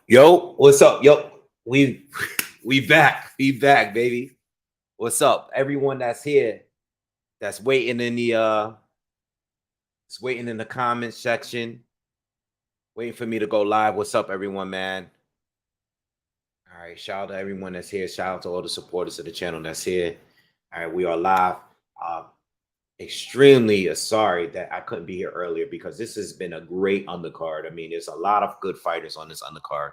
Yo, what's up? Yo, we back. We back, baby. What's up? Everyone that's here, that's waiting in the it's waiting in the comments section, waiting for me to go live. What's up, everyone, man? All right, shout out to everyone that's here. Shout out to all the supporters of the channel that's here. All right, we are live. Uh extremely sorry that I couldn't be here earlier because this has been a great undercard. I mean, there's a lot of good fighters on this undercard,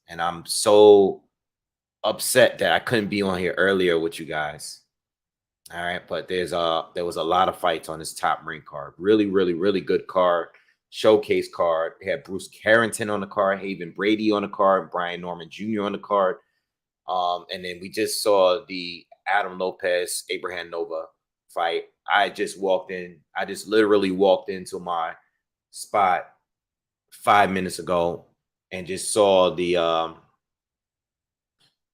and I'm so upset that I couldn't be on here earlier with you guys. All right, but there was a lot of fights on this top rank card. Really, really, really good card. Showcase card. They had Bruce Carrington on the card, Haven Brady on the card, Brian Norman Jr. on the card. And then we just saw the Adam Lopez, Abraham Nova fight. I just walked in. I just literally walked into my spot 5 minutes ago and just saw the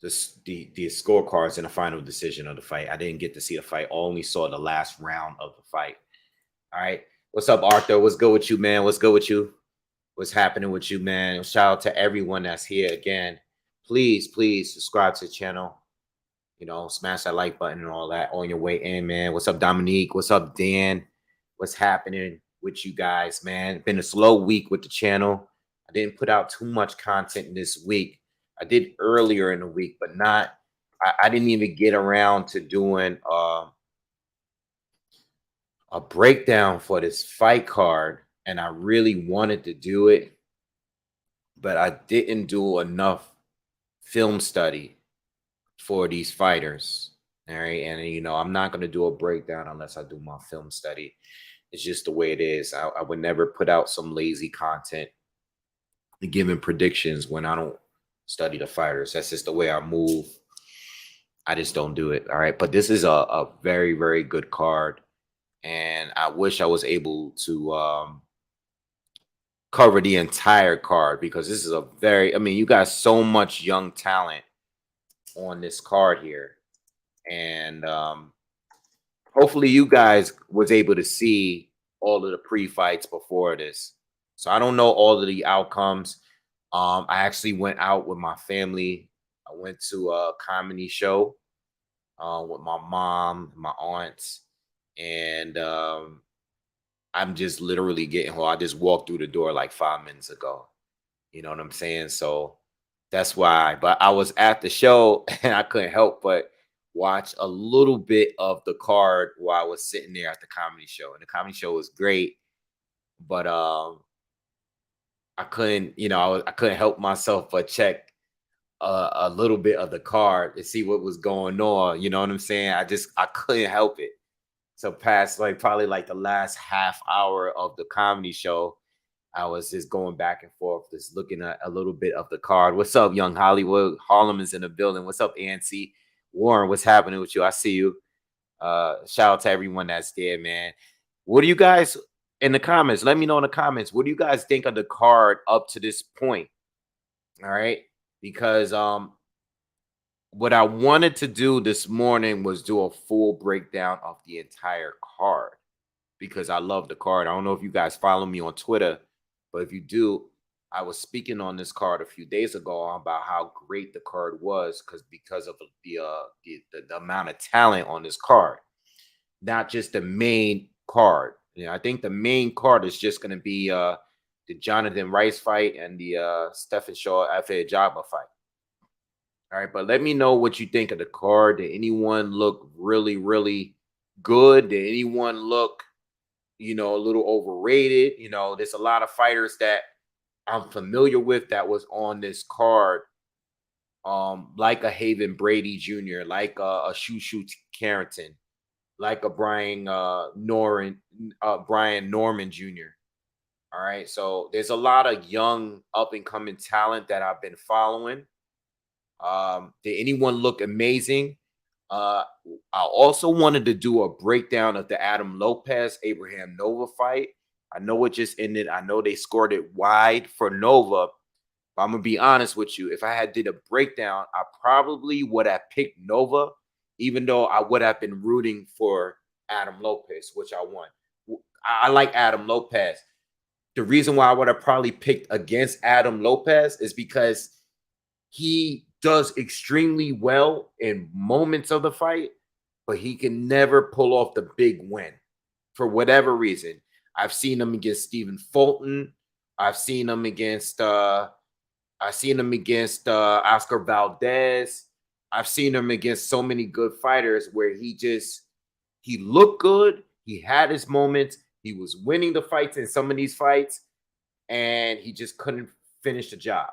scorecards in the final decision of the fight. I didn't get to see the fight. I only saw the last round of the fight. All right. What's up, Arthur? What's good with you, man? What's good with you? What's happening with you, man? Shout out to everyone that's here again. Please subscribe to the channel. You know, smash that like button and all that on your way in, man. What's up, Dominique? What's up, Dan? What's happening with you guys, man? It's been a slow week with the channel. I didn't put out too much content this week. I did earlier in the week, but not. I didn't even get around to doing a breakdown for this fight card, and I really wanted to do it, but I didn't do enough film study for these fighters. All right, and you know, I'm not going to do a breakdown unless I do my film study. It's just the way it is. I would never put out some lazy content giving predictions when I don't study the fighters. That's just the way I move. I just don't do it. All right. But this is a very, very good card. And I wish I was able to cover the entire card because this is a very, I mean, you got so much young talent on this card here. And hopefully you guys was able to see all of the pre-fights before this. So I don't know all of the outcomes. I actually went out with my family. I went to a comedy show with my mom, my aunts, and I'm just literally getting home. I just walked through the door like 5 minutes ago. You know what I'm saying? So that's why. But I was at the show and I couldn't help but watch a little bit of the card while I was sitting there at the comedy show. And the comedy show was great, but I couldn't, you know, I couldn't help myself but check a little bit of the card to see what was going on. You know what I'm saying? I couldn't help it. So past like probably like the last half hour of the comedy show, I was just going back and forth, just looking at a little bit of the card. What's up, Young Hollywood? Harlem is in the building. What's up, Ancy? Warren, what's happening with you? I see you. Shout out to everyone that's there, man. What do you guys in the comments? Let me know in the comments. What do you guys think of the card up to this point? All right. Because what I wanted to do this morning was do a full breakdown of the entire card because I love the card. I don't know if you guys follow me on Twitter, but if you do, I was speaking on this card a few days ago about how great the card was because of the amount of talent on this card, not just the main card. You know, I think the main card is just going to be the Jonathan Rice fight and the Stephen Shaw F.A. Ajagba fight. All right, but let me know what you think of the card. Did anyone look really, really good? Did anyone look, you know, a little overrated? You know, there's a lot of fighters that I'm familiar with that was on this card, like a Haven Brady Jr., like a Shushu Carrington, like a Brian Norman Jr. All right, so there's a lot of young up and coming talent that I've been following. Did anyone look amazing? I also wanted to do a breakdown of the Adam Lopez Abraham Nova fight. I know it just ended. I know they scored it wide for Nova. But I'm gonna be honest with you. If I had did a breakdown, I probably would have picked Nova, even though I would have been rooting for Adam Lopez, which I won. I like Adam Lopez. the reason why I would have probably picked against Adam Lopez is because he does extremely well in moments of the fight, but he can never pull off the big win for whatever reason. I've seen him against Stephen Fulton. I've seen him against Oscar Valdez. I've seen him against so many good fighters where he looked good. He had his moments. He was winning the fights in some of these fights, and he just couldn't finish the job.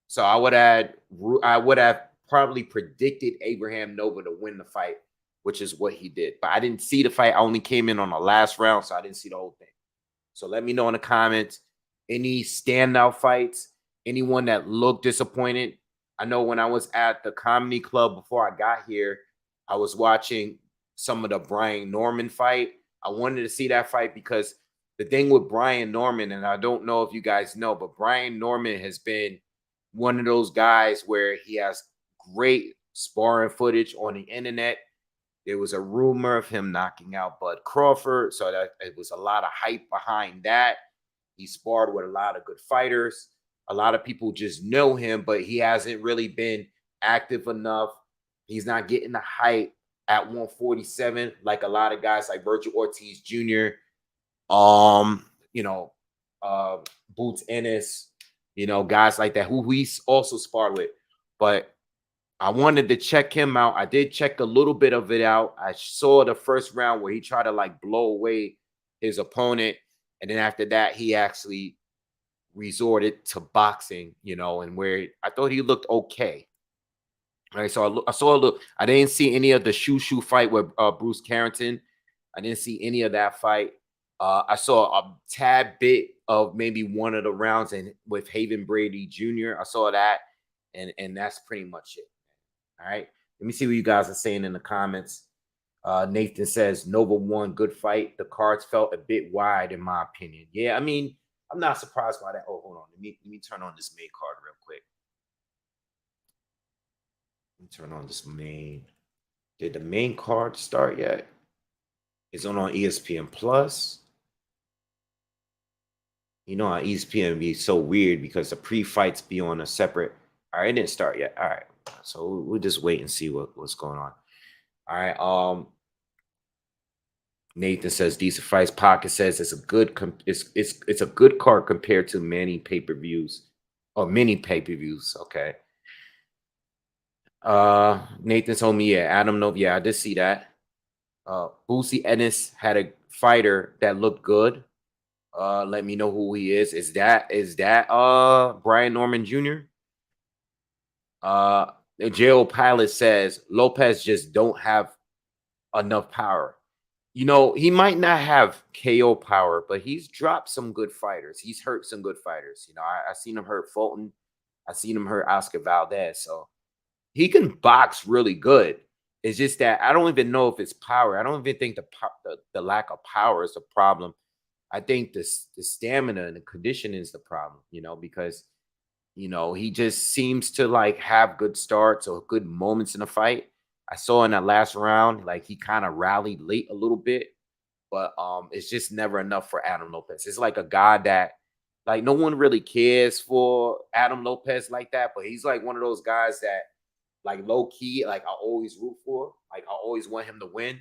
So I would have probably predicted Abraham Nova to win the fight, which is what he did. But I didn't see the fight. I only came in on the last round, so I didn't see the whole thing. So let me know in the comments any standout fights, anyone that looked disappointed. I know when I was at the comedy club before I got here, I was watching some of the Brian Norman fight. I wanted to see that fight because the thing with Brian Norman, and I don't know if you guys know, but Brian Norman has been one of those guys where he has great sparring footage on the internet. There was a rumor of him knocking out Bud Crawford, so that it was a lot of hype behind that. He sparred with a lot of good fighters. A lot of people just know him, but he hasn't really been active enough. He's not getting the hype at 147 like a lot of guys like Virgil Ortiz Jr. You know, Boots Ennis, you know, guys like that who we also sparred with. But I wanted to check him out. I did check a little bit of it out. I saw the first round where he tried to like blow away his opponent. And then after that, he actually resorted to boxing, you know, and where I thought he looked okay. All right, so I saw a little. I didn't see any of the shoe fight with Bruce Carrington. I didn't see any of that fight. I saw a tad bit of maybe one of the rounds and with Haven Brady Jr. I saw that, and that's pretty much it. All right, let me see what you guys are saying in the comments. Nathan says Nova won, good fight. The cards felt a bit wide, in my opinion. Yeah, I mean, I'm not surprised by that. Oh, hold on, let me turn on this main card real quick. Let me turn on this main. Did the main card start yet? It's on ESPN Plus. You know how ESPN be so weird because the pre-fights be on a separate. All right, it didn't start yet. All right, so we'll just wait and see what's going on. All right. Nathan says decent fights. Pocket says it's a good it's a good card compared to many pay-per-views or many pay-per-views. Okay. Nathan told me, yeah, Adam Nova. Yeah, I did see that. Boosie Ennis had a fighter that looked good. Let me know who he is. Is that Brian Norman Jr.? The jail pilot says Lopez just don't have enough power. You know, he might not have KO power, but he's dropped some good fighters. He's hurt some good fighters. You know, I seen him hurt Fulton. I seen him hurt Oscar Valdez. So he can box really good. It's just that I don't even know if it's power. I don't even think the lack of power is the problem. I think the stamina and the conditioning is the problem, you know, because, you know, he just seems to like have good starts or good moments in the fight. I saw in that last round, like he kind of rallied late a little bit, but it's just never enough for Adam Lopez. It's like a guy that like no one really cares for Adam Lopez like that, but he's like one of those guys that like low key, like I always root for, like I always want him to win.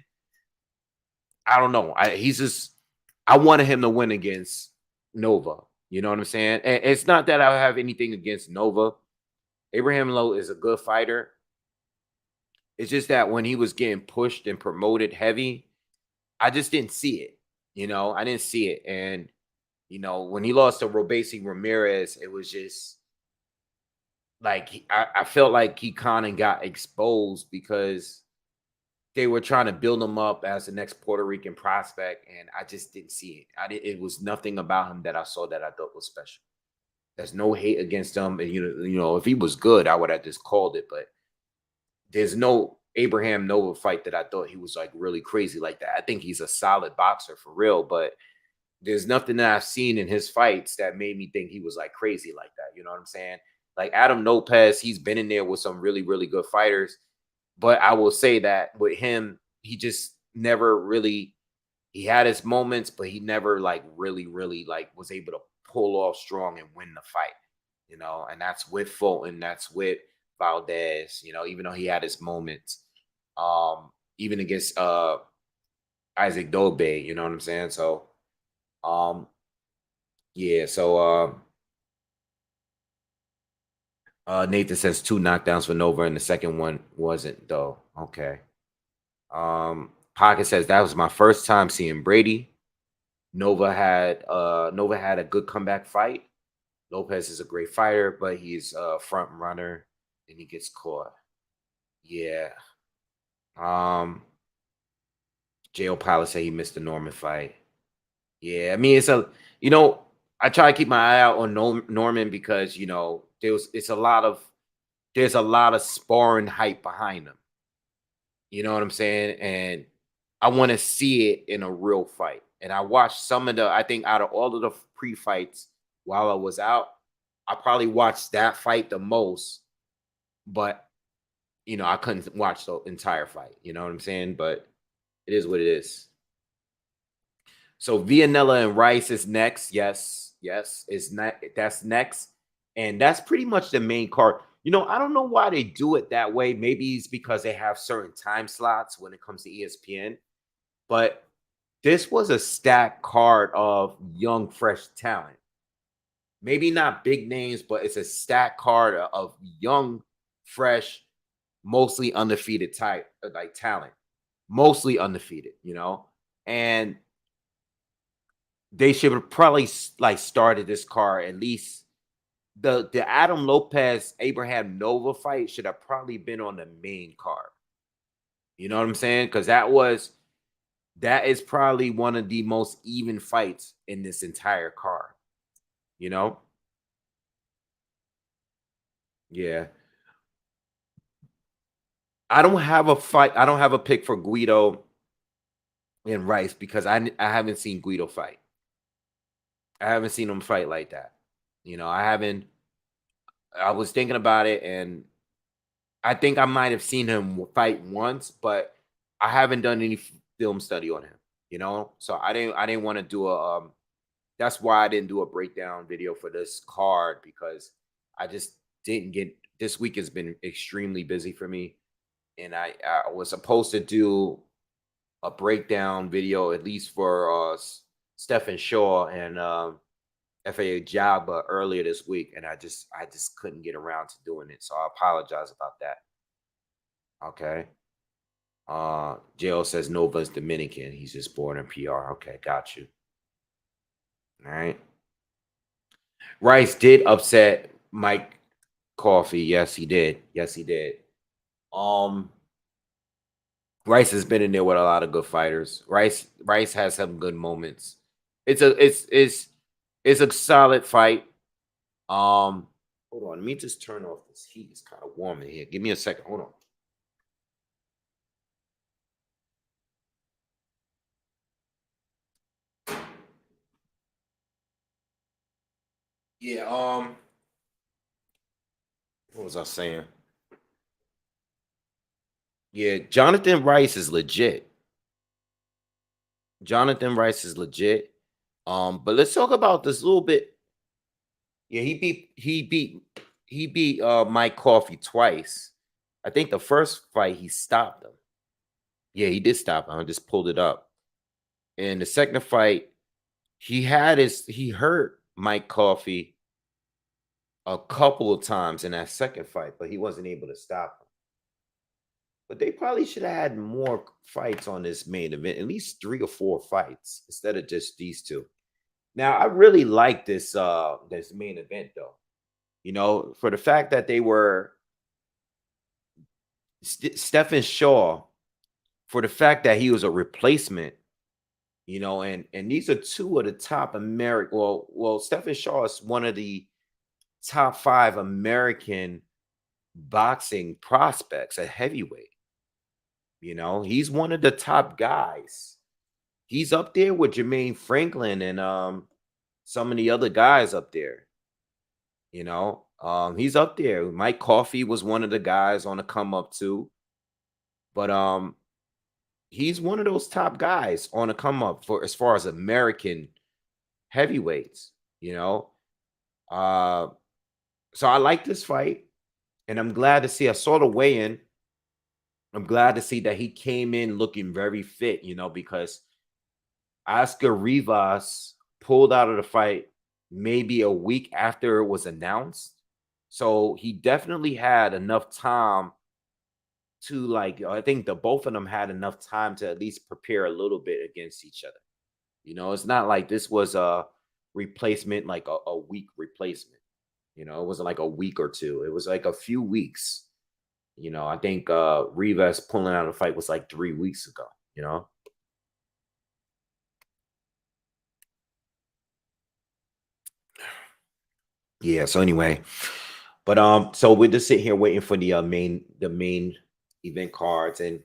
I don't know. I wanted him to win against Nova. You know what I'm saying? And it's not that I have anything against Nova. Abraham Lowe is a good fighter. It's just that when he was getting pushed and promoted heavy, I just didn't see it. You know, I didn't see it. And, you know, when he lost to Robesi Ramirez, it was just like I felt like he kind of got exposed because they were trying to build him up as the next Puerto Rican prospect, and I just didn't see it. It was nothing about him that I saw that I thought was special. There's no hate against him. And, you know, if he was good, I would have just called it. But there's no Abraham Nova fight that I thought he was like really crazy like that. I think he's a solid boxer for real, but there's nothing that I've seen in his fights that made me think he was like crazy like that. You know what I'm saying? Like Adam Lopez, he's been in there with some really, really good fighters. But I will say that with him, he just never really, he had his moments, but he never like really, really like was able to pull off strong and win the fight, and that's with Fulton, that's with Valdez, even though he had his moments, even against Isaac Dobe, you know what I'm saying? So, um, yeah, so Nathan says 2 knockdowns for Nova, and the second one wasn't though. Okay. Pocket says that was my first time seeing Brady. Nova had a good comeback fight. Lopez is a great fighter, but he's a front runner and he gets caught. Yeah. Um J.O. Pilot said he missed the Norman fight. Yeah, I mean you know, I try to keep my eye out on Norman because there's a lot of sparring hype behind him. You know what I'm saying? And I want to see it in a real fight. And I watched I think out of all of the pre-fights while I was out, I probably watched that fight the most, but I couldn't watch the entire fight. You know what I'm saying? But it is what it is. So Vianella and Rice is next. Yes, yes, it's not. That's next, and that's pretty much the main card. I don't know why they do it that way. Maybe it's because they have certain time slots when it comes to ESPN. But this was a stacked card of young, fresh talent. Maybe not big names, but it's a stacked card of young, fresh, mostly undefeated type like talent, mostly undefeated. And they should have probably like started this card at least. The Adam Lopez Abraham Nova fight should have probably been on the main card. You know what I'm saying? Because that is probably one of the most even fights in this entire card. You know? Yeah. I don't have a fight. I don't have a pick for Guido and Rice because I haven't seen Guido fight. I haven't seen him fight like that. I haven't. I was thinking about it, and I think I might have seen him fight once, but I haven't done any film study on him. So I didn't want to do a. That's why I didn't do a breakdown video for this card because I just didn't get. This week has been extremely busy for me, and I was supposed to do a breakdown video at least for Stephen Shaw and FA Ajagba earlier this week, and I just couldn't get around to doing it. So I apologize about that. Okay. JL says Nova's Dominican. He's just born in PR. Okay, got you. All right. Rice did upset Mike Coffey. Yes, he did. Yes, he did. Um, Rice has been in there with a lot of good fighters. Rice has some good moments. It's a solid fight. Hold on. Let me just turn off this heat. It's kind of warm in here. Give me a second. Hold on. Yeah, what was I saying? Yeah, Jonathan Rice is legit. Jonathan Rice is legit. But let's talk about this a little bit. Yeah, he beat Mike Coffey twice. I think the first fight he stopped him. Yeah, he did stop him. I just pulled it up. And the second fight, he hurt Mike Coffey a couple of times in that second fight, but he wasn't able to stop him. But they probably should have had more fights on this main event, at least 3 or 4 fights instead of just these two. Now, I really like this main event though. For the fact that they were Stephen Shaw, for the fact that he was a replacement, and these are two of the top American. Well, Stephen Shaw is one of the top 5 American boxing prospects at heavyweight. He's one of the top guys. He's up there with Jermaine Franklin and some of the other guys up there. He's up there. Mike Coffey was one of the guys on the come up too. But he's one of those top guys on the come up for as far as American heavyweights. you know. Uh, so I like this fight, and I'm glad to see. I saw the weigh-in. I'm glad to see that he came in looking very fit, because Oscar Rivas pulled out of the fight maybe a week after it was announced. So he definitely had enough time to, like, I think the both of them had enough time to at least prepare a little bit against each other. It's not like this was a replacement, like a week replacement. It wasn't like a week or two. It was like a few weeks. I think Rivas pulling out of the fight was like 3 weeks ago, you know? Yeah, so anyway, but so we're just sitting here waiting for the main event cards, and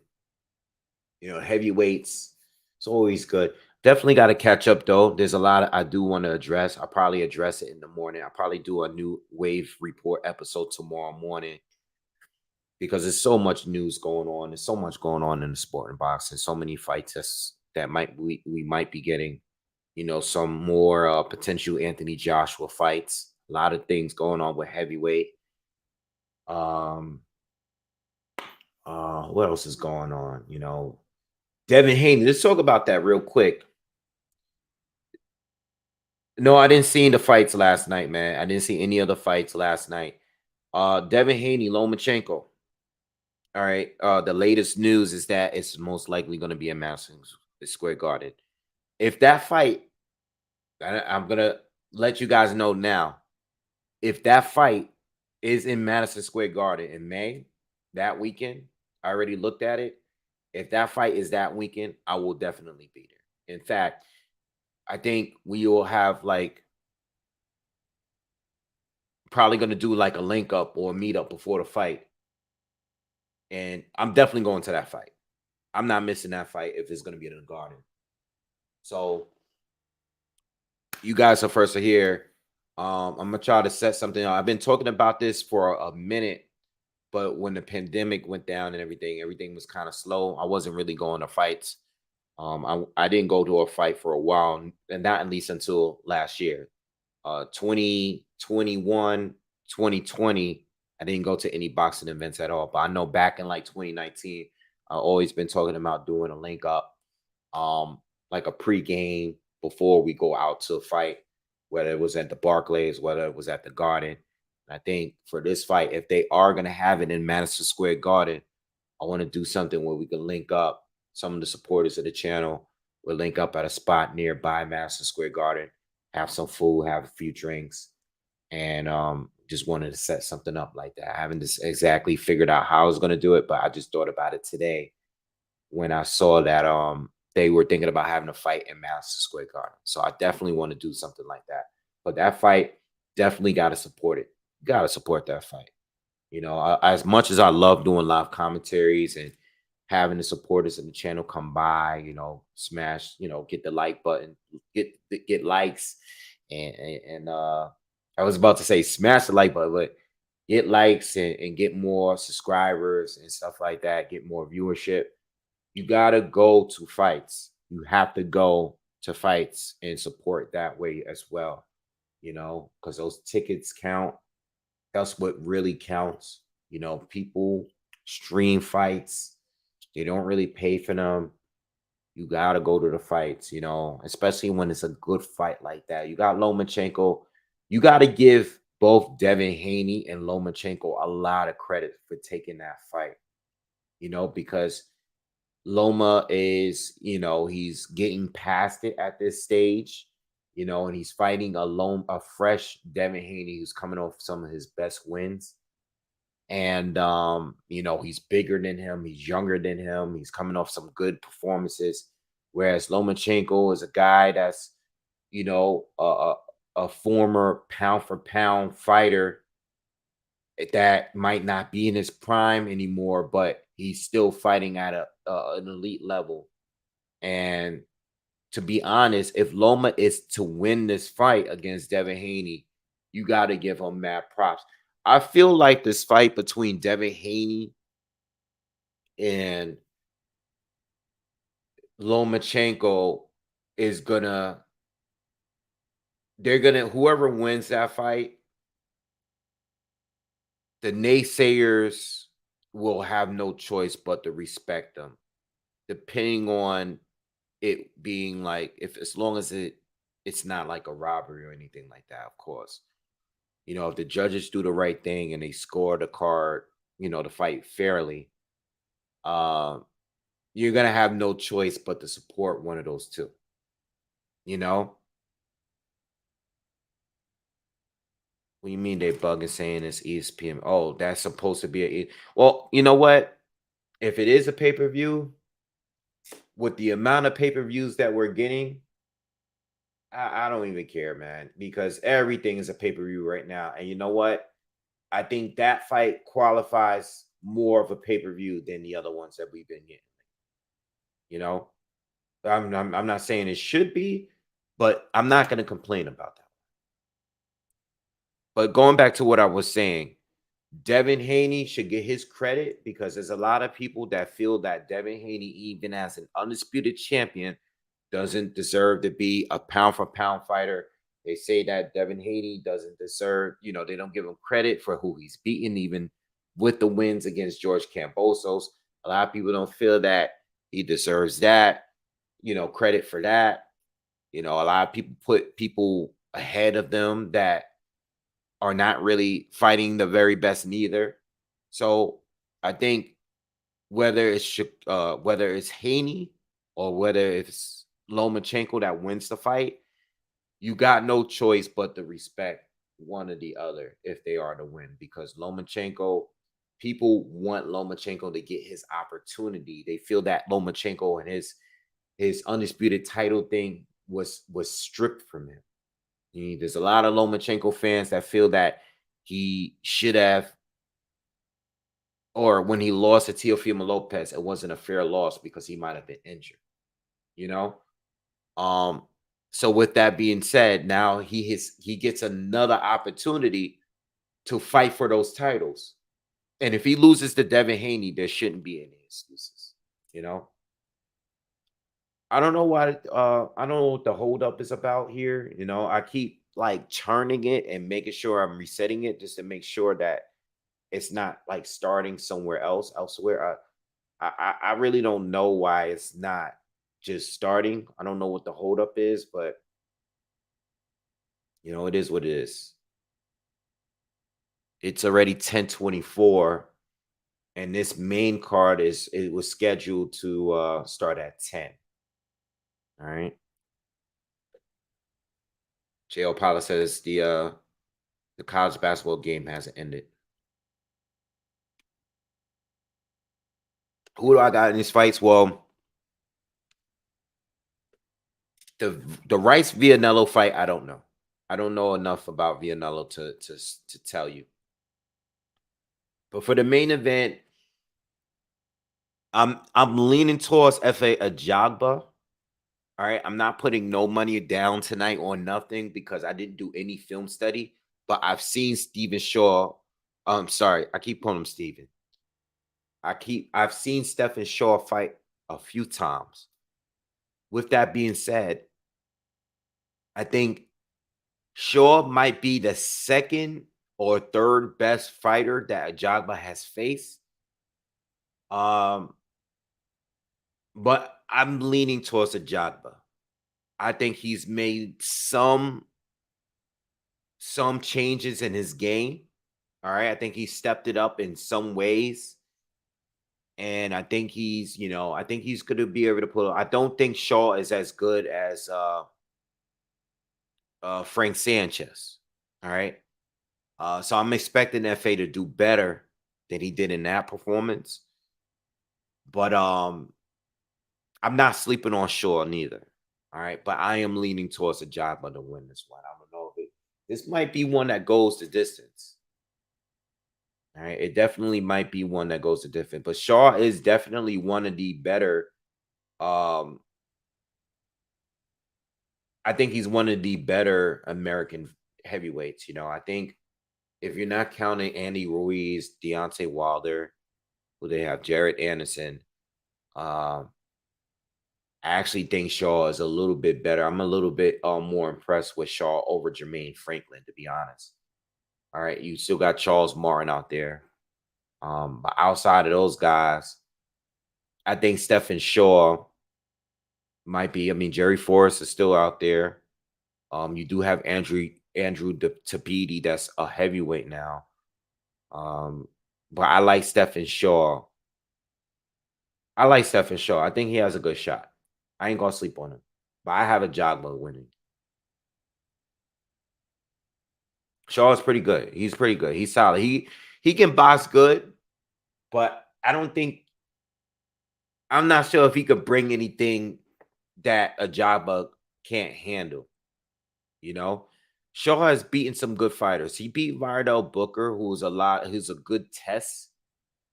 heavyweights. It's always good. Definitely got to catch up though. There's a lot I do want to address. I'll probably address it in the morning. I'll probably do a new wave report episode tomorrow morning because there's so much news going on. There's so much going on in the sport and boxing. So many fights that we might be getting. Some more potential Anthony Joshua fights. A lot of things going on with heavyweight. Um, what else is going on? Devin Haney. Let's talk about that real quick. No, I didn't see the fights last night, man. I didn't see any of the fights last night. Devin Haney, Lomachenko. All right. The latest news is that it's most likely going to be a Madison Square Garden. If that fight, I'm gonna let you guys know now. If that fight is in Madison Square Garden in May, that weekend, I already looked at it. If that fight is that weekend, I will definitely be there. In fact, I think we will have like probably going to do like a link up or a meet up before the fight. And I'm definitely going to that fight. I'm not missing that fight if it's going to be in the Garden. So you guys are first to hear. I'm gonna try to set something up. I've been talking about this for a minute, but when the pandemic went down and everything was kind of slow. I wasn't really going to fights. I didn't go to a fight for a while, and not at least until last year. 2021, 2020, I didn't go to any boxing events at all. But I know back in like 2019, I always been talking about doing a link up, um, like a pregame before we go out to a fight, whether it was at the Barclays, whether it was at the Garden. And I think for this fight, if they are gonna have it in Madison Square Garden, I want to do something where we can link up. Some of the supporters of the channel will link up at a spot nearby Madison Square Garden, have some food, have a few drinks, and just wanted to set something up like that. I haven't just exactly figured out how I was going to do it, but I just thought about it today when I saw that they were thinking about having a fight in Madison Square Garden. So I definitely want to do something like that. But that fight, definitely got to support it. Got to support that fight. As much as I love doing live commentaries and having the supporters of the channel come by, smash, get the like button, get likes, and I was about to say smash the like button, but get likes and get more subscribers and stuff like that, get more viewership. You gotta go to fights. You have to go to fights and support that way as well, because those tickets count. That's what really counts. People stream fights. They don't really pay for them. You gotta go to the fights, especially when it's a good fight like that. You got Lomachenko. You gotta give both Devin Haney and Lomachenko a lot of credit for taking that fight, because Loma is, he's getting past it at this stage, and he's fighting a fresh Devin Haney who's coming off some of his best wins. And he's bigger than him, he's younger than him, he's coming off some good performances. Whereas Lomachenko is a guy that's, a former pound for pound fighter that might not be in his prime anymore, but he's still fighting at an elite level. And to be honest, if Loma is to win this fight against Devin Haney, you got to give him mad props. I feel like this fight between Devin Haney and Lomachenko is gonna they're gonna whoever wins that fight, the naysayers will have no choice but to respect them, depending on it being like if as long as it's not like a robbery or anything like that, of course. If the judges do the right thing and they score the card, the fight fairly, um, you're gonna have no choice but to support one of those two. You know? What do you mean they bugging saying it's ESPN? Oh, that's supposed to be well, you know what? If it is a pay-per-view, with the amount of pay-per-views that we're getting, I don't even care, man, because everything is a pay-per-view right now. And you know what? I think that fight qualifies more of a pay-per-view than the other ones that we've been getting. You know, I'm not saying it should be, but I'm not going to complain about that. But going back to what I was saying, Devin Haney should get his credit because there's a lot of people that feel that Devin Haney, even as an undisputed champion, doesn't deserve to be a pound for pound fighter. They say that Devin Haney doesn't deserve, they don't give him credit for who he's beaten, even with the wins against George Kambosos. A lot of people don't feel that he deserves that, credit for that. A lot of people put people ahead of them that are not really fighting the very best neither. So I think whether it's Haney or whether it's Lomachenko that wins the fight, you got no choice but to respect one or the other if they are to win because Lomachenko, people want Lomachenko to get his opportunity. They feel that Lomachenko and his undisputed title thing was stripped from him. There's a lot of Lomachenko fans that feel that he should have, or when he lost to Teofimo Lopez, it wasn't a fair loss because he might have been injured. You know, um. So with that being said, now he gets another opportunity to fight for those titles, and if he loses to Devin Haney, there shouldn't be any excuses. You know, I don't know why. I don't know what the holdup is about here. I keep like churning it and making sure I'm resetting it just to make sure that it's not like starting somewhere elsewhere. I really don't know why it's not just starting. I don't know what the holdup is, but it is what it is. It's already 10:24, and this main card it was scheduled to start at 10. All right. JL Pilot says the college basketball game hasn't ended. Who do I got in these fights? Well, the Rice Vianello fight, I don't know. I don't know enough about Vianello to tell you. But for the main event, I'm leaning towards FA Ajagba. All right. I'm not putting no money down tonight on nothing because I didn't do any film study, but I've seen Stephen Shaw. Sorry, I keep calling him Steven. I've seen Stephen Shaw fight a few times. With that being said, I think Shaw might be the second or third best fighter that Ajagba has faced. Um, but I'm leaning towards Ajagba. I think he's made some changes in his game. All right. I think he stepped it up in some ways. And I think I think he's going to be able to pull. I don't think Shaw is as good as Frank Sanchez. All right. So I'm expecting FA to do better than he did in that performance. But I'm not sleeping on Shaw neither. All right. But I am leaning towards Ajagba to win this one. I don't know if this might be one that goes the distance. All right, it definitely might be one that goes to different, but Shaw is definitely one of the better. Um, I think he's one of the better American heavyweights. I think if you're not counting Andy Ruiz, Deontay Wilder, who they have, Jared Anderson, um, I actually think Shaw is a little bit better. I'm a little bit more impressed with Shaw over Jermaine Franklin, to be honest. All right, you still got Charles Martin out there. But outside of those guys, I think Stephen Shaw might be. I mean, Jerry Forrest is still out there. You do have Andrew Tabiti, that's a heavyweight now. Um, but I like Stephen Shaw. I like Stephen Shaw. I think he has a good shot. I ain't gonna sleep on him. But I have a Ajagba winning. Shaw is pretty good. He's pretty good. He's solid. He can box good, but I don't think I'm not sure if he could bring anything that a Ajagba can't handle. You know, Shaw has beaten some good fighters. He beat Vianello Booker, who's a good test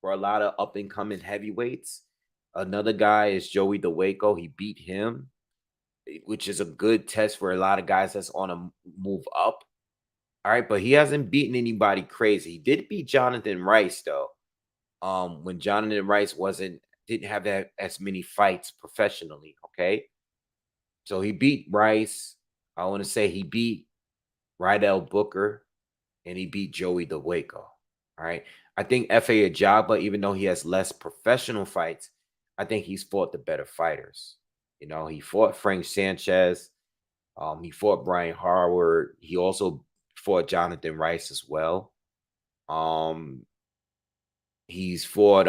for a lot of up and coming heavyweights. Another guy is Joey DeWaco. He beat him, which is a good test for a lot of guys that's on a move up. All right, but he hasn't beaten anybody crazy. He did beat Jonathan Rice though. When Jonathan Rice didn't have that as many fights professionally. Okay, so he beat Rice. I want to say he beat Rydell Booker and he beat Joey DeWaco. All right. I think F.A. Ajagba, even though he has less professional fights, I think he's fought the better fighters. You know, he fought Frank Sanchez. He fought Brian Harward. He also fought Jonathan Rice as well. Um, he's fought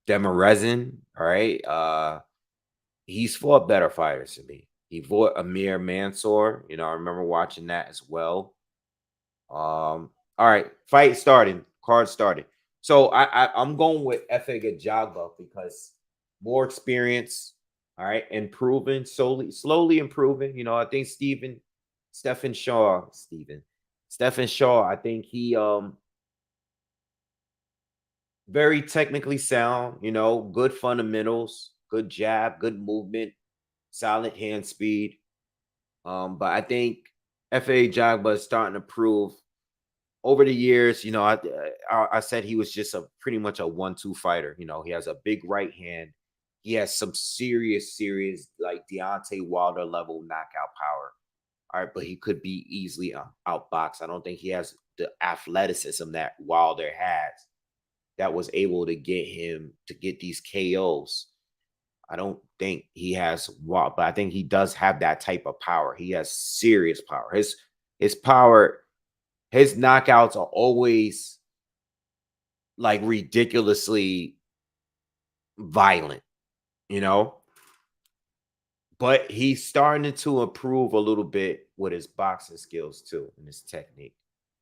Demirezin. All right. He's fought better fighters to me. He fought Amir Mansour. You know, I remember watching that as well. All right, fight starting, card started. So I'm going with Efe Ajagba because more experience, all right, improving, slowly improving. You know, I think Stephen Shaw, I think he very technically sound, you know, good fundamentals, good jab, good movement, solid hand speed. But I think Efe Ajagba is starting to prove over the years, you know, I said he was just a pretty much a 1-2 fighter. You know, he has a big right hand. He has some serious like Deontay Wilder level knockout power. All right, but he could be easily outboxed. I don't think he has the athleticism that Wilder has that was able to get him to get these KOs. I don't think he has but I think he does have that type of power. He has serious power. His power, his knockouts are always like ridiculously violent, you know? But he's starting to improve a little bit with his boxing skills too and his technique.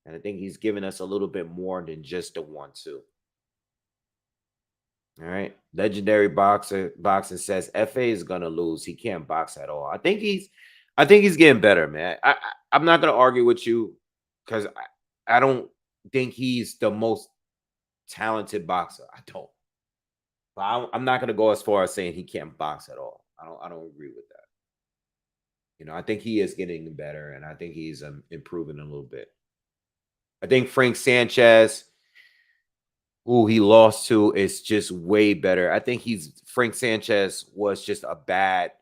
And I think he's giving us a little bit more than just the 1-2. All right. Legendary boxing says FA is gonna lose. He can't box at all. I think he's getting better, man. I'm not gonna argue with you because I don't think he's the most talented boxer. I don't. But I'm not going to go as far as saying he can't box at all. I don't agree with that. You know, I think he is getting better, and I think he's improving a little bit. I think Frank Sanchez, who he lost to, is just way better. I think Frank Sanchez was just a bad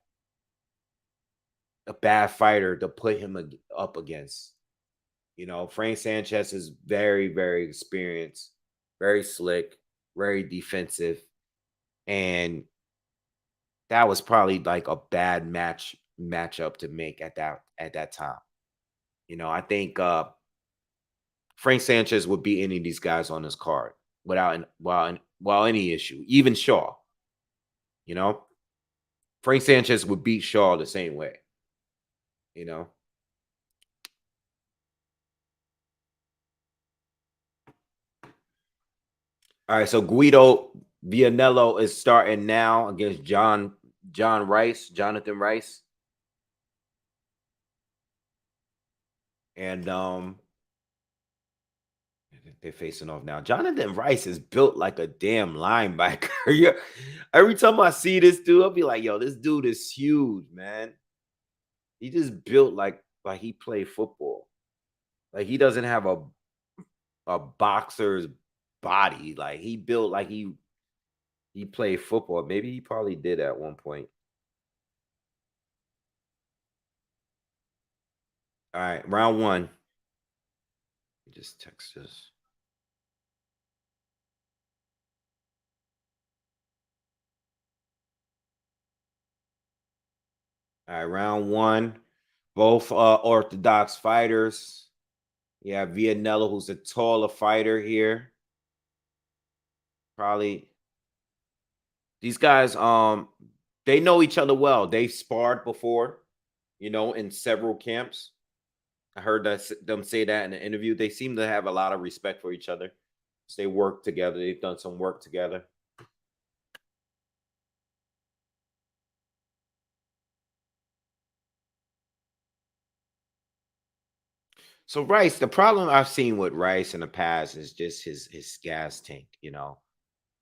fighter to put him up against. You know, Frank Sanchez is very experienced, very slick, very defensive, and that was probably like a bad matchup to make at that time. You know, I think Frank Sanchez would beat any of these guys on this card without any issue, even Shaw. You know, Frank Sanchez would beat Shaw the same way. You know, all right. So Guido Vianello is starting now against Jonathan Rice, and they're facing off now. Jonathan Rice is built like a damn linebacker. Yeah. Every time I see this dude, I'll be like, yo, this dude is huge, man. He just built like he played football. Like he doesn't have a boxer's body. Like he built like he played football. Maybe he probably did at one point. All right, round one. Just text this. All right, round one. Both orthodox fighters. Yeah, Vianello, who's a taller fighter here. Probably these guys, they know each other well. They've sparred before, in several camps. I heard them say that in an interview. They seem to have a lot of respect for each other. They work together. They've done some work together. So Rice, the problem I've seen with Rice in the past is just his gas tank.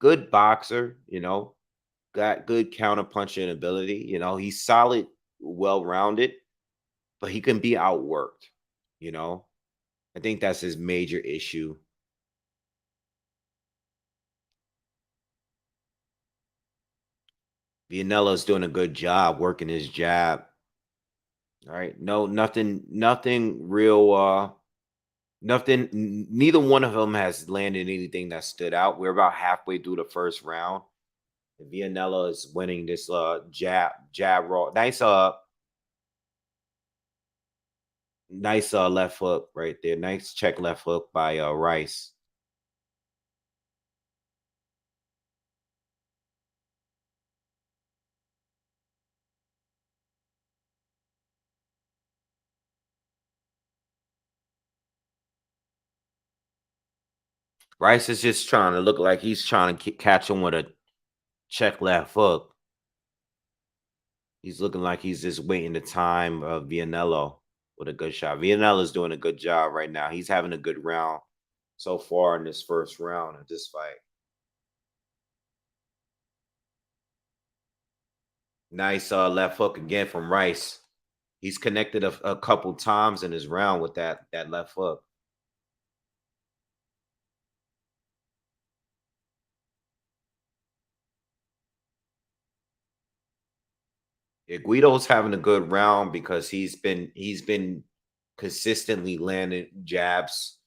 Good boxer. Got good counter punching ability. He's solid, well rounded, but he can be outworked. You know, I think that's his major issue. Vianello's doing a good job working his jab. All right. No, nothing real nothing neither one of them has landed anything that stood out. We're about halfway through the first round. Vianello is winning this jab raw. Nice left hook right there. Nice check left hook by Rice. Rice is just trying to look like he's trying to catch him with a check left hook. He's looking like he's just waiting the time of Vianello with a good shot. Vianello's doing a good job right now. He's having a good round so far in this first round of this fight. Nice left hook again from Rice. He's connected a couple times in his round with that left hook. Yeah, Guido's having a good round because he's been consistently landing jabs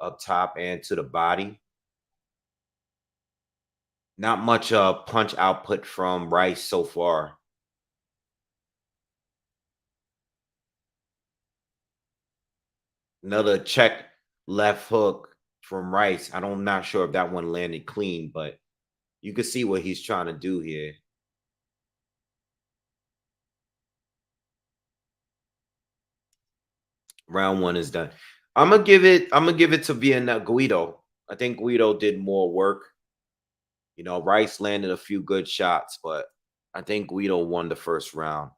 up top and to the body. Not much punch output from Rice so far. Another check left hook from Rice. I'm not sure if that one landed clean, but you can see what he's trying to do here. Round one is done. I'm gonna give it to Vienna Guido. I think Guido did more work. Rice landed a few good shots, but I think Guido won the first round.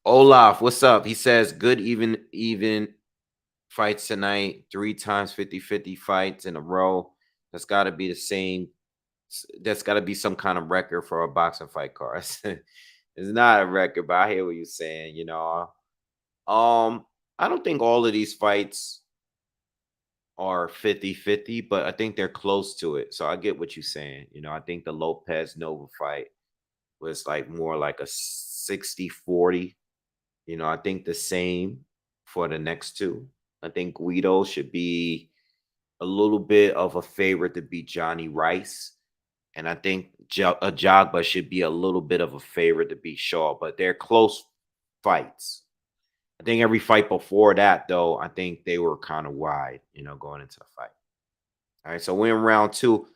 Olaf, what's up? He says good even fights tonight, 3 times 50-50 fights in a row. That's gotta be the same. That's gotta be some kind of record for a boxing fight card. It's not a record, but I hear what you're saying. I don't think all of these fights are 50-50, but I think they're close to it. So I get what you're saying. I think the Lopez Nova fight was like more like a 60-40. I think the same for the next two. I think Guido should be a little bit of a favorite to beat Johnny Rice. And I think Ajagba should be a little bit of a favorite to beat Shaw, but they're close fights. I think every fight before that, though, I think they were kind of wide, going into the fight. All right, so we're in round two.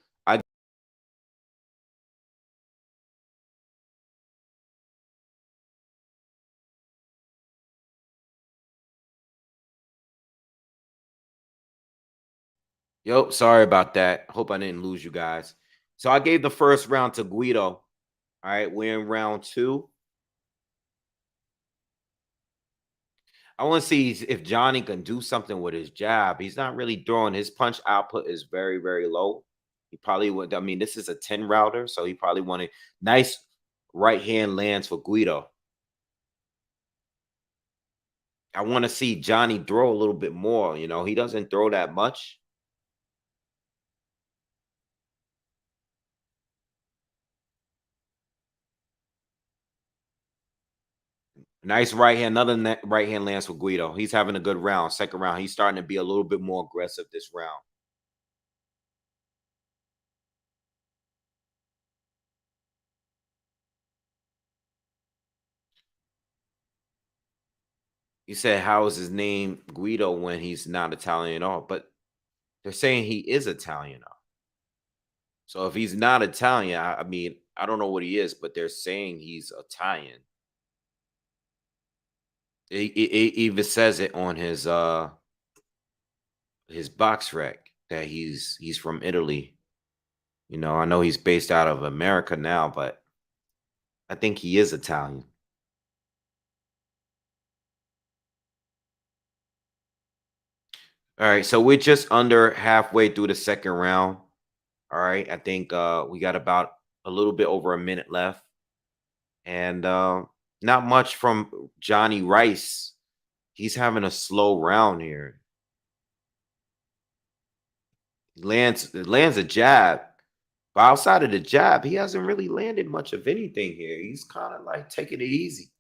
Yo, sorry about that. Hope I didn't lose you guys. So I gave the first round to Guido. All right, we're in round two. I want to see if Johnny can do something with his jab. He's not really throwing. His punch output is very, very low. He probably would. I mean, this is a 10 router, so he probably wanted nice right hand lands for Guido. I want to see Johnny throw a little bit more. He doesn't throw that much. Nice right hand, another right hand lance for Guido. He's having a good round. Second round, he's starting to be a little bit more aggressive this round. You said, how is his name Guido when he's not Italian at all? But they're saying he is Italian. So if he's not Italian, I mean, I don't know what he is, but they're saying he's Italian. It even says it on his box rec that he's from Italy. You know, I know he's based out of America now, but I think he is Italian. All right, so we're just under halfway through the second round. All right, I think we got about a little bit over a minute left, and not much from Johnny Rice. He's having a slow round here. Lands a jab, but outside of the jab, he hasn't really landed much of anything here. He's kind of like taking it easy.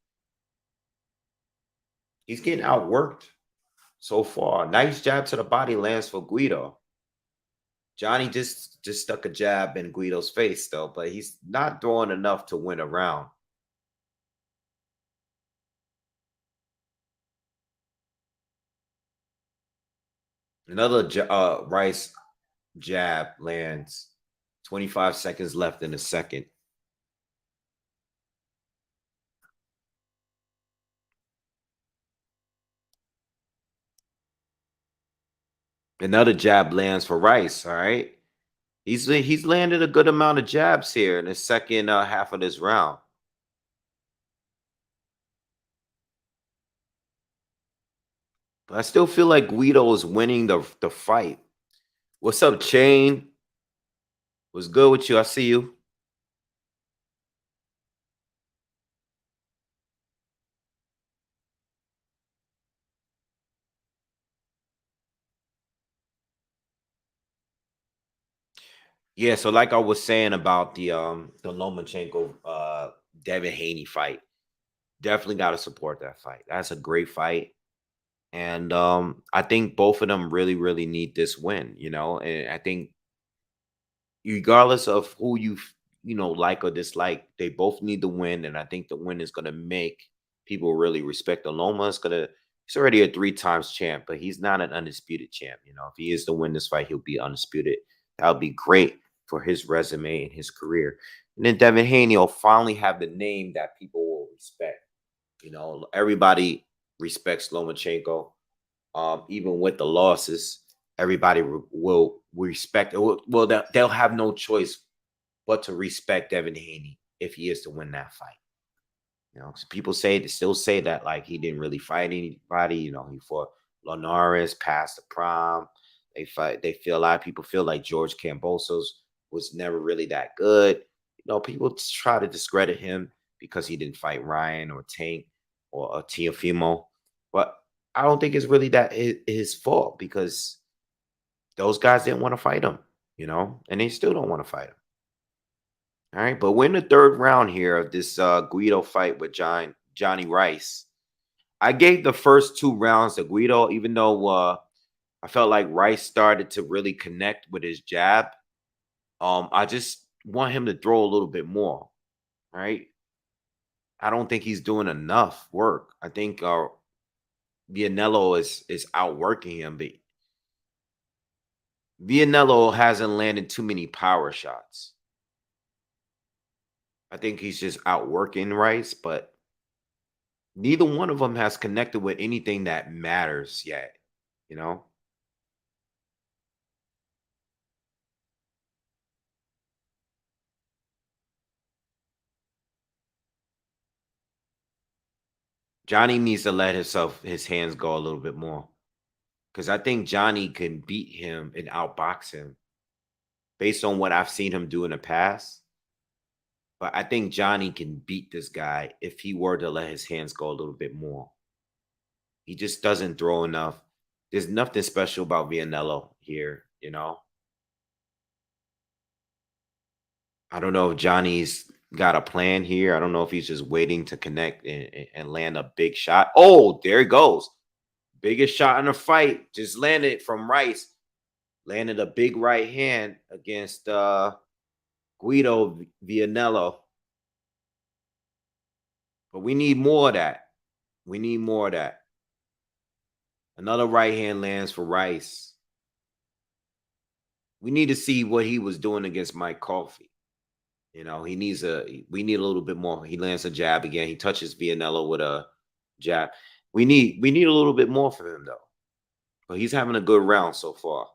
He's getting outworked so far. Nice jab to the body lands for Guido. Johnny just stuck a jab in Guido's face though, but he's not throwing enough to win a round. Another Rice jab lands. 25 seconds left in the second. Another jab lands for Rice. All right. He's landed a good amount of jabs here in the second half of this round. But I still feel like Guido is winning the fight. What's up, Chain? What's good with you? I see you. Yeah, so like I was saying about the Lomachenko Devin Haney fight, definitely got to support that fight. That's a great fight. And I think both of them really, really need this win, you know. And I think regardless of who like or dislike, they both need to win. And I think the win is gonna make people really respect the Loma. He's already a three times champ, but he's not an undisputed champ. You know, if he is to win this fight, he'll be undisputed. That would be great for his resume and his career. And then Devin Haney will finally have the name that people will respect. You know, everybody respects Lomachenko. Even with the losses, everybody will respect. Well, they'll have no choice but to respect Devin Haney if he is to win that fight. You know, 'cause people they still say that like he didn't really fight anybody. You know, he fought Linares past the prime. They feel a lot of people feel like George Kambosos was never really that good. You know, people try to discredit him because he didn't fight Ryan or Tank or Teofimo, but I don't think it's really that his fault because those guys didn't want to fight him. You know, and they still don't want to fight him. All right, but we're in the third round here of this Guido fight with Johnny Rice. I gave the first two rounds to Guido, even though I felt like Rice started to really connect with his jab. I just want him to throw a little bit more. Right? I don't think he's doing enough work. I think Vianello is outworking him, but Vianello hasn't landed too many power shots. I think he's just outworking Rice, but neither one of them has connected with anything that matters yet. You know, Johnny needs to let his hands go a little bit more because I think Johnny can beat him and outbox him based on what I've seen him do in the past. But I think Johnny can beat this guy if he were to let his hands go a little bit more. He just doesn't throw enough. There's nothing special about Vianello here, you know. I don't know if Johnny's got a plan here. I don't know if he's just waiting to connect and land a big shot. Oh, there he goes. Biggest shot in the fight. Just landed from Rice. Landed a big right hand against Guido Vianello. But we need more of that. We need more of that. Another right hand lands for Rice. We need to see what he was doing against Mike Coffey. You know, we need a little bit more. He lands a jab again. He touches Vianello with a jab. We need a little bit more from him though. But he's having a good round so far.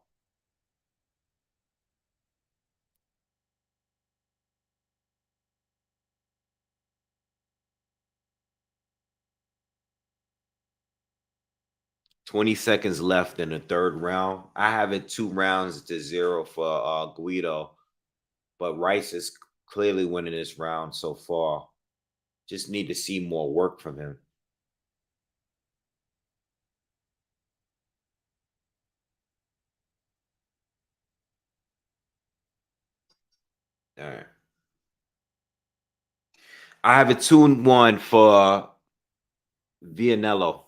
$20 left in the third round. I have it 2-0 for Guido, but Rice is clearly winning this round so far. Just need to see more work from him. All right. I have a 2-1 for Vianello.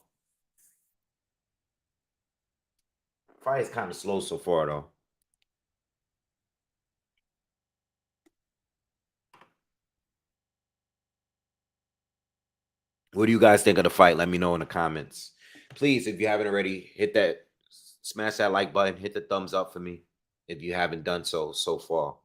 Fight is kind of slow so far, though. What do you guys think of the fight? Let me know in the comments. Please, if you haven't already, smash that like button, hit the thumbs up for me if you haven't done so far.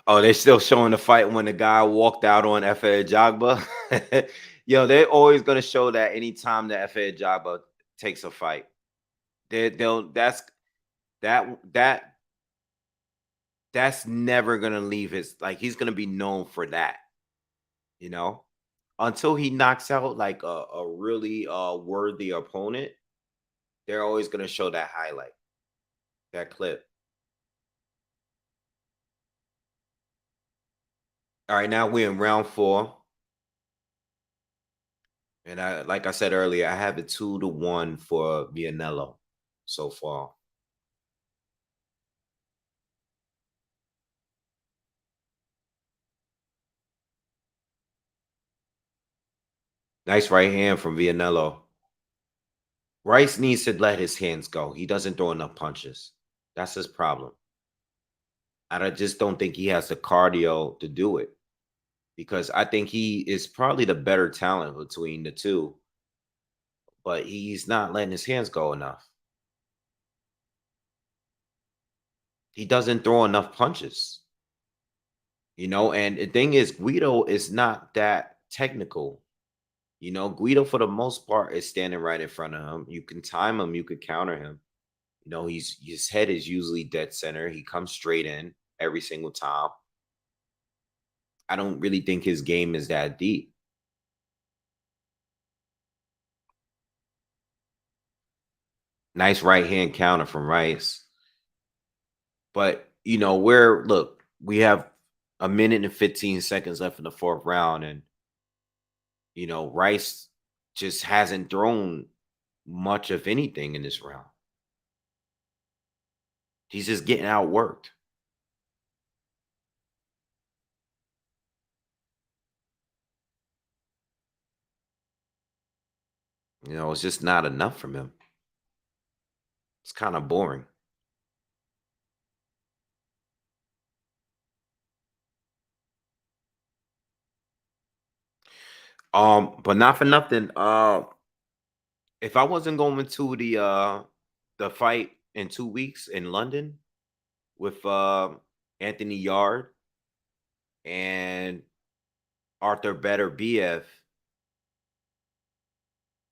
Oh, they're still showing the fight when the guy walked out on Efe Ajagba. Yo, they're always gonna show that anytime the Efe Ajagba takes a fight. They'll that that's never gonna leave his, like, he's gonna be known for that, you know? Until he knocks out like a really worthy opponent, they're always gonna show that highlight, that clip. All right, now we're in round 4. And like I said earlier, I have it 2-1 for Vianello so far. Nice right hand from Vianello. Rice needs to let his hands go. He doesn't throw enough punches. That's his problem. And I just don't think he has the cardio to do it, because I think he is probably the better talent between the two, but he's not letting his hands go enough. He doesn't throw enough punches, and the thing is, Guido is not that technical. Guido, for the most part, is standing right in front of him. You can time him, you could counter him. His head is usually dead center. He comes straight in every single time. I don't really think his game is that deep. Nice right hand counter from Rice. But we have a minute and 15 seconds left in the fourth round, and Rice just hasn't thrown much of anything in this round. He's just getting outworked. It's just not enough from him. It's kind of boring. But not for nothing. If I wasn't going to the fight in 2 weeks in London with Anthony Yard and Arthur Better BF,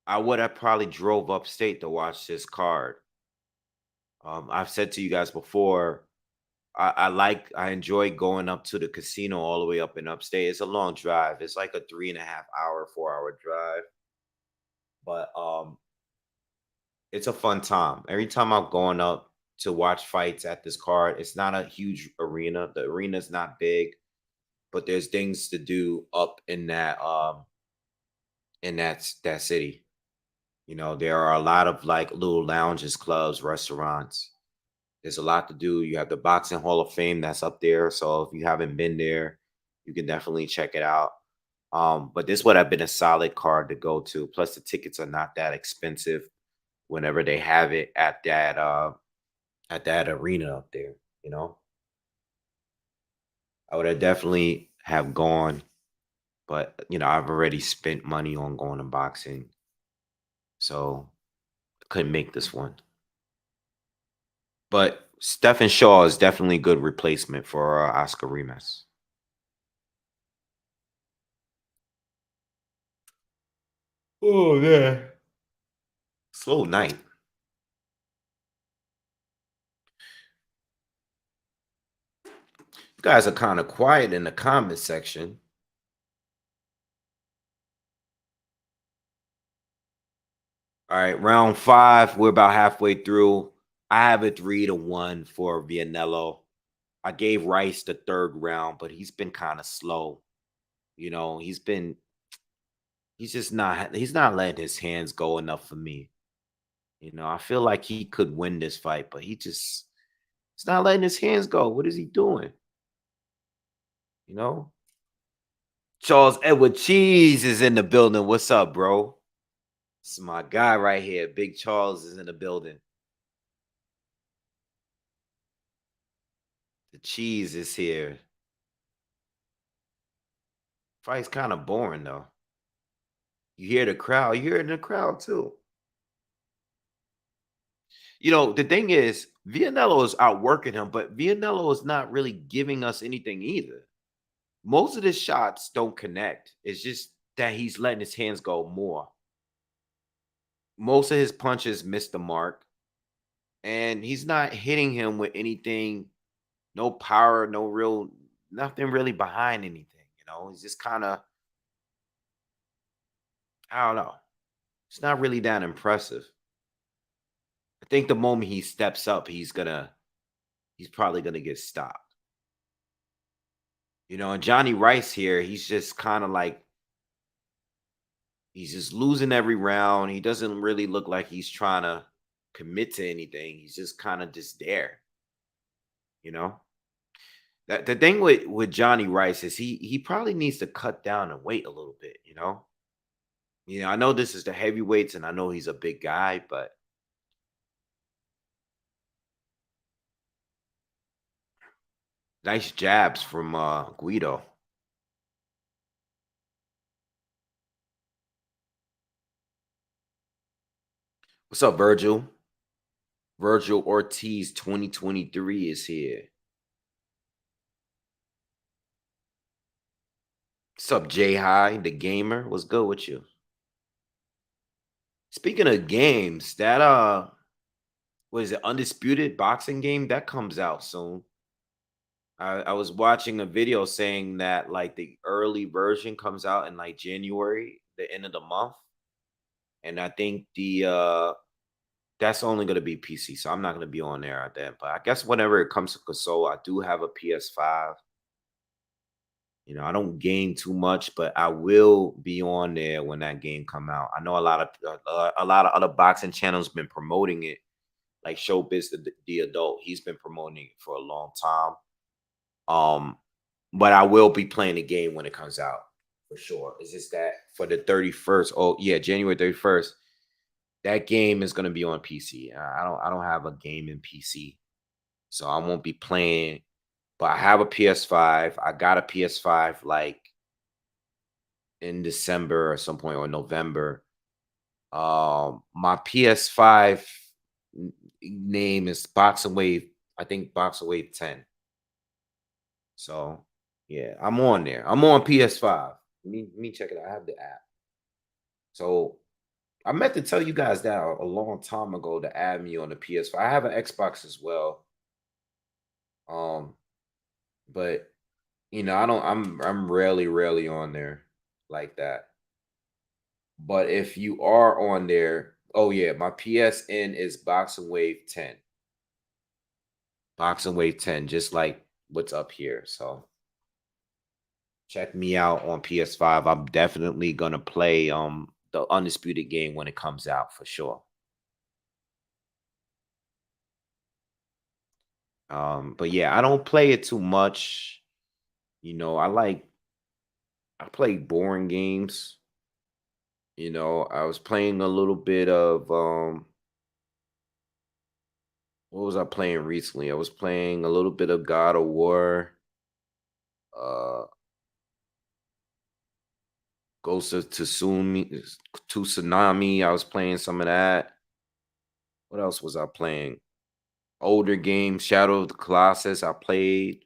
I would have probably drove upstate to watch this card. I've said to you guys before, I enjoy going up to the casino all the way up in upstate. It's a long drive. It's like a 3.5 hour, 4 hour drive. But it's a fun time. Every time I'm going up to watch fights at this card, it's not a huge arena. The arena's not big, but there's things to do up in that city. You know, there are a lot of like little lounges, clubs, restaurants. There's a lot to do. You have the Boxing Hall of Fame that's up there. So if you haven't been there, you can definitely check it out. But this would have been a solid card to go to. Plus, the tickets are not that expensive whenever they have it at that arena up there. You know, I would have definitely have gone, but I've already spent money on going to boxing, so I couldn't make this one. But Stephen Shaw is definitely a good replacement for Oscar Remus. Oh yeah. Slow night. You guys are kind of quiet in the comment section. All right, round five. We're about halfway through. I have it 3-1 for Vianello. I gave Rice the third round, but he's been kind of slow. He's not letting his hands go enough for me. I feel like he could win this fight, but he's not letting his hands go. What is he doing? You know? Charles Edward Cheese is in the building. What's up, bro? This is my guy right here. Big Charles is in the building. The cheese is here. Fight's kind of boring though. You hear the crowd. You hear it in the crowd too. The thing is, Vianello is outworking him, but Vianello is not really giving us anything either. Most of his shots don't connect. It's just that he's letting his hands go more. Most of his punches miss the mark, and he's not hitting him with anything, no power, nothing really behind anything. He's just kind of, I don't know. It's not really that impressive. I think the moment he steps up, he's probably gonna get stopped. And Johnny Rice here, he's just kind of like he's just losing every round. He doesn't really look like he's trying to commit to anything. He's just kind of just there. You know, that the thing with Johnny Rice is he probably needs to cut down and weight a little bit. I know this is the heavyweights, and I know he's a big guy, but nice jabs from Guido. What's up, Virgil? Virgil Ortiz 2023 is here. What's up, J High, the gamer? What's good with you? Speaking of games, that what is it, Undisputed boxing game? That comes out soon. I was watching a video saying that like the early version comes out in like January, the end of the month. And I think the that's only gonna be PC, so I'm not gonna be on there at that. But I guess whenever it comes to console, I do have a PS5. I don't game too much, but I will be on there when that game come out. I know a lot of other boxing channels been promoting it, like Showbiz the adult. He's been promoting it for a long time. But I will be playing the game when it comes out for sure. It's just that for the 31st, oh yeah, January 31st, that game is gonna be on PC. I don't have a game in PC, so I won't be playing. But I have a PS5. I got a PS5 like in December or some point or November. My PS5 name is Boxingwave. I think Boxingwave 10. So yeah, I'm on there. I'm on PS5. Let me check it out. I have the app. So I meant to tell you guys that a long time ago to add me on the PS5. I have an Xbox as well. Um, but I don't. I'm rarely on there like that. But if you are on there, oh yeah, my PSN is Boxingwave 10. Boxingwave 10, just like what's up here. So check me out on PS5. I'm definitely gonna play the Undisputed game when it comes out for sure. But yeah, I don't play it too much. I play boring games. I was playing a little bit of what was I playing recently? I was playing a little bit of God of War, uh Ghost of Tsunami. I was playing some of that. What else was I playing? Older games, Shadow of the Colossus. I played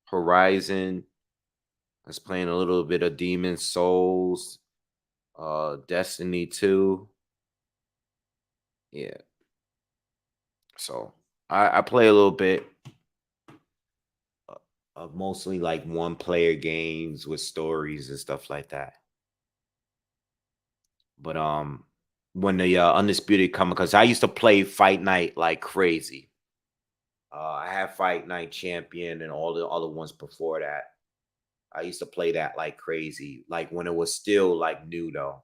Horizon. I was playing a little bit of Demon Souls, Destiny 2. Yeah. So I play a little bit of mostly like one player games with stories and stuff like that. But when the Undisputed come, because I used to play Fight Night like crazy. I have Fight Night Champion and all the other ones before that. I used to play that like crazy, like when it was still like new though.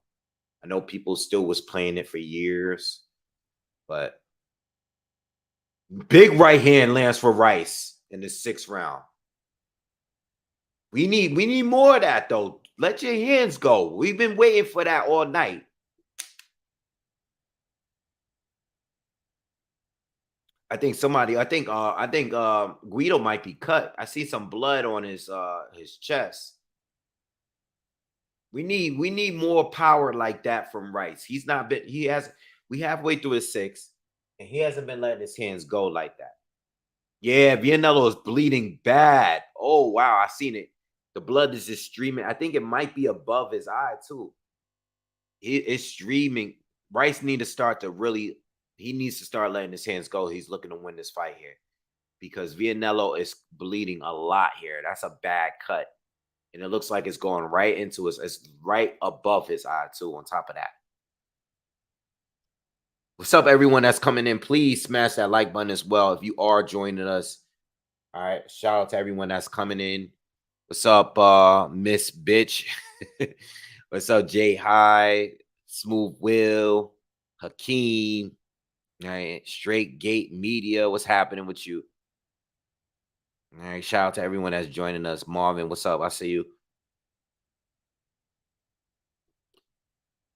I know people still was playing it for years, but big right hand lands for Rice in the 6th round. We need more of that though. Let your hands go. We've been waiting for that all night. I think Guido might be cut. I see some blood on his chest. We need more power like that from Rice. He's not been he has we halfway through his 6th, and he hasn't been letting his hands go like that. Yeah, Vianello is bleeding bad. Oh wow, I seen it. The blood is just streaming. I think it might be above his eye too. It's streaming. Rice need to start to really. He needs to start letting his hands go. He's looking to win this fight here because Vianello is bleeding a lot here. That's a bad cut, and it looks like it's going right into his. It's right above his eye too. On top of that, what's up, everyone that's coming in? Please smash that like button as well if you are joining us. All right, shout out to everyone that's coming in. What's up, Miss Bitch? What's up, Jay High, Smooth Will, Hakeem, all right, Straight Gate Media. What's happening with you? All right, shout out to everyone that's joining us. Marvin, what's up? I see you.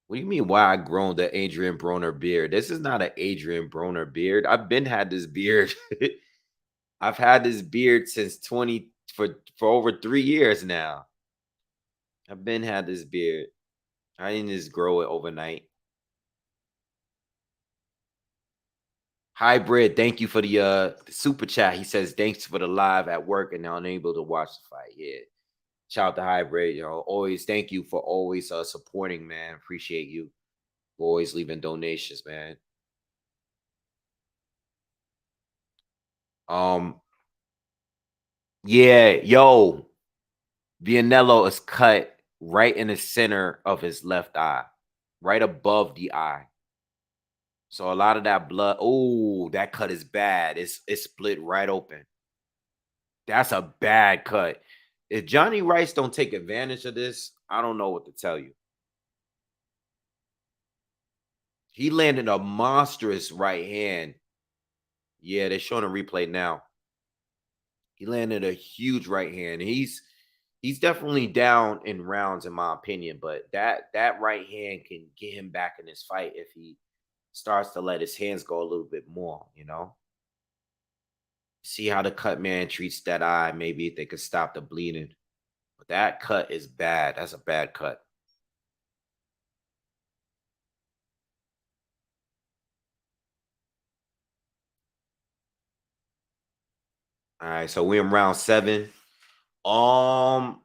What do you mean? Why I grown the Adrian Broner beard? This is not an Adrian Broner beard. I've been had this beard. I've had this beard since 20 for over 3 years now. I've been had this beard. I didn't just grow it overnight. Hybrid, thank you for the super chat. He says thanks for the live at work and unable to watch the fight. Yeah. Shout out to Hybrid. Always thank you for always supporting, man. Appreciate you for always leaving donations, man. Um, yeah, yo, Vianello is cut right in the center of his left eye, right above the eye. So a lot of that blood, oh, that cut is bad. It's split right open. That's a bad cut. If Johnny Rice don't take advantage of this, I don't know what to tell you. He landed a monstrous right hand. Yeah, they're showing a replay now. He landed a huge right hand. He's definitely down in rounds, in my opinion. But that right hand can get him back in this fight if he starts to let his hands go a little bit more. See how the cut man treats that eye. Maybe if they could stop the bleeding. But that cut is bad. That's a bad cut. All right, so we're in round 7. Um,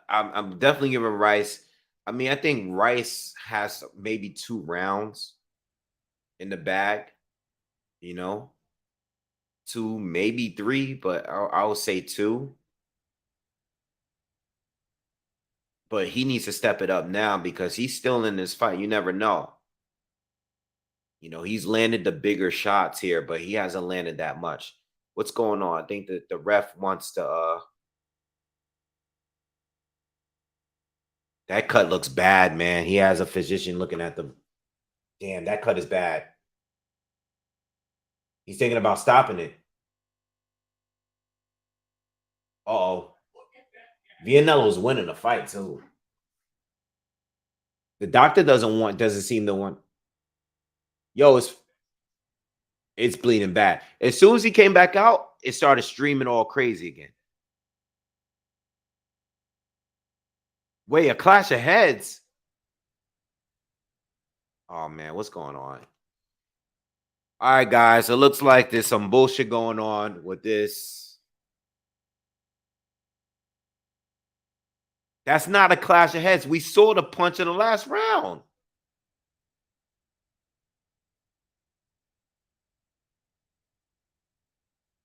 I'm definitely giving Rice. I mean, I think Rice has maybe 2 rounds in the bag, you know, 2, maybe 3, but I would say 2. But he needs to step it up now because he's still in this fight. You never know. You know, he's landed the bigger shots here, but he hasn't landed that much. What's going on? I think that the ref wants to that cut looks bad, man. He has a physician looking at them. Damn, that cut is bad. He's thinking about stopping it. Uh-oh. Vianello's winning the fight, too. The doctor doesn't seem to want. Yo, it's bleeding bad. As soon as he came back out, it started streaming all crazy again. Wait, a clash of heads. Oh man, what's going on? All right, guys. It looks like there's some bullshit going on with this. That's not a clash of heads. We saw the punch in the last round.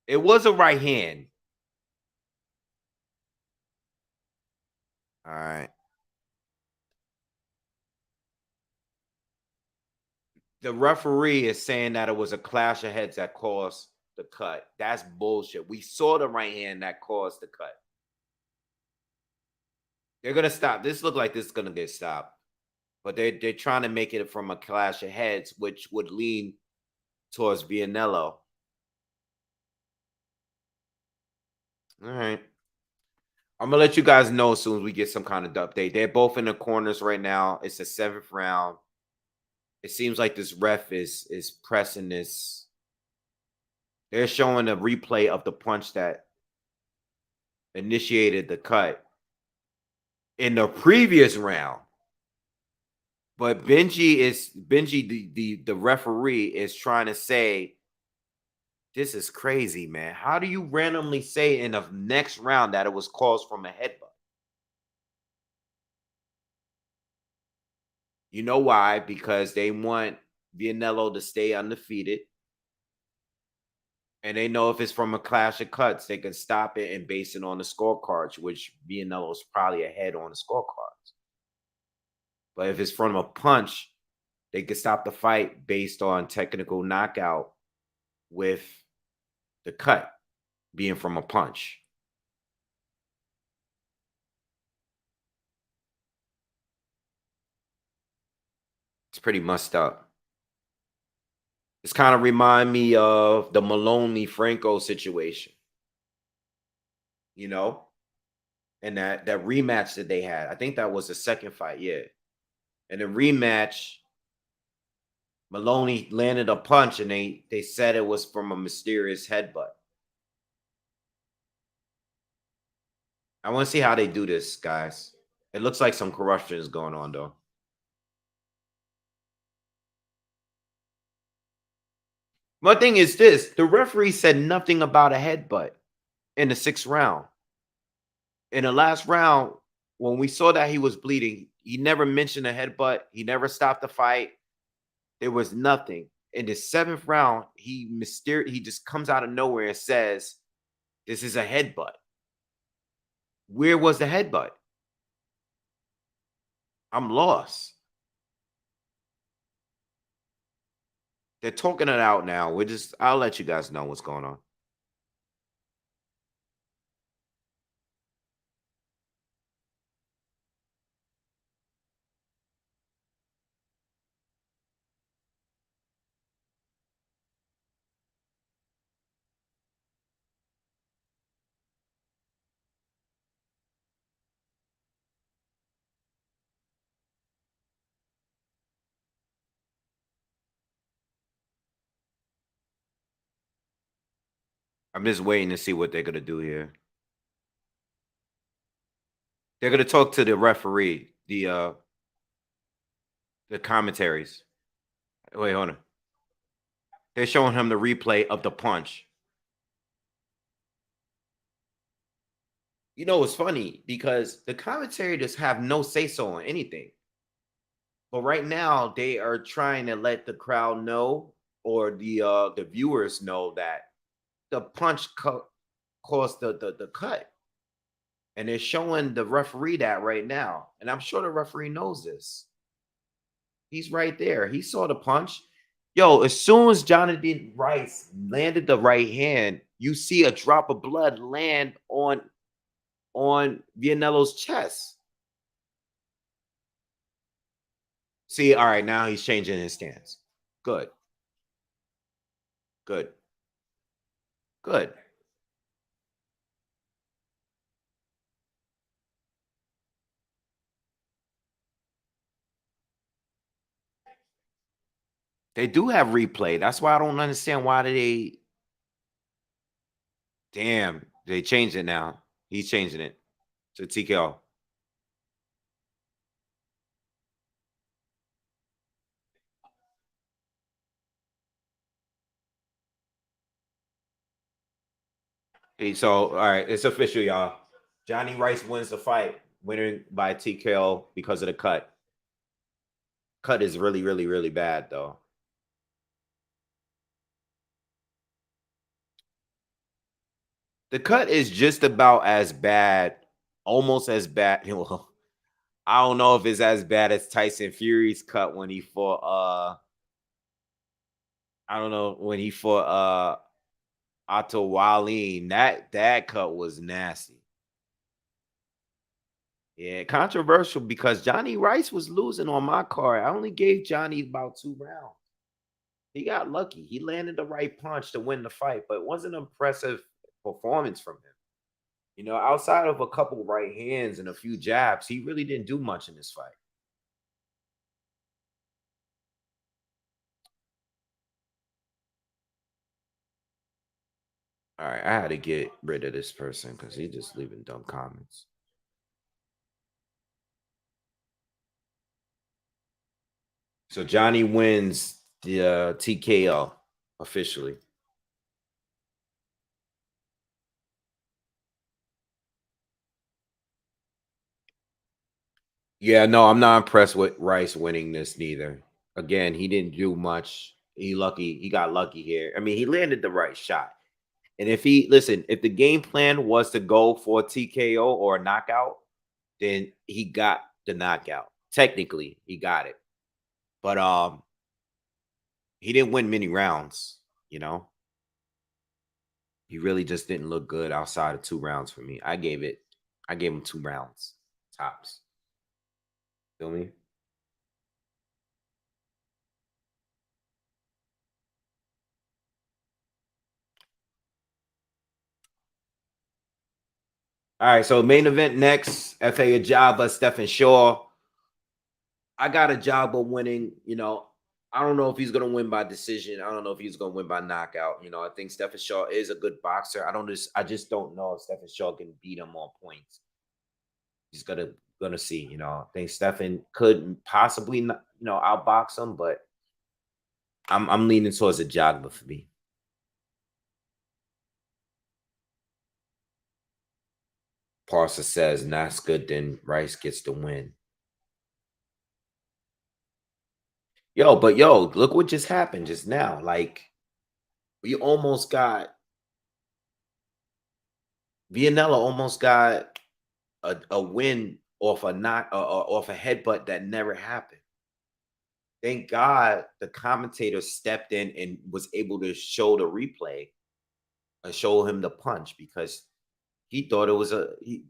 It was a right hand. All right. The referee is saying that it was a clash of heads that caused the cut. That's bullshit. We saw the right hand that caused the cut. They're gonna stop. This look like this is gonna get stopped, but they're trying to make it from a clash of heads, which would lean towards Vianello. All right. I'm gonna let you guys know as soon as we get some kind of update. They're both in the corners right now. It's the 7th round. It seems like this ref is pressing this. They're showing a replay of the punch that initiated the cut in the previous round. But Benji, the referee, is trying to say, this is crazy, man. How do you randomly say in the next round that it was caused from a headbutt? You know why? Because they want Vianello to stay undefeated. And they know if it's from a clash of cuts, they can stop it and base it on the scorecards, which Vianello's probably ahead on the scorecards. But if it's from a punch, they could stop the fight based on technical knockout with the cut being from a punch. It's pretty messed up. It's kind of remind me of the Maloney Franco situation, you know, and that rematch that they had. I think that was the second fight, yeah. And the rematch, Maloney landed a punch, and they said it was from a mysterious headbutt. I want to see how they do this, guys. It looks like some corruption is going on, though. My thing is this: the referee said nothing about a headbutt in the 6th round. In the last round, when we saw that he was bleeding, he never mentioned a headbutt. He never stopped the fight. There was nothing. In the 7th round, he just comes out of nowhere and says, "This is a headbutt." Where was the headbutt? I'm lost. They're talking it out now. I'll let you guys know what's going on. I'm just waiting to see what they're gonna do here. They're gonna talk to the referee, the commentaries. Wait, hold on. They're showing him the replay of the punch. You know, it's funny because the commentators have no say so on anything. But right now, they are trying to let the crowd know, or the viewers know, that the caused the cut, and they're showing the referee that right now. And I'm sure the referee knows this. He's right there. He saw the punch. Yo, as soon as Jonathan Rice landed the right hand, you see a drop of blood land on Vianello's chest. See, all right, now he's changing his stance. Good, good, good. They do have replay. That's why I don't understand why they. Damn, they changed it now. He's changing it to TKO. Hey, so all right, it's official, y'all. Johnny Rice wins the fight, winning by TKO because of the cut. Cut is really, really, really bad though. The cut is just about as bad, almost as bad. Well, I don't know if it's as bad as Tyson Fury's cut when he fought. I don't know when he fought. Otto Wallin. That cut was nasty. Yeah, controversial because Johnny Rice was losing on my card. I only gave Johnny about 2 rounds. He got lucky. He landed the right punch to win the fight, but it wasn't an impressive performance from him. You know, outside of a couple right hands and a few jabs, he really didn't do much in this fight. All right, I had to get rid of this person because he just leaving dumb comments. So Johnny wins the TKO officially. Yeah, no, I'm not impressed with Rice winning this neither. Again, he didn't do much. He got lucky here. I mean, he landed the right shot. And if the game plan was to go for a TKO or a knockout, then he got the knockout. Technically, he got it. But he didn't win many rounds, you know. He really just didn't look good outside of 2 rounds for me. I gave him 2 rounds tops. Feel me? All right, so main event next. FA Ajagba, Stephen Shaw. I got Ajagba winning. You know, I don't know if he's gonna win by decision. I don't know if he's gonna win by knockout. You know, I think Stephen Shaw is a good boxer. I just don't know if Stephen Shaw can beat him on points. He's gonna see. You know, I think Stephen could possibly outbox him, but I'm leaning towards Ajagba for me. Parsa says, and that's good. Then Rice gets the win. Yo, look what just happened just now. Like, we almost got Vianello almost got a win off a knock off a headbutt that never happened. Thank God the commentator stepped in and was able to show the replay and show him the punch because he thought it was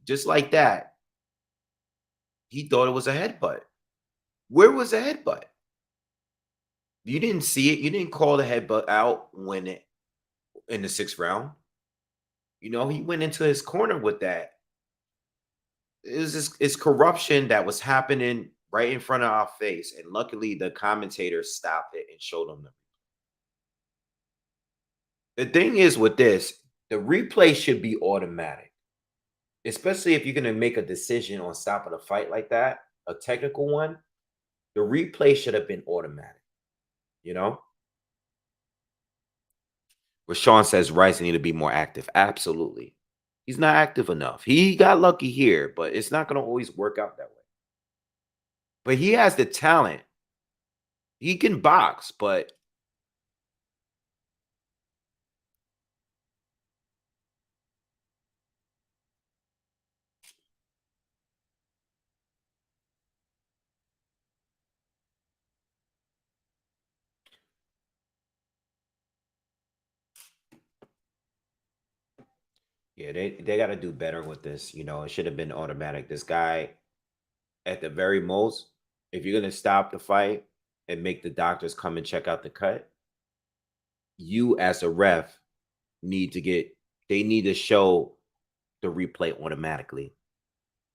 just like that. He thought it was a headbutt. Where was the headbutt? You didn't see it. You didn't call the headbutt out in the 6th round. You know, he went into his corner with that. It's corruption that was happening right in front of our face, and luckily the commentators stopped it and showed them the thing is with this, the replay should be automatic, especially if you're going to make a decision on stopping a fight like that, a technical one. The replay should have been automatic, you know. Rashawn says Rice need to be more active. Absolutely. He's not active enough. He got lucky here, but it's not going to always work out that way. But he has the talent. He can box, but yeah, they got to do better with this. It should have been automatic. This guy, at the very most, if you're going to stop the fight and make the doctors come and check out the cut, you as a ref need to get they need to show the replay automatically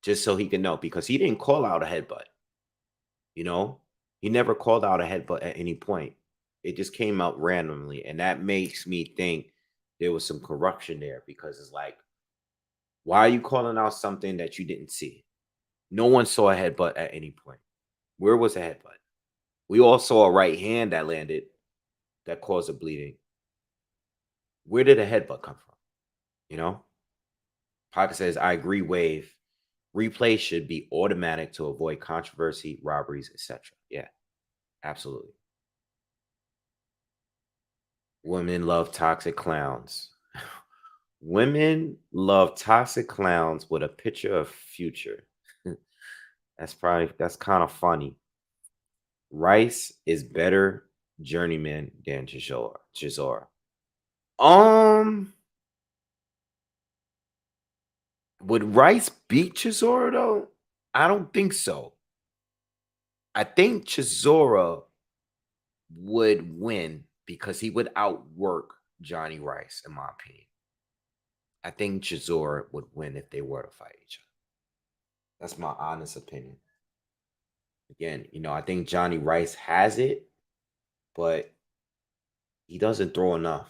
just so he can know because he didn't call out a headbutt. You know, he never called out a headbutt at any point. It just came out randomly, and that makes me think there was some corruption there because it's like, why are you calling out something that you didn't see? No one saw a headbutt at any point. Where was the headbutt? We all saw a right hand that landed that caused a bleeding. Where did a headbutt come from? You know, Pocket says, I agree, Wave. Replay should be automatic to avoid controversy, robberies, etc. Yeah, absolutely. Women love toxic clowns. Women love toxic clowns with a picture of Future. That's kind of funny. Rice is better journeyman than Chisora. Um, would Rice beat Chisora though? I don't think so. I think Chisora would win because he would outwork Johnny Rice, in my opinion. I think Chisora would win if they were to fight each other. That's my honest opinion. Again, I think Johnny Rice has it, but he doesn't throw enough.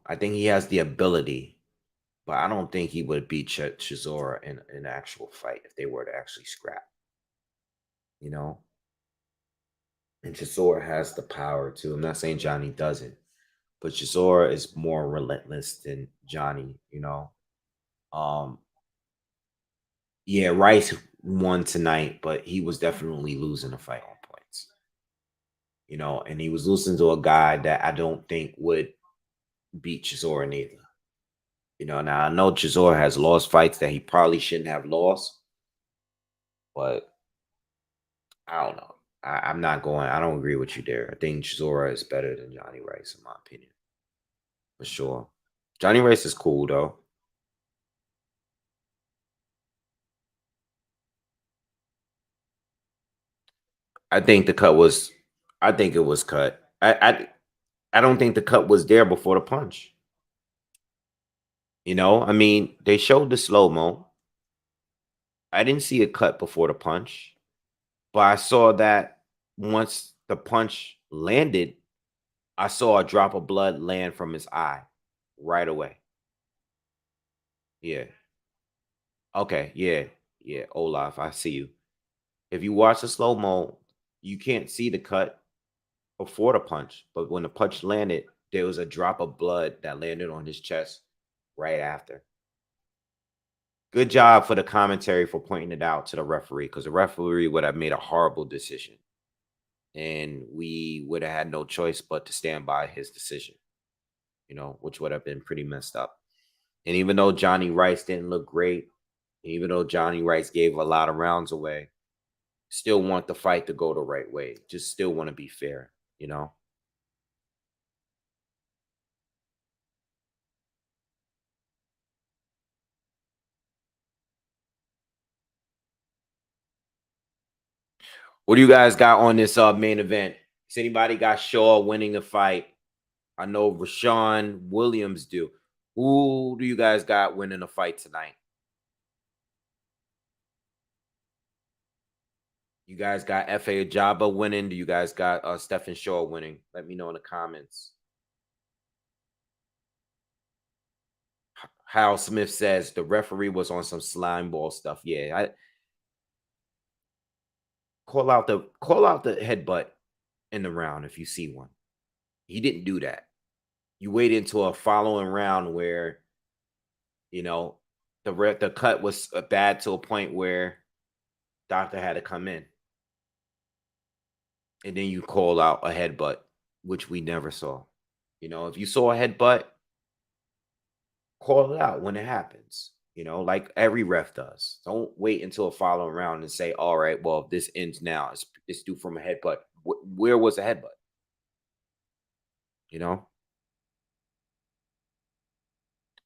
I think he has the ability, but I don't think he would beat Chisora in an actual fight if they were to actually scrap. You know, and Chisora has the power too. I'm not saying Johnny doesn't, but Chisora is more relentless than Johnny. Um, yeah, Rice won tonight, but he was definitely losing the fight on points. And he was losing to a guy that I don't think would beat Chisora neither. Now I know Chisora has lost fights that he probably shouldn't have lost, but I don't know. I'm not going. I don't agree with you there. I think Chisora is better than Johnny Rice, in my opinion, for sure. Johnny Rice is cool though. I think the cut was. I think it was cut. I don't think the cut was there before the punch. I mean, they showed the slow mo. I didn't see a cut before the punch, but I saw that once the punch landed, I saw a drop of blood land from his eye right away. Yeah. Okay. Yeah. Yeah. Olaf, I see you. If you watch the slow mo, you can't see the cut before the punch, but when the punch landed, there was a drop of blood that landed on his chest right after. Good job for the commentary for pointing it out to the referee because the referee would have made a horrible decision. And we would have had no choice but to stand by his decision, which would have been pretty messed up. And even though Johnny Rice didn't look great, even though Johnny Rice gave a lot of rounds away, still want the fight to go the right way. Just still want to be fair. What do you guys got on this main event? Has anybody got Shaw winning the fight? I know Rashawn Williams do. Who do you guys got winning the fight tonight? You guys got F.A. Ajagba winning? Do you guys got Stephen Shaw winning? Let me know in the comments. Hal Smith says the referee was on some slime ball stuff. Yeah, I call out the headbutt in the round if you see one. He didn't do that. You wait into a following round where You know, the cut was bad to a point where doctor had to come in, and then you call out a headbutt, which we never saw. You know, if you saw a headbutt, call it out when it happens. You know, like every ref does. Don't wait until a following round and say, "All right, well, if this ends now, it's due from a headbutt." Where was the headbutt? You know,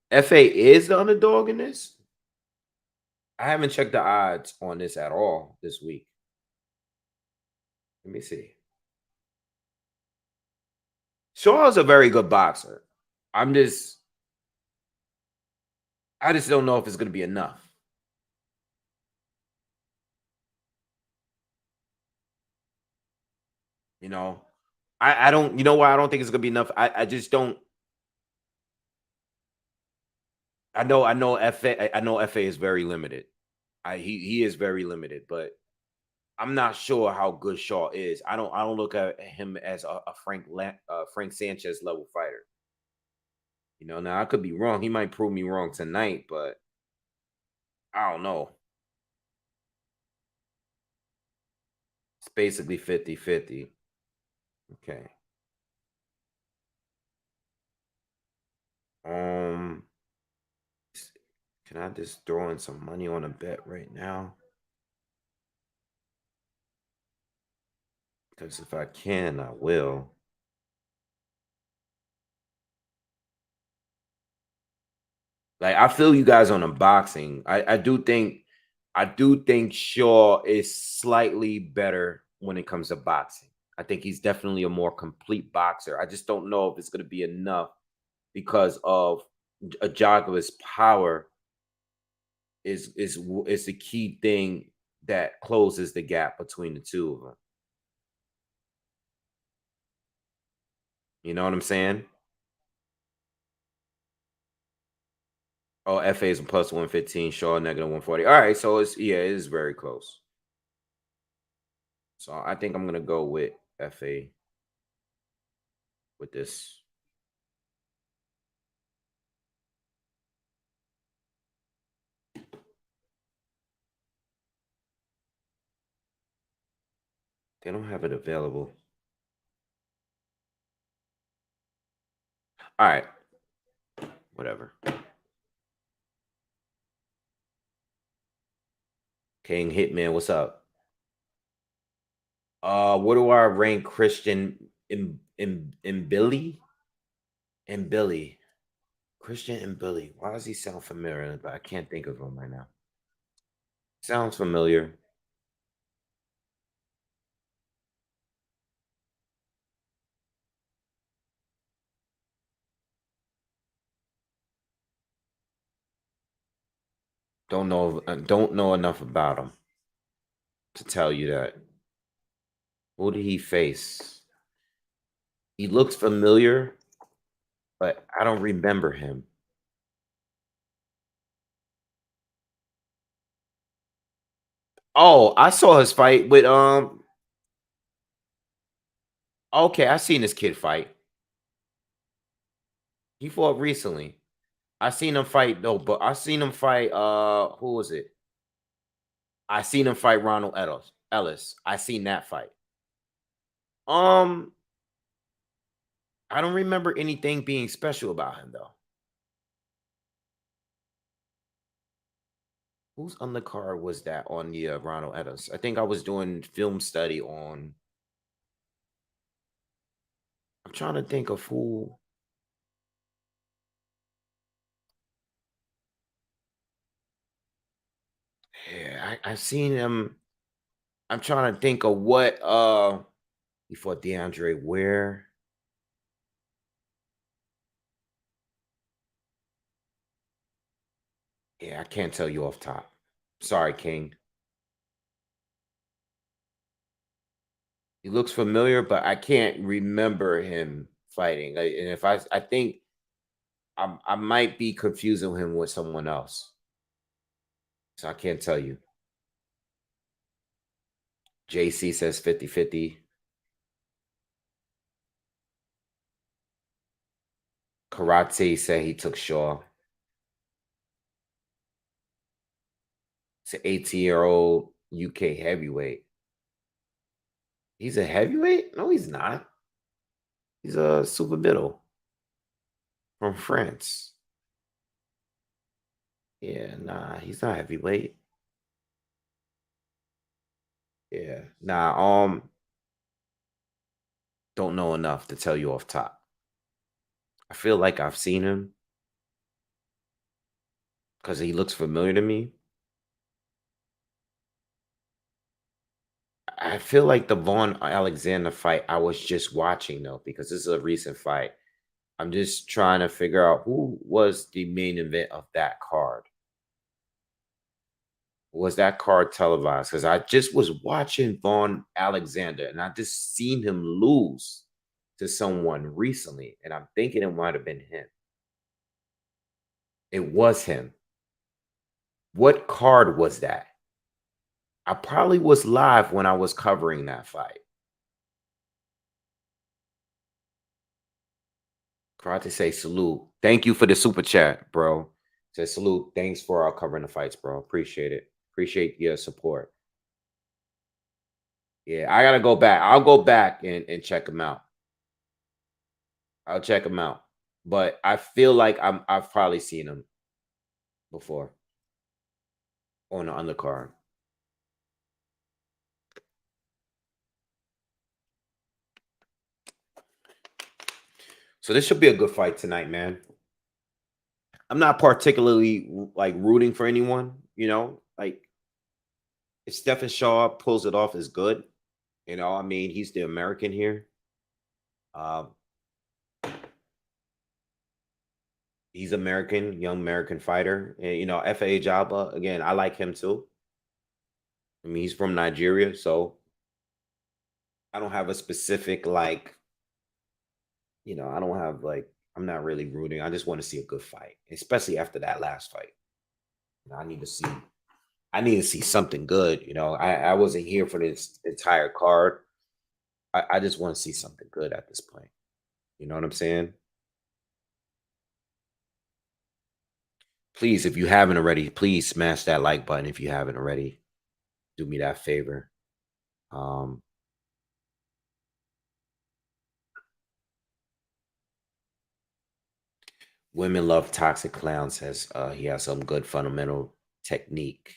FA is the underdog in this. I haven't checked the odds on this at all this week. Let me see. Shaw is a very good boxer. I'm just, I just don't know if it's going to be enough. You know, I don't. You know why I don't think it's going to be enough? I just don't. I know FA. I know FA is very limited. He is very limited, but I'm not sure how good Shaw is. I don't look at him as a Frank Sanchez level fighter. You know, now I could be wrong. He might prove me wrong tonight, but I don't know. It's basically 50-50. Okay. Um, can I just throw in some money on a bet right now? Because if I can, I will. Like I feel you guys on the boxing. I do think Shaw is slightly better when it comes to boxing. I think he's definitely a more complete boxer. I just don't know if it's going to be enough because of Ajagba's power is the key thing that closes the gap between the two of them. You know what I'm saying? Oh, FA is plus 115, Shaw negative 140. All right, so it is very close. So I think I'm gonna go with FA with this. They don't have it available. All right, whatever. King Hitman, what's up? What do I rank Christian in Billy? And Billy. Christian and Billy. Why does he sound familiar? But I can't think of him right now. Sounds familiar. Don't know enough about him to tell you that. Who did he face? He looks familiar, but I don't remember him. Oh, I saw his fight with okay, I seen this kid fight. He fought recently. I seen him fight no, but I seen him fight who was it? I seen him fight Ronald Ellis. I seen that fight. Um I don't remember anything being special about him though. Whose undercard was that on the Ronald Ellis? I think I was doing film study on. I'm trying to think of who. Yeah, I've seen him. I'm trying to think of what before DeAndre Ware. Yeah, I can't tell you off top. Sorry, King. He looks familiar, but I can't remember him fighting. And if I think I might be confusing him with someone else. So I can't tell you. JC says 50-50. Karate said he took Shaw. It's an 18-year-old UK heavyweight. He's a heavyweight? No, he's not. He's a super middle from France. Yeah, nah, he's not heavyweight. Yeah, nah. Don't know enough to tell you off top. I feel like I've seen him because he looks familiar to me. I feel like the Vaughn Alexander fight I was just watching though, because this is a recent fight. I'm just trying to figure out who was the main event of that card. Was that card televised? Because I just was watching Vaughn Alexander and I just seen him lose to someone recently, and I'm thinking it might have been him. It was him. What card was that? I probably was live when I was covering that fight. Karate say salute. Thank you for the super chat, bro. Say salute. Thanks for covering the fights, bro. Appreciate it. Appreciate your support. Yeah, I gotta go back. I'll go back and check him out. I'll check him out. But I feel like I've probably seen him before on the undercard. So this should be a good fight tonight, man. I'm not particularly like rooting for anyone, like if Stephen Shaw pulls it off is good. I mean, he's the American here. Um, he's American, young American fighter. And FA Ajagba, again, I like him too. I mean, he's from Nigeria, so I don't have a specific I don't have I'm not really rooting. I just want to see a good fight, especially after that last fight. I need to see something good. I wasn't here for this entire card. I just want to see something good at this point. You know what I'm saying? Please, if you haven't already, please smash that like button if you haven't already. Do me that favor. Um, Women love toxic clown says he has some good fundamental technique.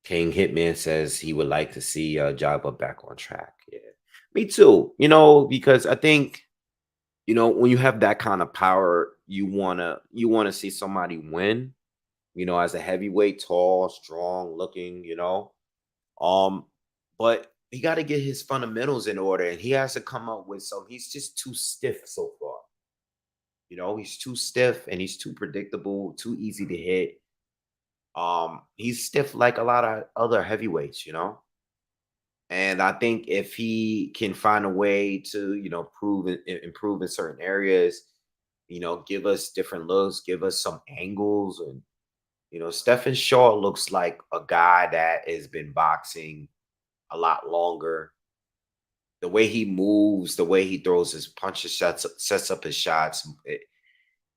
King Hitman says he would like to see Jabba back on track. Yeah, me too. Because I think when you have that kind of power, you wanna see somebody win. As a heavyweight, tall, strong looking. But he got to get his fundamentals in order, and he has to come up with some. He's just too stiff so far. He's too stiff and he's too predictable, too easy to hit. He's stiff like a lot of other heavyweights. And I think if he can find a way to, improve in certain areas, give us different looks, give us some angles, and Stephen Shaw looks like a guy that has been boxing a lot longer. The way he moves, the way he throws his punches, sets up his shots,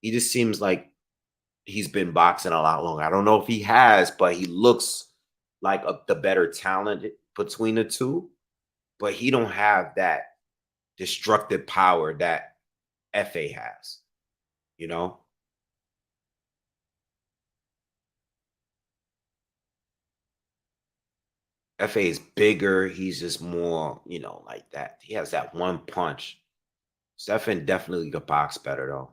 he just seems like he's been boxing a lot longer. I don't know if he has, but he looks like the better talent between the two. But he don't have that destructive power that FA has. You know, FA is bigger. He's just more, like that. He has that one punch. Stefan definitely could box better though.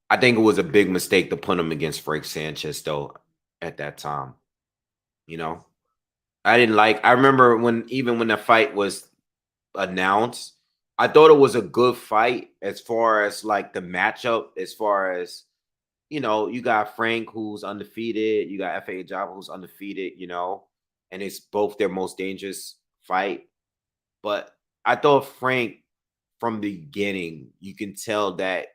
I think it was a big mistake to put him against Frank Sanchez though at that time. You know, I didn't like. I remember when the fight was announced, I thought it was a good fight as far as like the matchup. As far as you got Frank who's undefeated, you got Fa Java who's undefeated. And it's both their most dangerous fight. But I thought Frank from the beginning, you can tell that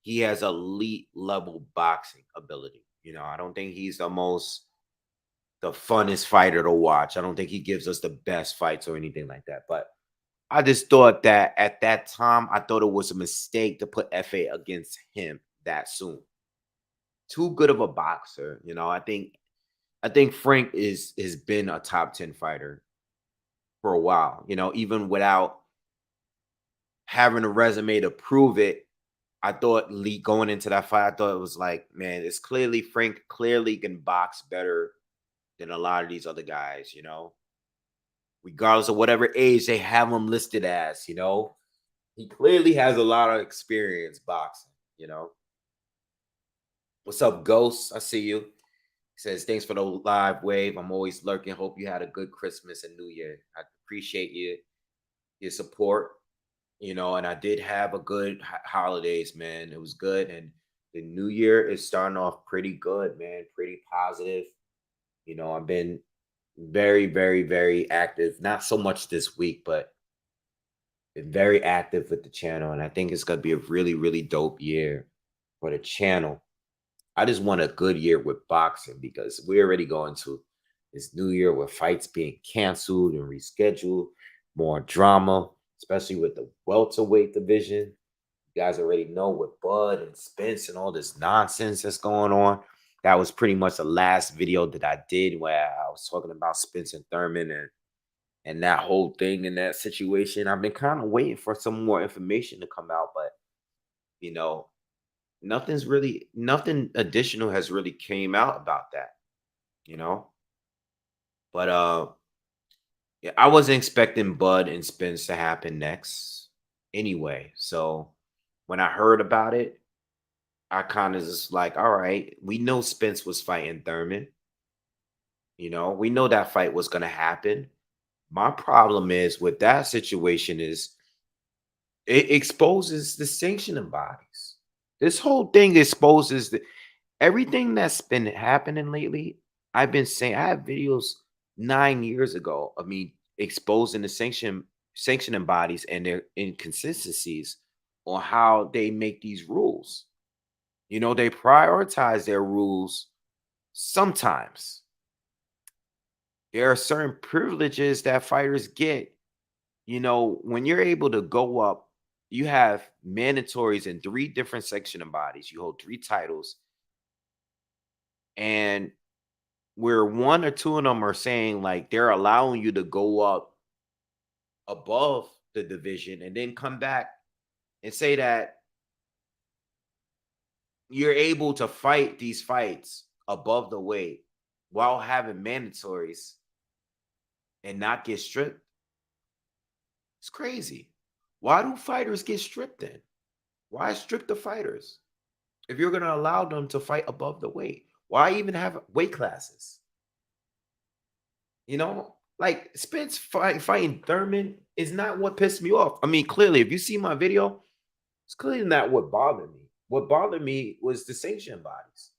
he has elite level boxing ability. I don't think he's the most the funnest fighter to watch. I don't think he gives us the best fights or anything like that. But I just thought that at that time, I thought it was a mistake to put FA against him that soon. Too good of a boxer, you know. I think Frank is has been a top 10 fighter for a while, you know, even without having a resume to prove it. I thought Lee going into that fight, I thought it was like, man, it's clearly Frank clearly can box better than a lot of these other guys, you know, regardless of whatever age they have him listed as, you know. He clearly has a lot of experience boxing, you know. What's up, Ghost? I see you. He says, thanks for the live wave. I'm always lurking. Hope you had a good Christmas and New Year. I appreciate your support, you know, and I did have a good holidays, man. It was good. And the new year is starting off pretty good, man. Pretty positive. You know, I've been very, very, very active. Not so much this week, but been very active with the channel. And I think it's gonna be a really, really dope year for the channel. I just want a good year with boxing because we're already going to this new year with fights being canceled and rescheduled, more drama, especially with the welterweight division. You guys already know with Bud and Spence and all this nonsense that's going on. That was pretty much the last video that I did where I was talking about Spence and Thurman and that whole thing in that situation. I've been kind of waiting for some more information to come out, but you know, nothing additional has really came out about that, you know. But yeah, I wasn't expecting Bud and Spence to happen next anyway. So when I heard about it, I kind of just like, all right, we know Spence was fighting Thurman. You know, we know that fight was gonna happen. My problem is with that situation is it exposes the sanctioning bodies. This whole thing exposes everything that's been happening lately. I've been saying I have videos 9 years ago of me exposing the sanctioning bodies and their inconsistencies on how they make these rules. You know, they prioritize their rules sometimes. There are certain privileges that fighters get. You know, when you're able to go up, you have mandatories in three different sanctioning bodies. You hold three titles, and where one or two of them are saying like they're allowing you to go up above the division and then come back and say that you're able to fight these fights above the weight while having mandatories and not get stripped. It's crazy. Why do fighters get stripped then? Why strip the fighters if you're going to allow them to fight above the weight? Why even have weight classes? You know, like Spence fighting Thurman is not what pissed me off. I mean, clearly, if you see my video, it's clearly not what bothered me. What bothered me was the sanction bodies.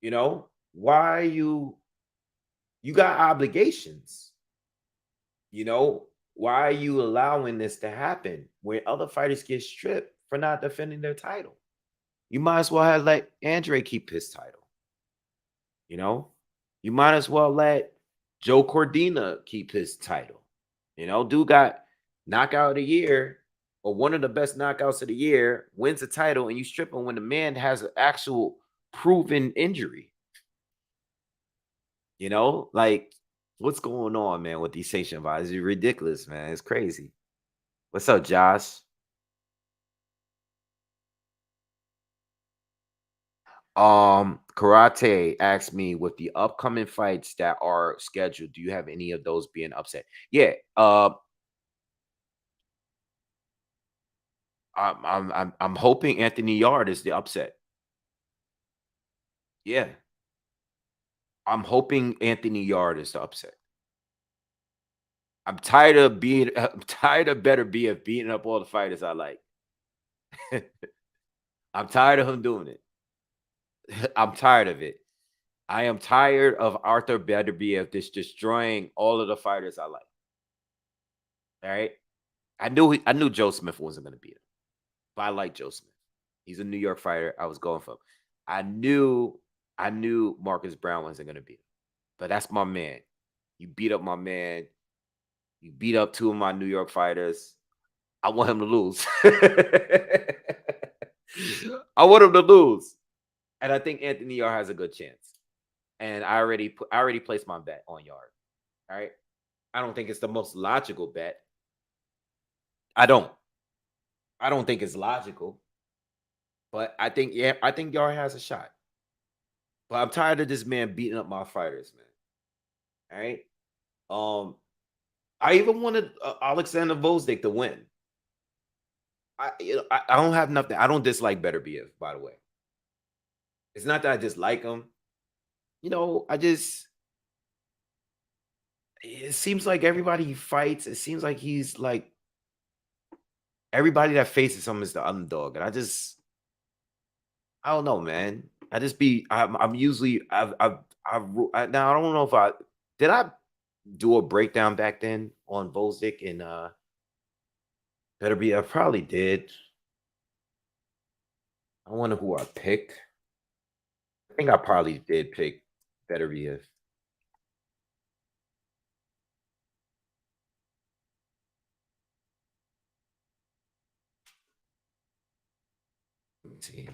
You know, why you got obligations? You know, why are you allowing this to happen where other fighters get stripped for not defending their title? You might as well have let Andre keep his title. You know, you might as well let Joe Cordina keep his title. You know, dude got knockout of the year or one of the best knockouts of the year, wins the title, and you strip him when the man has an actual proven injury. You know, like what's going on, man, with these sanction bodies? It's ridiculous, man. It's crazy. What's up, Josh? Karate asked me with the upcoming fights that are scheduled, do you have any of those being upset? Yeah, I'm hoping Anthony Yard is the upset. Yeah, I'm hoping Anthony Yard is the upset. I'm tired of being I'm tired of Better BF beating up all the fighters I like. I'm tired of him doing it. I'm tired of it. I am tired of Arthur Better BF just destroying all of the fighters I like. All right. I knew Joe Smith wasn't going to beat him, but I like Joe Smith. He's a New York fighter. I was going for him. I knew Marcus Brown wasn't going to beat him. but that's my man. You beat up my man. You beat up two of my New York fighters. I want him to lose. I want him to lose. And I think Anthony Yard has a good chance. And I already placed my bet on Yard. All right. I don't think it's the most logical bet. I don't. I don't think it's logical. But I think, yeah, I think Yard has a shot. But I'm tired of this man beating up my fighters, man. All right. Um, I even wanted Alexander Vosdick to win. I don't have nothing. I don't dislike Better BF, by the way. It's not that I dislike him. I just it seems like everybody he fights, it seems like he's like everybody that faces him is the underdog. And I don't know, man. I'm usually now I don't know if I do a breakdown back then on Volzik and Better Be I probably did. I wonder who I picked. I think I probably did pick Better Be if let me see.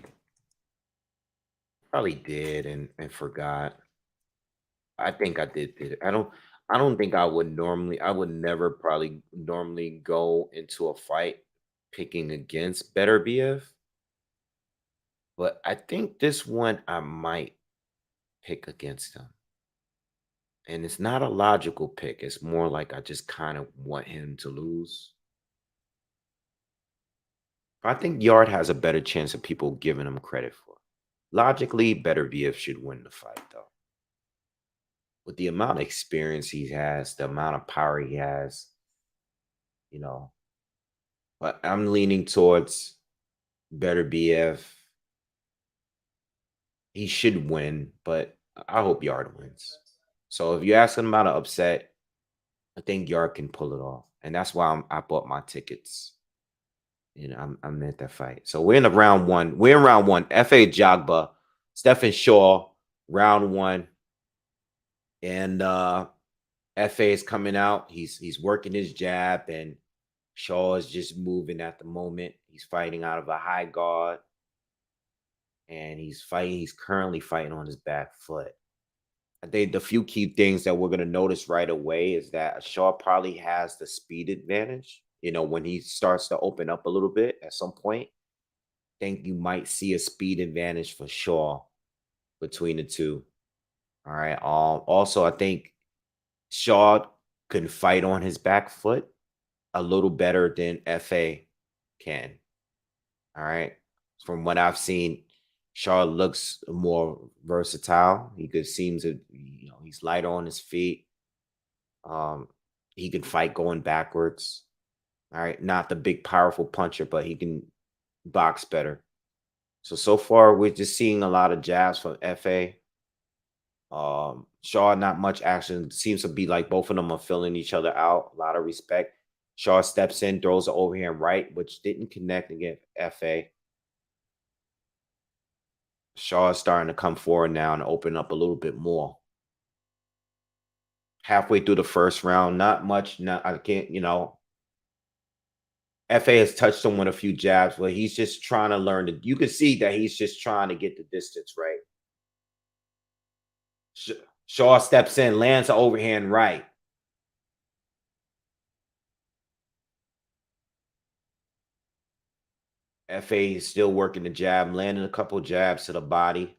Probably did and forgot. I think I did it. I don't think I would never probably normally go into a fight picking against Better BF, but I think this one I might pick against him. And it's not a logical pick. It's more like I just kind of want him to lose. I think Yard has a better chance of people giving him credit for. Logically, Better BF should win the fight though. With the amount of experience he has, the amount of power he has, you know. But I'm leaning towards Better BF. He should win, but I hope Yard wins. So if you're asking about an upset, I think Yard can pull it off, and that's why I bought my tickets. I'm at that fight. So we're in the round one. We're in round one. Fa Jagba, Stephen Shaw, round one, and Fa is coming out. He's working his jab, and Shaw is just moving at the moment. He's fighting out of a high guard, and he's fighting. He's currently fighting on his back foot. I think the few key things that we're gonna notice right away is that Shaw probably has the speed advantage. When he starts to open up a little bit at some point, I think you might see a speed advantage for Shaw between the two. All right. Also, I think Shaw can fight on his back foot a little better than FA can. All right. From what I've seen, Shaw looks more versatile. He could seem to, he's light on his feet. Um, he can fight going backwards. All right. Not the big powerful puncher, but he can box better. So far we're just seeing a lot of jabs from FA. Shaw, not much action. Seems to be like both of them are filling each other out. A lot of respect. Shaw steps in, throws an overhand right, which didn't connect against FA. Shaw is starting to come forward now and open up a little bit more. Halfway through the first round, not much. Not I can't, FA has touched him with a few jabs, but he's just trying to learn. You can see that he's just trying to get the distance right. Shaw steps in, lands an overhand right. FA is still working the jab, landing a couple jabs to the body.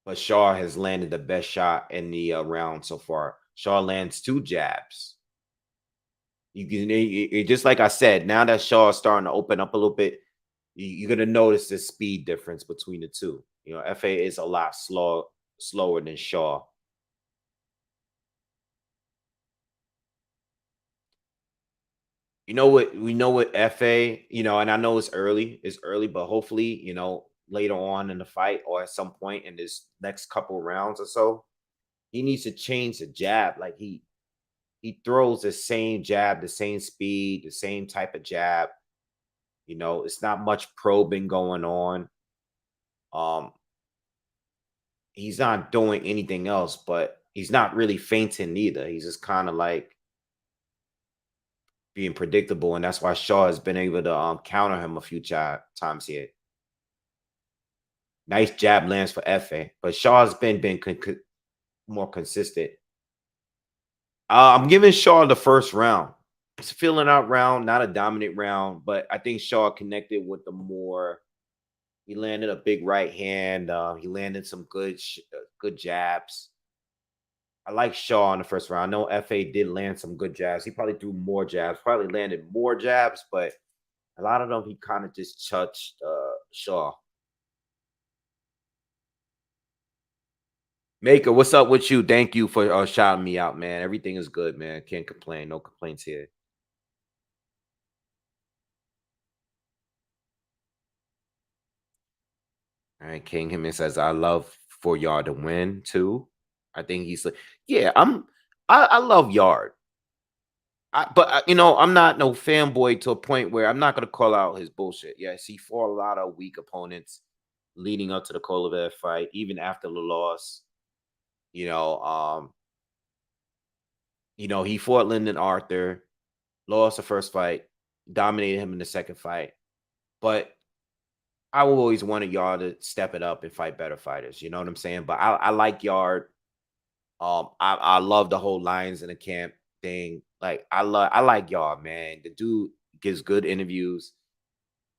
But Shaw has landed the best shot in the round so far. Shaw lands two jabs. You can just like I said, now that Shaw is starting to open up a little bit, you're gonna notice the speed difference between the two. FA is a lot slower than Shaw. We know what FA, and I know it's early, but hopefully, later on in the fight or at some point in this next couple rounds or so, he needs to change the jab. Like he throws the same jab, the same speed, the same type of jab. It's not much probing going on. Um, he's not doing anything else, but he's not really fainting either. He's just kind of like being predictable, and that's why Shaw has been able to counter him a few times here. Nice jab lands for Fa, but Shaw's been more consistent. I'm giving Shaw the first round. It's a filling out round, not a dominant round, but I think Shaw connected with the more. He landed a big right hand. He landed some good jabs. I like Shaw in the first round. I know Fa did land some good jabs. He probably threw more jabs, probably landed more jabs, but a lot of them he kind of just touched Shaw. Maker, what's up with you? Thank you for shouting me out, man. Everything is good, man. Can't complain. No complaints here. All right, King Him says, I love for Yard to win too. I think he's like, yeah, I love Yard. But I'm not no fanboy to a point where I'm not gonna call out his bullshit. Yes, he fought a lot of weak opponents leading up to the Kolovac fight, even after the loss. You know, um, he fought Lyndon Arthur, lost the first fight, dominated him in the second fight. But I always wanted Yard to step it up and fight better fighters. You know what I'm saying? But I like Yard. I love the whole Lions in the camp thing. Like I like Yard, man. The dude gives good interviews.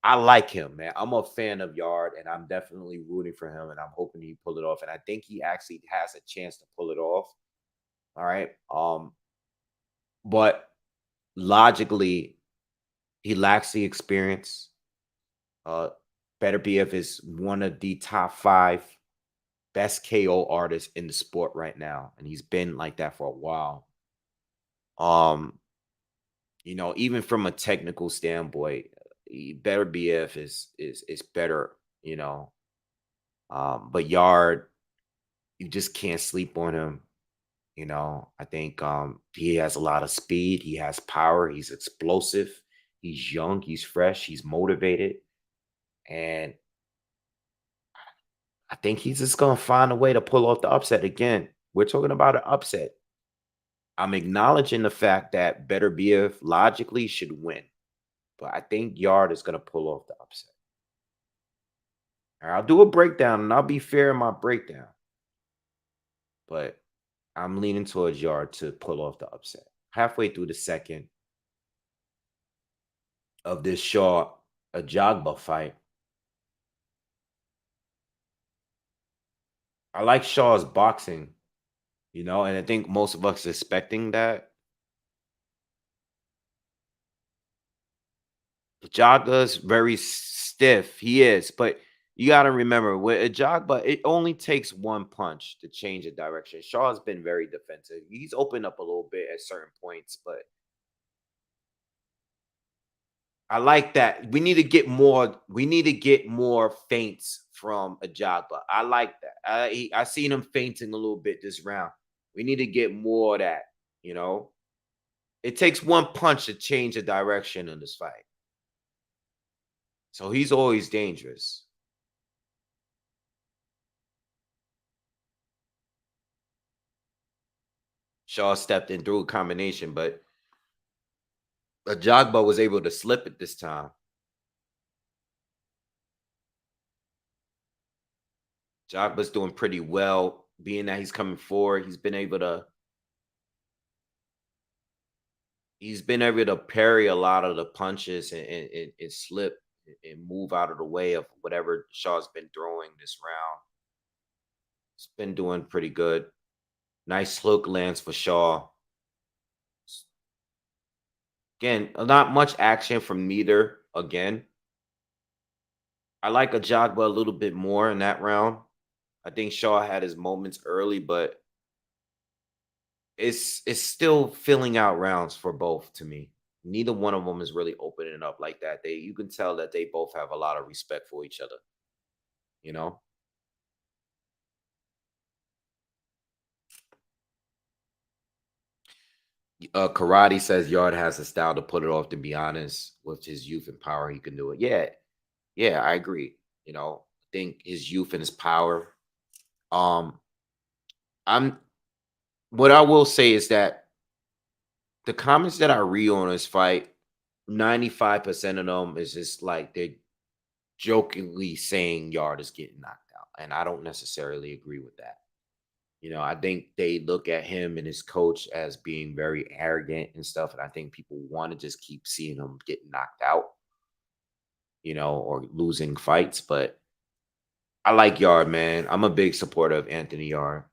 I like him, man. I'm a fan of Yard, and I'm definitely rooting for him, and I'm hoping he pull it off. And I think he actually has a chance to pull it off. All right. But logically, he lacks the experience. Uh, Better BF is one of the top 5 best KO artists in the sport right now, and he's been like that for a while. Um, even from a technical standpoint, Better BF is better, you know. But Yard, you just can't sleep on him. I think he has a lot of speed, he has power, he's explosive, he's young, he's fresh, he's motivated, and I think he's just gonna find a way to pull off the upset again. We're talking about an upset. I'm acknowledging the fact that Better BF logically should win, but I think Yard is gonna pull off the upset. I'll do a breakdown and I'll be fair in my breakdown, but I'm leaning towards Yard to pull off the upset. Halfway through the second of this Shaw Ajagba fight, I like Shaw's boxing, and I think most of us expecting that. Ajagba's very stiff. He is, but you got to remember with Ajagba, it only takes one punch to change a direction. Shaw's been very defensive. He's opened up a little bit at certain points, but I like that. We need to get more. We need to get more feints from Ajagba. I like that. I seen him fainting a little bit this round. We need to get more of that. You know, it takes one punch to change the direction in this fight. So he's always dangerous. Shaw stepped in through a combination, but Ajagba was able to slip it this time. Jagba's doing pretty well, being that he's coming forward. He's been able to parry a lot of the punches and slip and move out of the way of whatever Shaw's been throwing this round. It's been doing pretty good. Nice hook lands for Shaw. Again, not much action from neither. Again, I like Ajagba a little bit more in that round. I think Shaw had his moments early, but it's still filling out rounds for both to me. Neither one of them is really opening up like that. You can tell that they both have a lot of respect for each other. You know, Karate says Yard has a style to put it off. To be honest, with his youth and power, he can do it. Yeah, yeah, I agree. I think his youth and his power. Um, I'm what I will say is that the comments that I read on this fight, 95% of them is just like they're jokingly saying Yard is getting knocked out. And I don't necessarily agree with that. I think they look at him and his coach as being very arrogant and stuff. And I think people want to just keep seeing him get knocked out, or losing fights. But I like Yard, man. I'm a big supporter of Anthony Yard.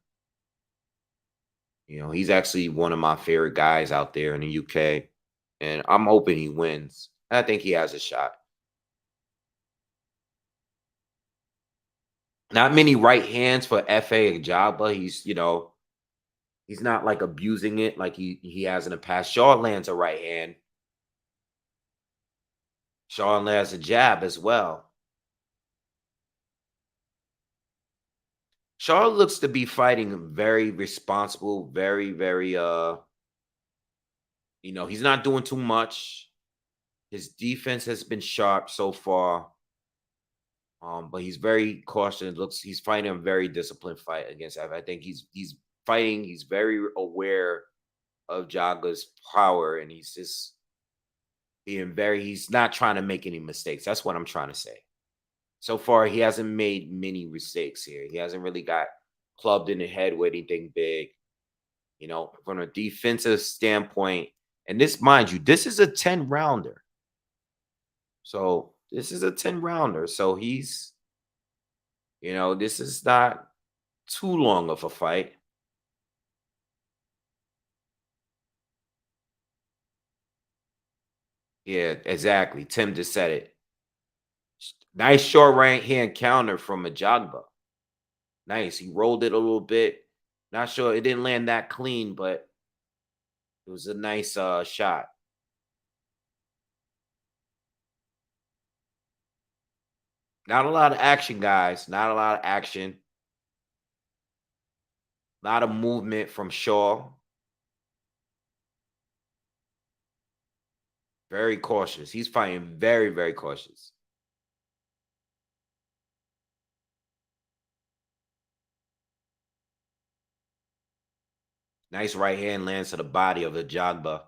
He's actually one of my favorite guys out there in the UK. And I'm hoping he wins. I think he has a shot. Not many right hands for FA Ajagba. He's not like abusing it like he has in the past. Shaw lands a right hand. Shaw lands a jab as well. Shaw looks to be fighting very responsible, very, very he's not doing too much. His defense has been sharp so far. But he's very cautious. Looks he's fighting a very disciplined fight against Ev. I think he's fighting, he's very aware of Jaga's power, and he's just he's not trying to make any mistakes. That's what I'm trying to say. So far, he hasn't made many mistakes here. He hasn't really got clubbed in the head with anything big. From a defensive standpoint, and this, mind you, this is a 10 rounder. So this is a 10 rounder. So this is not too long of a fight. Yeah, exactly. Tim just said it. Nice short right hand counter from Ajagba. Nice. He rolled it a little bit. Not sure it didn't land that clean, but it was a nice shot. Not a lot of action, guys. Not a lot of action. A lot of movement from Shaw. Very cautious. He's fighting very, very cautious. Nice right hand lands to the body of the Jagba.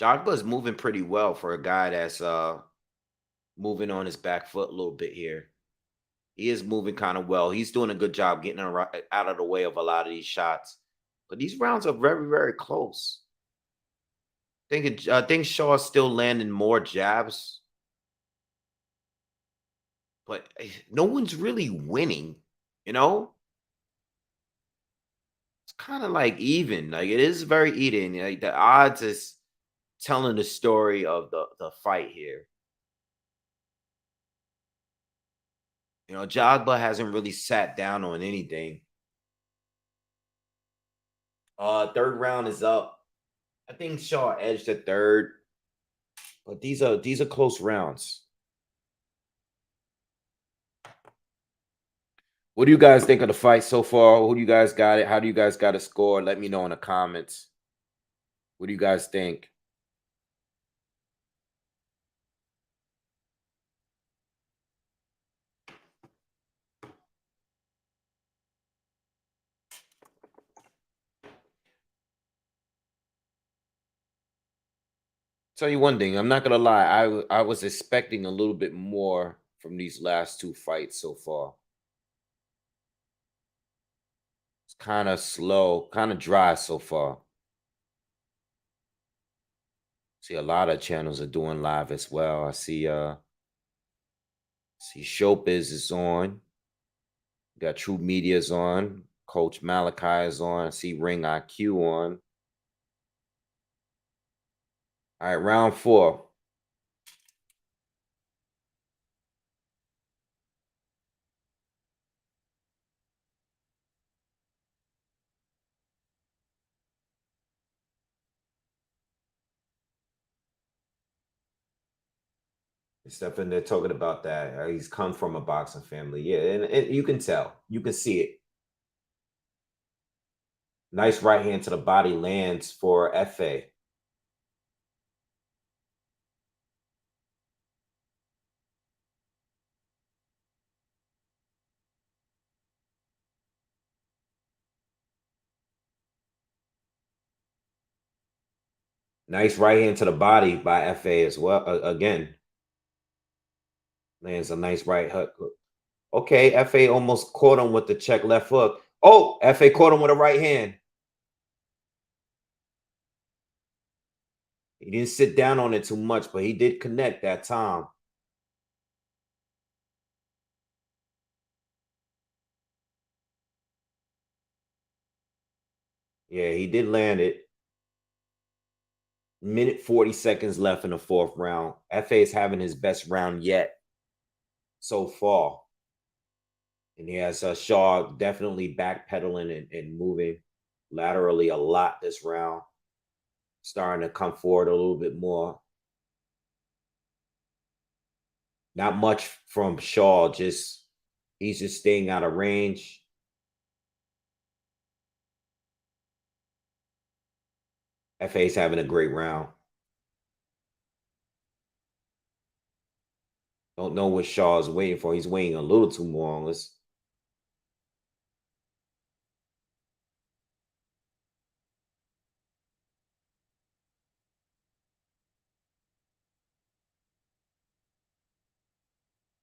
Jagba is moving pretty well for a guy that's moving on his back foot a little bit here. He is moving kind of well. He's doing a good job getting out of the way of a lot of these shots. But these rounds are very, very close. I think Shaw's still landing more jabs, but no one's really winning. You know, it's kind of like even. Like it is very even. Like the odds is telling the story of the fight here. Jagba hasn't really sat down on anything. Third round is up. I think Shaw edged the third, but these are close rounds. What do you guys think of the fight so far? Who do you guys got it? How do you guys got a score? Let me know in the comments. What do you guys think? Tell you one thing, I'm not gonna lie. I was expecting a little bit more from these last two fights so far. It's kind of slow, kind of dry so far. See a lot of channels are doing live as well. I see Showbiz is on. Got True Media's on. Coach Malachi is on. I see Ring IQ on. All right, round 4. Stefan, they're talking about that. He's come from a boxing family. Yeah, and you can tell. You can see it. Nice right hand to the body lands for FA. Nice right hand to the body by FA as well. Again, lands a nice right hook. Okay, FA almost caught him with the check left hook. Oh, FA caught him with a right hand. He didn't sit down on it too much, but he did connect that time. Yeah, he did land it. Minute 40 seconds left in the fourth round. FA is having his best round yet so far. And he has Shaw definitely backpedaling and moving laterally a lot this round. Starting to come forward a little bit more. Not much from Shaw, just he's just staying out of range. FA's having a great round. Don't know what Shaw is waiting for. He's waiting a little too long. Let's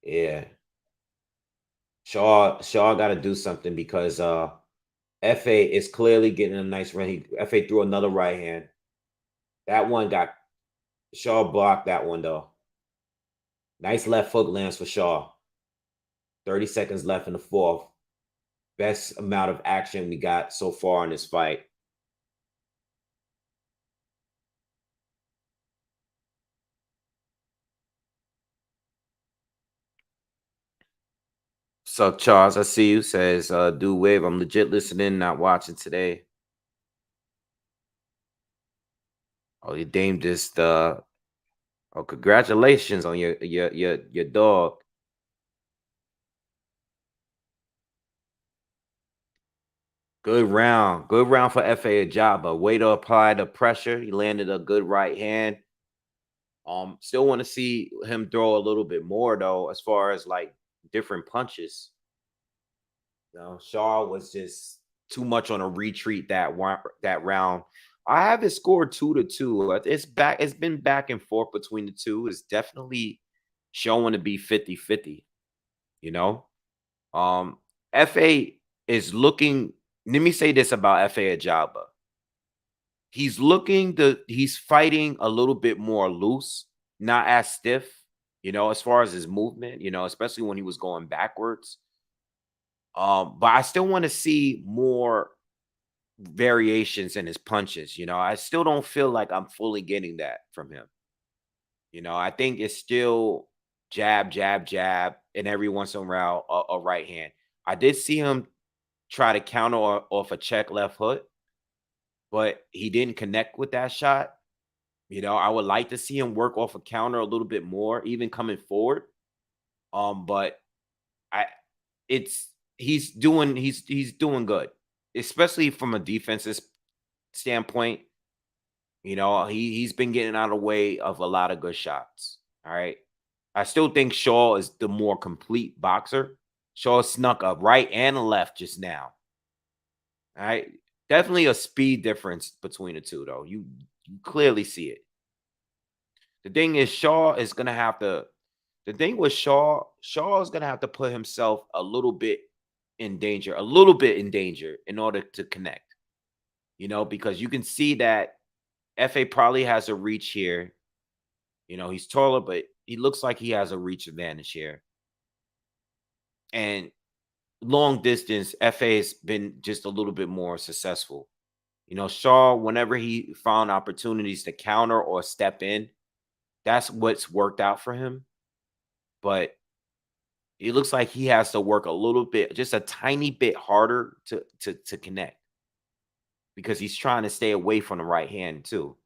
yeah. Shaw got to do something because FA is clearly getting a nice run. FA threw another right hand. That one got Shaw blocked that one though. Nice left hook lands for Shaw. 30 seconds left in the fourth. Best amount of action we got so far in this fight. So Charles, I see you says, do wave. I'm legit listening, not watching today. Oh, your dame just oh, congratulations on your dog. Good round. Good round for FA Ajagba. Way to apply the pressure. He landed a good right hand. Still want to see him throw a little bit more though, as far as like different punches. You know, Shaw was just too much on a retreat that round. I have it scored 2-2. It's back, it's been back and forth between the two. It's definitely showing to be 50-50, you know. FA is looking, let me say this about FA Ajaba. He's fighting a little bit more loose, not as stiff, you know, as far as his movement, you know, especially when he was going backwards. But I still want to see more variations in his punches. You know, I still don't feel like I'm fully getting that from him. You know, I think it's still jab, jab, jab, and every once in a while a right hand. I did see him try to counter off a check left hook, but he didn't connect with that shot. You know, I would like to see him work off a counter a little bit more, even coming forward. But I it's he's doing good, especially from a defensive standpoint. You know, he's been getting out of the way of a lot of good shots. All right. I still think Shaw is the more complete boxer. Shaw snuck a right and a left just now. All right. Definitely a speed difference between the two, though. You clearly see it. The thing is, Shaw is gonna have to. The thing with Shaw is gonna have to put himself a little bit in danger in order to connect. You know, because you can see that FA probably has a reach here. You know, he's taller, but he looks like he has a reach advantage here. And long distance, FA has been just a little bit more successful. You know, Shaw, whenever he found opportunities to counter or step in, that's what's worked out for him. But it looks like he has to work a little bit, just a tiny bit harder to connect because he's trying to stay away from the right hand too.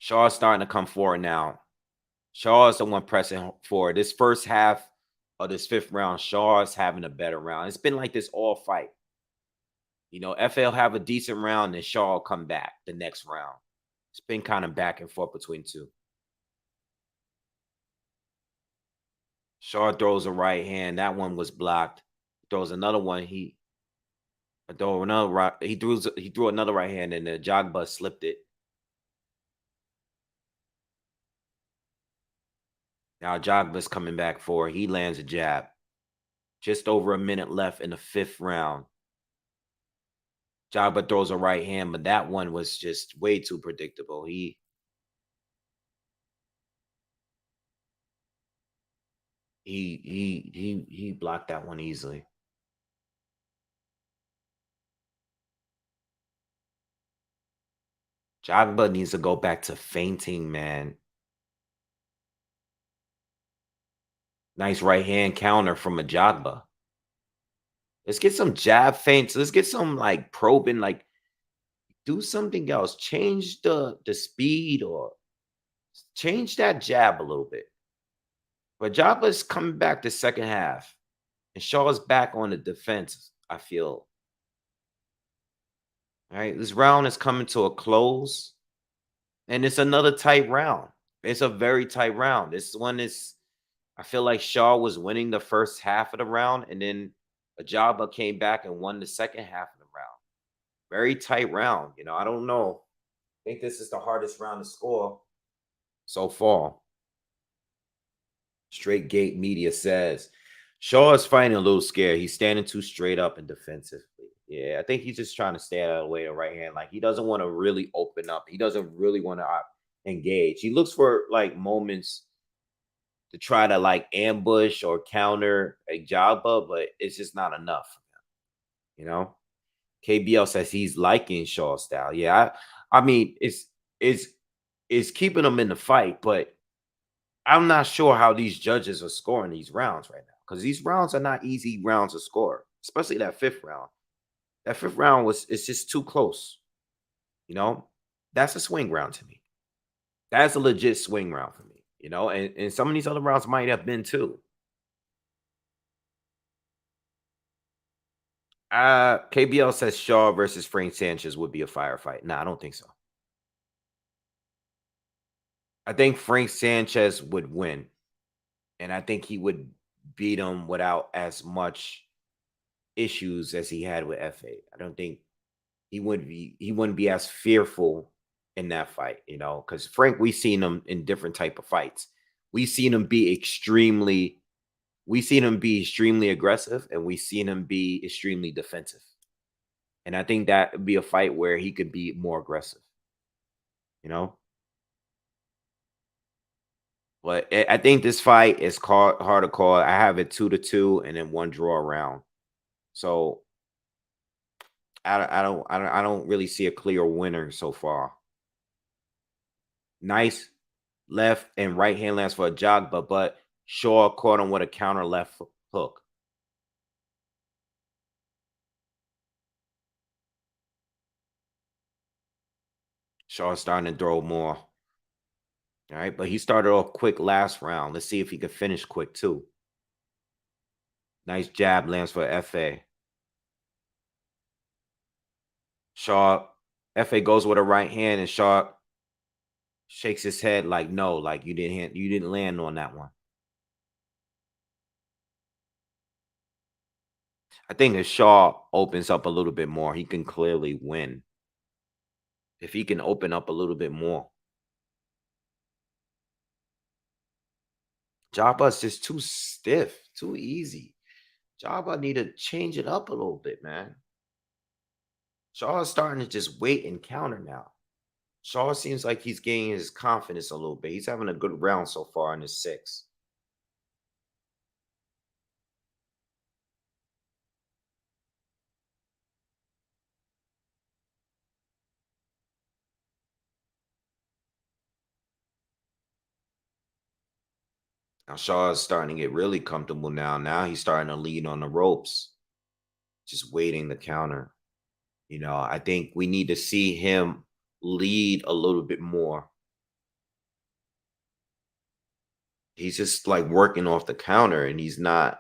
Shaw's starting to come forward now. Shaw is the one pressing forward. This first half of this fifth round, Shaw is having a better round. It's been like this all fight. FL have a decent round, and Shaw will come back the next round. It's been kind of back and forth between two. Shaw throws a right hand. That one was blocked. Throws another one. He threw another right. He threw another right hand, and the Ajagba slipped it. Now Ajagba's coming back for. He lands a jab. Just over a minute left in the fifth round. Ajagba throws a right hand, but that one was just way too predictable. He blocked that one easily. Ajagba needs to go back to feinting, man. Nice right hand counter from Ajagba. Let's get some jab feints. Let's get some like probing, like do something else. Change the speed or change that jab a little bit. But Jabba's coming back the second half. And Shaw's back on the defense, I feel. All right. This round is coming to a close. And it's another tight round. It's a very tight round. This one is, I feel like Shaw was winning the first half of the round, and then Ajagba came back and won the second half of the round. Very tight round. I don't know. I think this is the hardest round to score so far. Straight Gate Media says Shaw is fighting a little scared. He's standing too straight up and defensively. Yeah, I think he's just trying to stay out of the way of right hand. Like he doesn't want to really open up. He doesn't really want to engage. He looks for like moments to try to like ambush or counter a Jabba, but it's just not enough. KBL says he's liking Shaw style. Yeah, I mean it's keeping him in the fight, but I'm not sure how these judges are scoring these rounds right now because these rounds are not easy rounds to score, especially that fifth round. That fifth round it's just too close. That's a swing round to me. That's a legit swing round for me. And some of these other rounds might have been too. KBL says Shaw versus Frank Sanchez would be a firefight. No, I don't think so. I think Frank Sanchez would win, and I think he would beat him without as much issues as he had with FA. I don't think he wouldn't be as fearful in that fight, because Frank, we've seen him in different type of fights. We've seen him be extremely aggressive, and we've seen him be extremely defensive. And I think that would be a fight where he could be more aggressive, you know. But I think this fight is hard to call. I have it 2-2 and then one draw round. So I don't really see a clear winner so far. Nice left and right hand lands for Ajagba, but Shaw caught him with a counter left hook. Shaw's starting to throw more. All right, but he started off quick last round. Let's see if he can finish quick too. Nice jab lands for FA. Shaw, FA goes with a right hand, and Shaw shakes his head like no, like you didn't land on that one. I think if Shaw opens up a little bit more, he can clearly win. If he can open up a little bit more. Jabba's just too stiff, too easy. Jabba need to change it up a little bit, man. Shaw is starting to just wait and counter now. Shaw seems like he's gaining his confidence a little bit. He's having a good round so far in his six. Now Shaw is starting to get really comfortable now. Now he's starting to lead on the ropes, just waiting the counter. I think we need to see him lead a little bit more. He's just like working off the counter and he's not.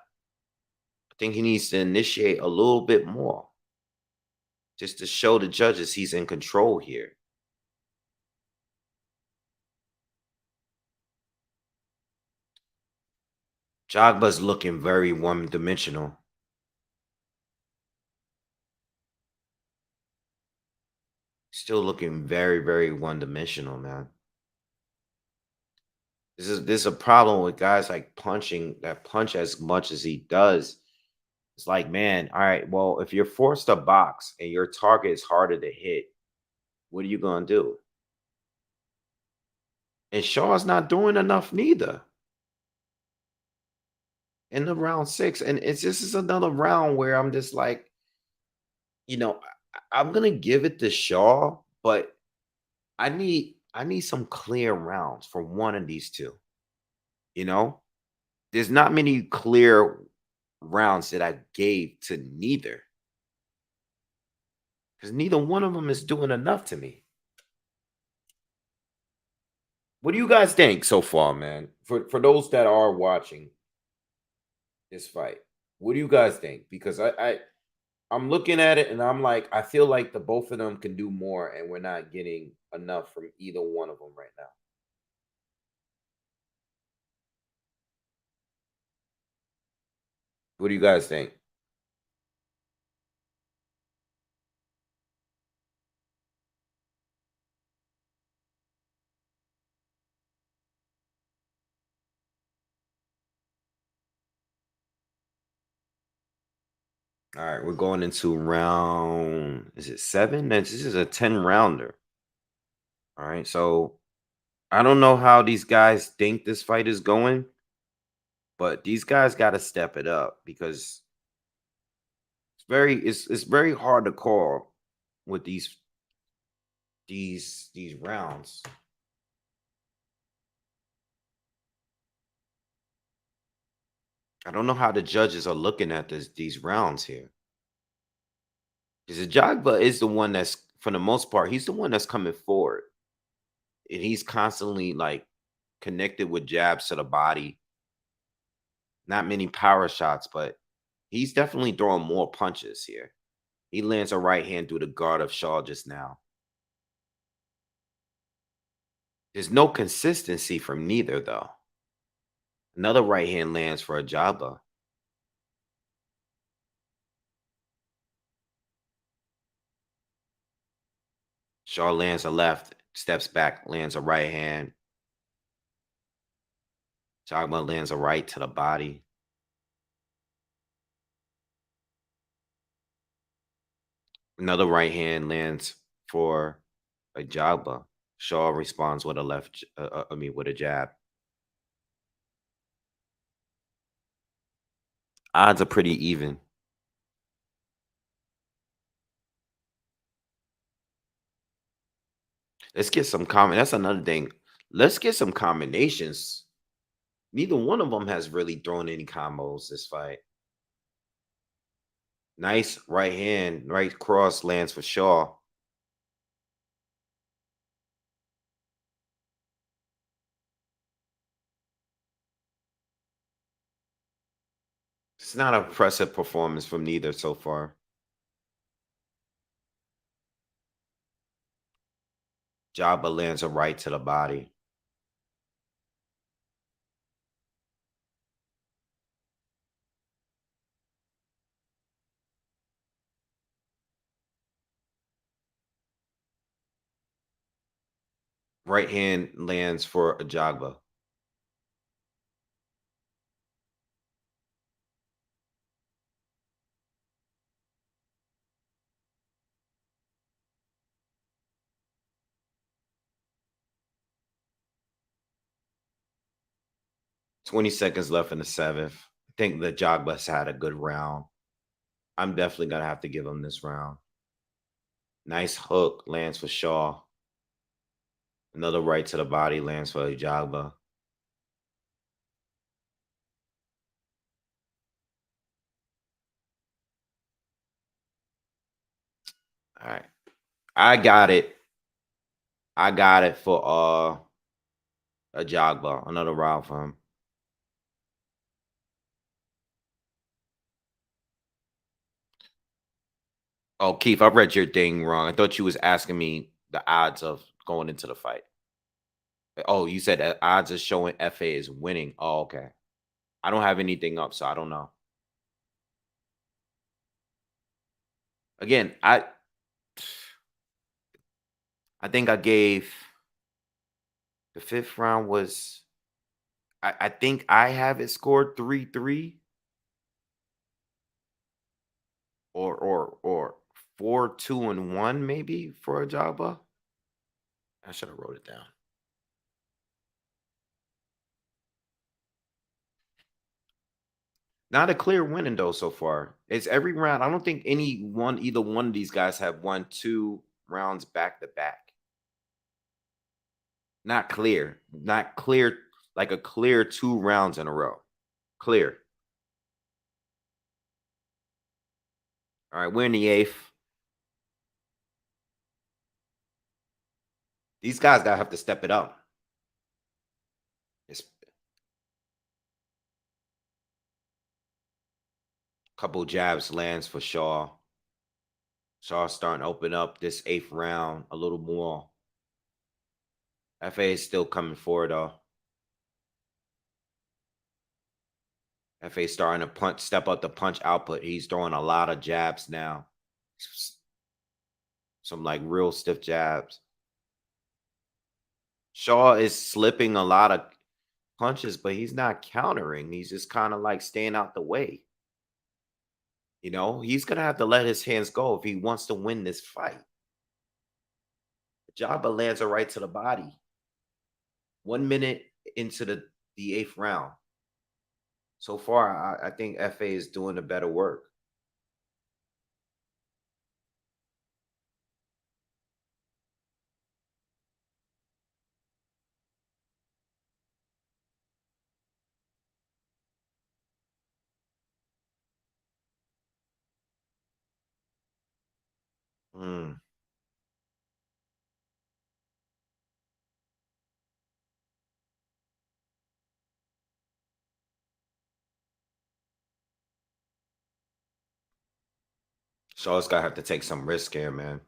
I think he needs to initiate a little bit more just to show the judges he's in control here. Jagba's looking very one-dimensional. Still looking very, very one-dimensional, man. This is a problem with guys like punch as much as he does. It's like, man, all right, well, if you're forced to box and your target is harder to hit, what are you gonna do? And Shaw's not doing enough neither in the round six. And it's this is another round where I'm just like, I'm gonna give it to Shaw, but I need some clear rounds for one of these two. You know, there's not many clear rounds that I gave to neither because neither one of them is doing enough to me. What do you guys think so far, man? For those that are watching this fight, what do you guys think? Because I'm looking at it and I'm like, I feel like the both of them can do more, and we're not getting enough from either one of them right now. What do you guys think? All right, we're going into round. Is it seven? This is a 10 rounder. All right, so I don't know how these guys think this fight is going, but these guys got to step it up because it's very hard to call with these rounds. I don't know how the judges are looking at these rounds here. Because Ajagba is the one that's, for the most part, he's the one that's coming forward. And he's constantly like connected with jabs to the body. Not many power shots, but he's definitely throwing more punches here. He lands a right hand through the guard of Shaw just now. There's no consistency from neither, though. Another right hand lands for Ajagba. Shaw lands a left, steps back, lands a right hand. Ajagba lands a right to the body. Another right hand lands for Ajagba. Shaw responds with a with a jab. Odds are pretty even. Let's get some common. That's another thing. Let's get some combinations. Neither one of them has really thrown any combos this fight. Nice right hand, right cross lands for Shaw. It's not an impressive performance from neither so far. Jabba lands a right to the body. Right hand lands for Ajagba. 20 seconds left in the seventh. I think the Jagba's had a good round. I'm definitely gonna have to give him this round. Nice hook lands for Shaw. Another right to the body lands for Ajagba. All right. I got it. I got it for Ajagba. Another round for him. Oh, Keith, I read your thing wrong. I thought you was asking me the odds of going into the fight. Oh, you said that odds are showing FA is winning. Oh, okay. I don't have anything up, so I don't know. Again, I think I gave the fifth round was I think I have it scored 3-3 or 4-2-1 maybe for Ajagba. I should have wrote it down. Not a clear winning though so far. It's every round. I don't think either one of these guys have won 2 rounds back to back. Not clear. Not clear like a clear 2 rounds in a row. Clear. All right, we're in the eighth. These guys gotta have to step it up. It's a couple jabs lands for Shaw. Shaw's starting to open up this eighth round a little more. FA is still coming forward though. FA starting to step up the punch output. He's throwing a lot of jabs now. Some like real stiff jabs. Shaw is slipping a lot of punches, but he's not countering. He's just kind of like staying out the way. You know, he's gonna have to let his hands go if he wants to win this fight. Jabba lands a right to the body. 1 minute into the eighth round. So far, I think FA is doing the better work. Mm. Shaw's gonna have to take some risk here, man.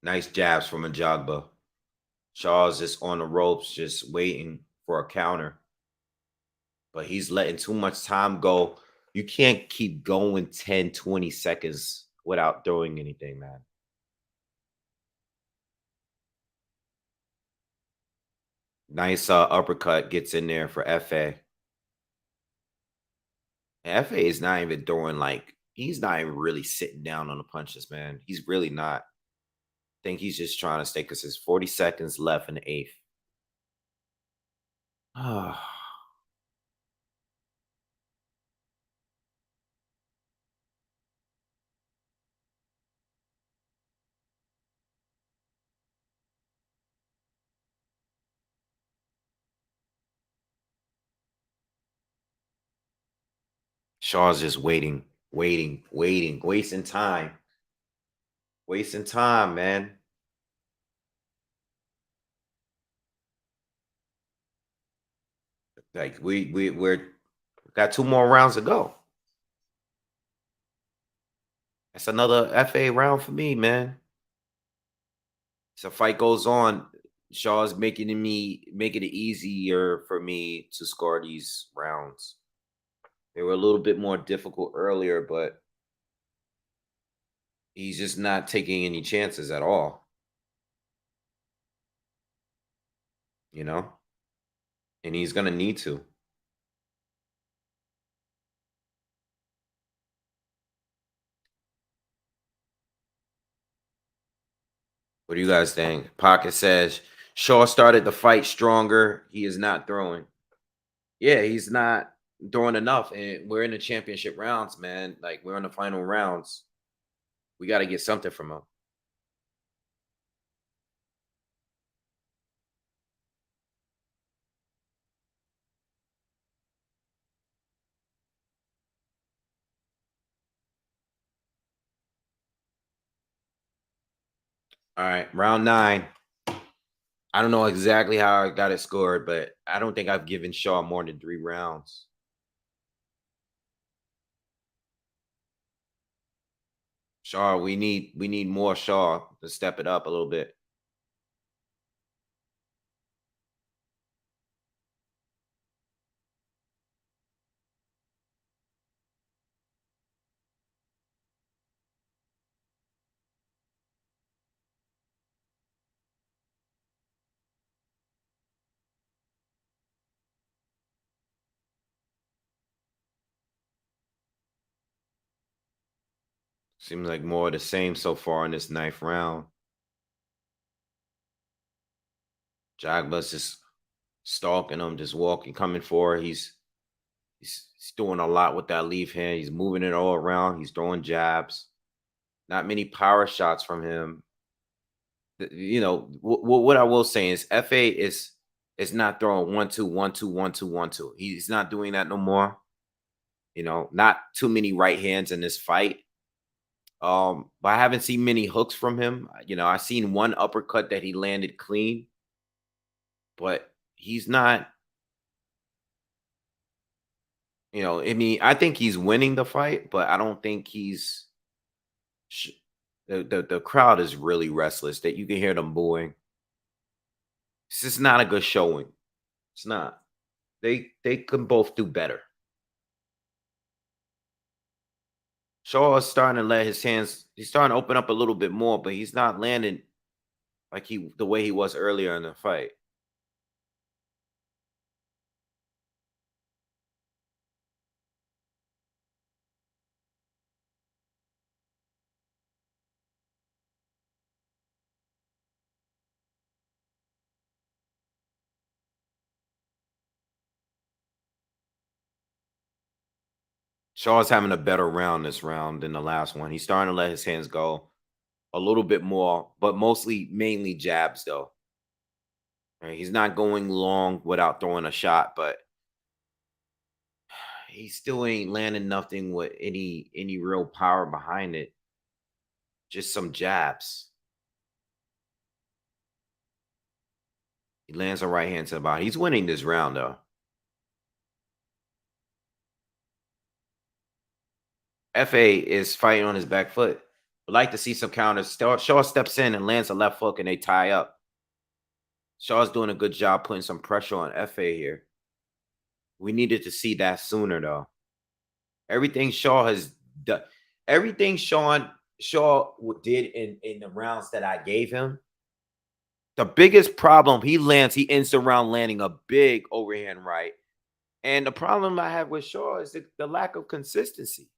Nice jabs from Ajagba. Shaw's just on the ropes, just waiting for a counter. But he's letting too much time go. You can't keep going 10, 20 seconds without throwing anything, man. Nice uppercut gets in there for FA. And FA is not even throwing like he's not even really sitting down on the punches, man. He's really not. I think he's just trying to stay because there's 40 seconds left in the eighth. Shaw's just waiting, wasting time. Wasting time, man. Like we're got 2 more rounds to go. That's another FA round for me, man. So fight goes on. Shaw's making it easier for me to score these rounds. They were a little bit more difficult earlier, but he's just not taking any chances at all, you know? And he's gonna need to. What do you guys think? Pocket says Shaw started the fight stronger. He is not throwing. Yeah, he's not throwing enough. And we're in the championship rounds, man. Like we're in the final rounds. We got to get something from him. All right, round 9. I don't know exactly how I got it scored, but I don't think I've given Shaw more than 3 rounds. Shaw, we need more Shaw to step it up a little bit. Seems like more of the same so far in this ninth round. Jagba's just stalking him, just walking, coming forward. He's doing a lot with that leaf hand. He's moving it all around. He's throwing jabs. Not many power shots from him. What I will say is FA is not throwing 1-2, 1-2, 1-2, 1-2. He's not doing that no more. Not too many right hands in this fight. But I haven't seen many hooks from him. I've seen one uppercut that he landed clean, but he's not. I mean, I think he's winning the fight, but I don't think he's. sh- the crowd is really restless. That you can hear them booing. It's just not a good showing. It's not. They can both do better. Shaw is starting to let his hands. He's starting to open up a little bit more, but he's not landing like the way he was earlier in the fight. Shaw's having a better round this round than the last one. He's starting to let his hands go a little bit more, but mainly jabs though. Right? He's not going long without throwing a shot, but he still ain't landing nothing with any real power behind it. Just some jabs. He lands a right hand to the body. He's winning this round though. FA is fighting on his back foot. Would like to see some counters. Shaw steps in and lands a left hook and they tie up. Shaw's doing a good job putting some pressure on FA here. We needed to see that sooner though. Everything Shaw has done, everything Shaw did in the rounds that I gave him. The biggest problem he ends the round landing a big overhand right. And the problem I have with Shaw is the lack of consistency.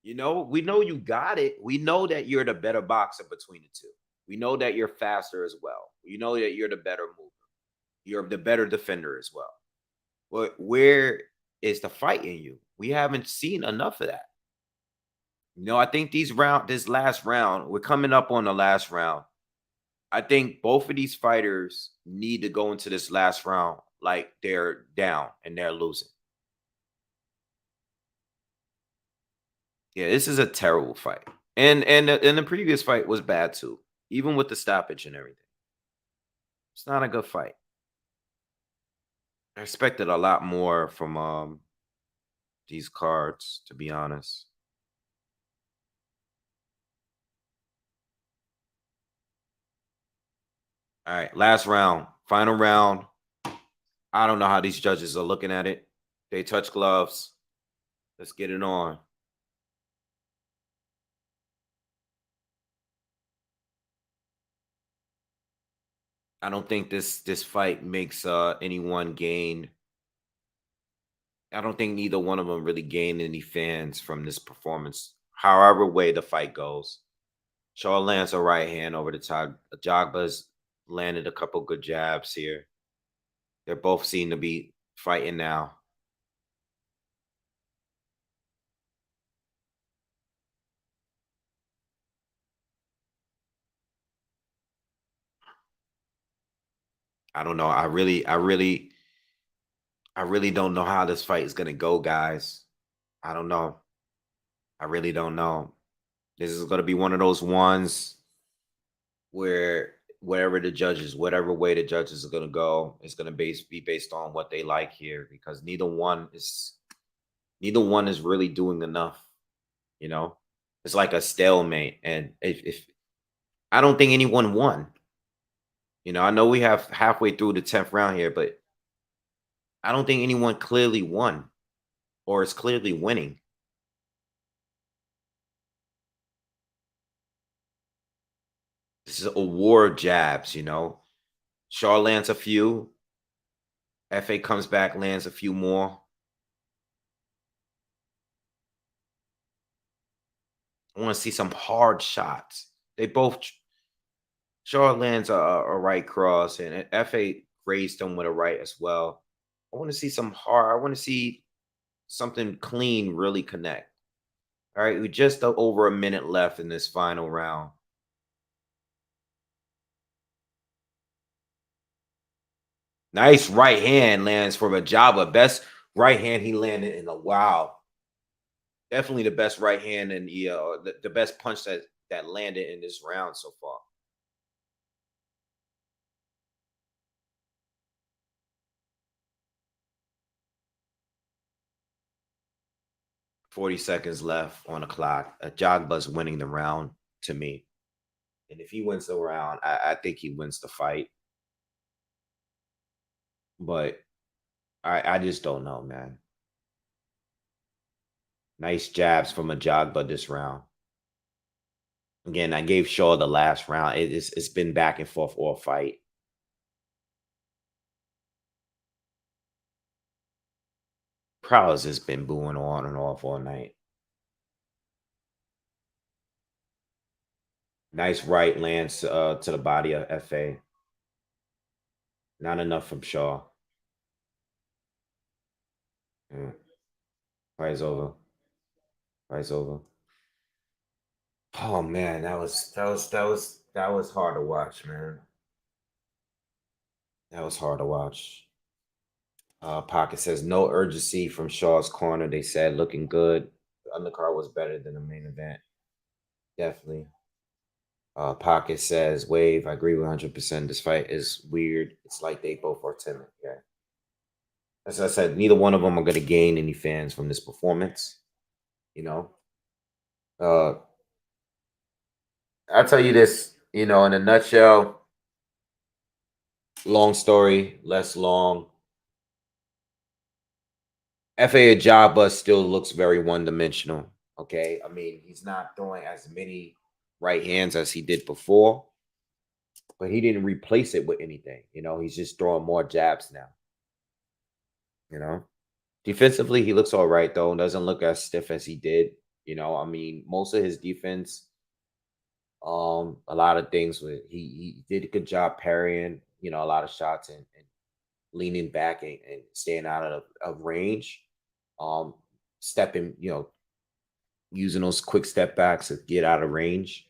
We know you got it. We know that you're the better boxer between the two. We know that you're faster as well. We know that you're the better mover. You're the better defender as well. But where is the fight in you? We haven't seen enough of that. I think this last round, we're coming up on the last round. I think both of these fighters need to go into this last round like they're down and they're losing. Yeah, this is a terrible fight. And the previous fight was bad too, even with the stoppage and everything. It's not a good fight. I expected a lot more from these cards, to be honest. All right, last round, final round. I don't know how these judges are looking at it. They touch gloves. Let's get it on. I don't think this fight makes anyone gain. I don't think neither one of them really gained any fans from this performance. However way the fight goes. Shaw lands a right hand over the top. Ajagba's landed a couple good jabs here. They're both seem to be fighting now. I don't know. I really don't know how this fight is gonna go, guys. I don't know. I really don't know. This is gonna be one of those ones where whatever way the judges are gonna go, is gonna be based on what they like here, because neither one is really doing enough. You know, it's like a stalemate, and if I don't think anyone won. I know we have halfway through the 10th round here, but I don't think anyone clearly won or is clearly winning. This is a war of jabs. Shaw lands a few. FA comes back, lands a few more. I want to see some hard shots. They both. Shaw lands a right cross, and FA grazed him with a right as well. I want to see some hard. I want to see something clean really connect. All right, we just over a minute left in this final round. Nice right hand lands from Ajagba. Best right hand he landed in a while. Definitely the best right hand and the best punch that landed in this round so far. 40 seconds left on the clock. Ajagba's winning the round to me. And if he wins the round, I think he wins the fight. But I just don't know, man. Nice jabs from Ajagba this round. Again, I gave Shaw the last round. It's been back and forth all fight. Prowls has been booing on and off all night. Nice right lands to the body of FA. Not enough from Shaw. Yeah. Fight's over. Fight's over. Oh man, that was hard to watch, man. That was hard to watch. Pocket says no urgency from Shaw's corner. They said looking good. The undercard was better than the main event. Definitely. Pocket says Wave. I agree with 100%. This fight is weird. It's like they both are timid. Yeah. As I said, neither one of them are going to gain any fans from this performance. You know, uh, I'll tell you this. In a nutshell, long story, less long. FA Ajagba still looks very one-dimensional. Okay, I mean he's not throwing as many right hands as he did before, but he didn't replace it with anything. He's just throwing more jabs now. You know, defensively he looks all right though. Doesn't look as stiff as he did. I mean most of his defense, a lot of things with he did a good job parrying. A lot of shots and leaning back and staying out of range. Um, stepping, using those quick step backs to get out of range.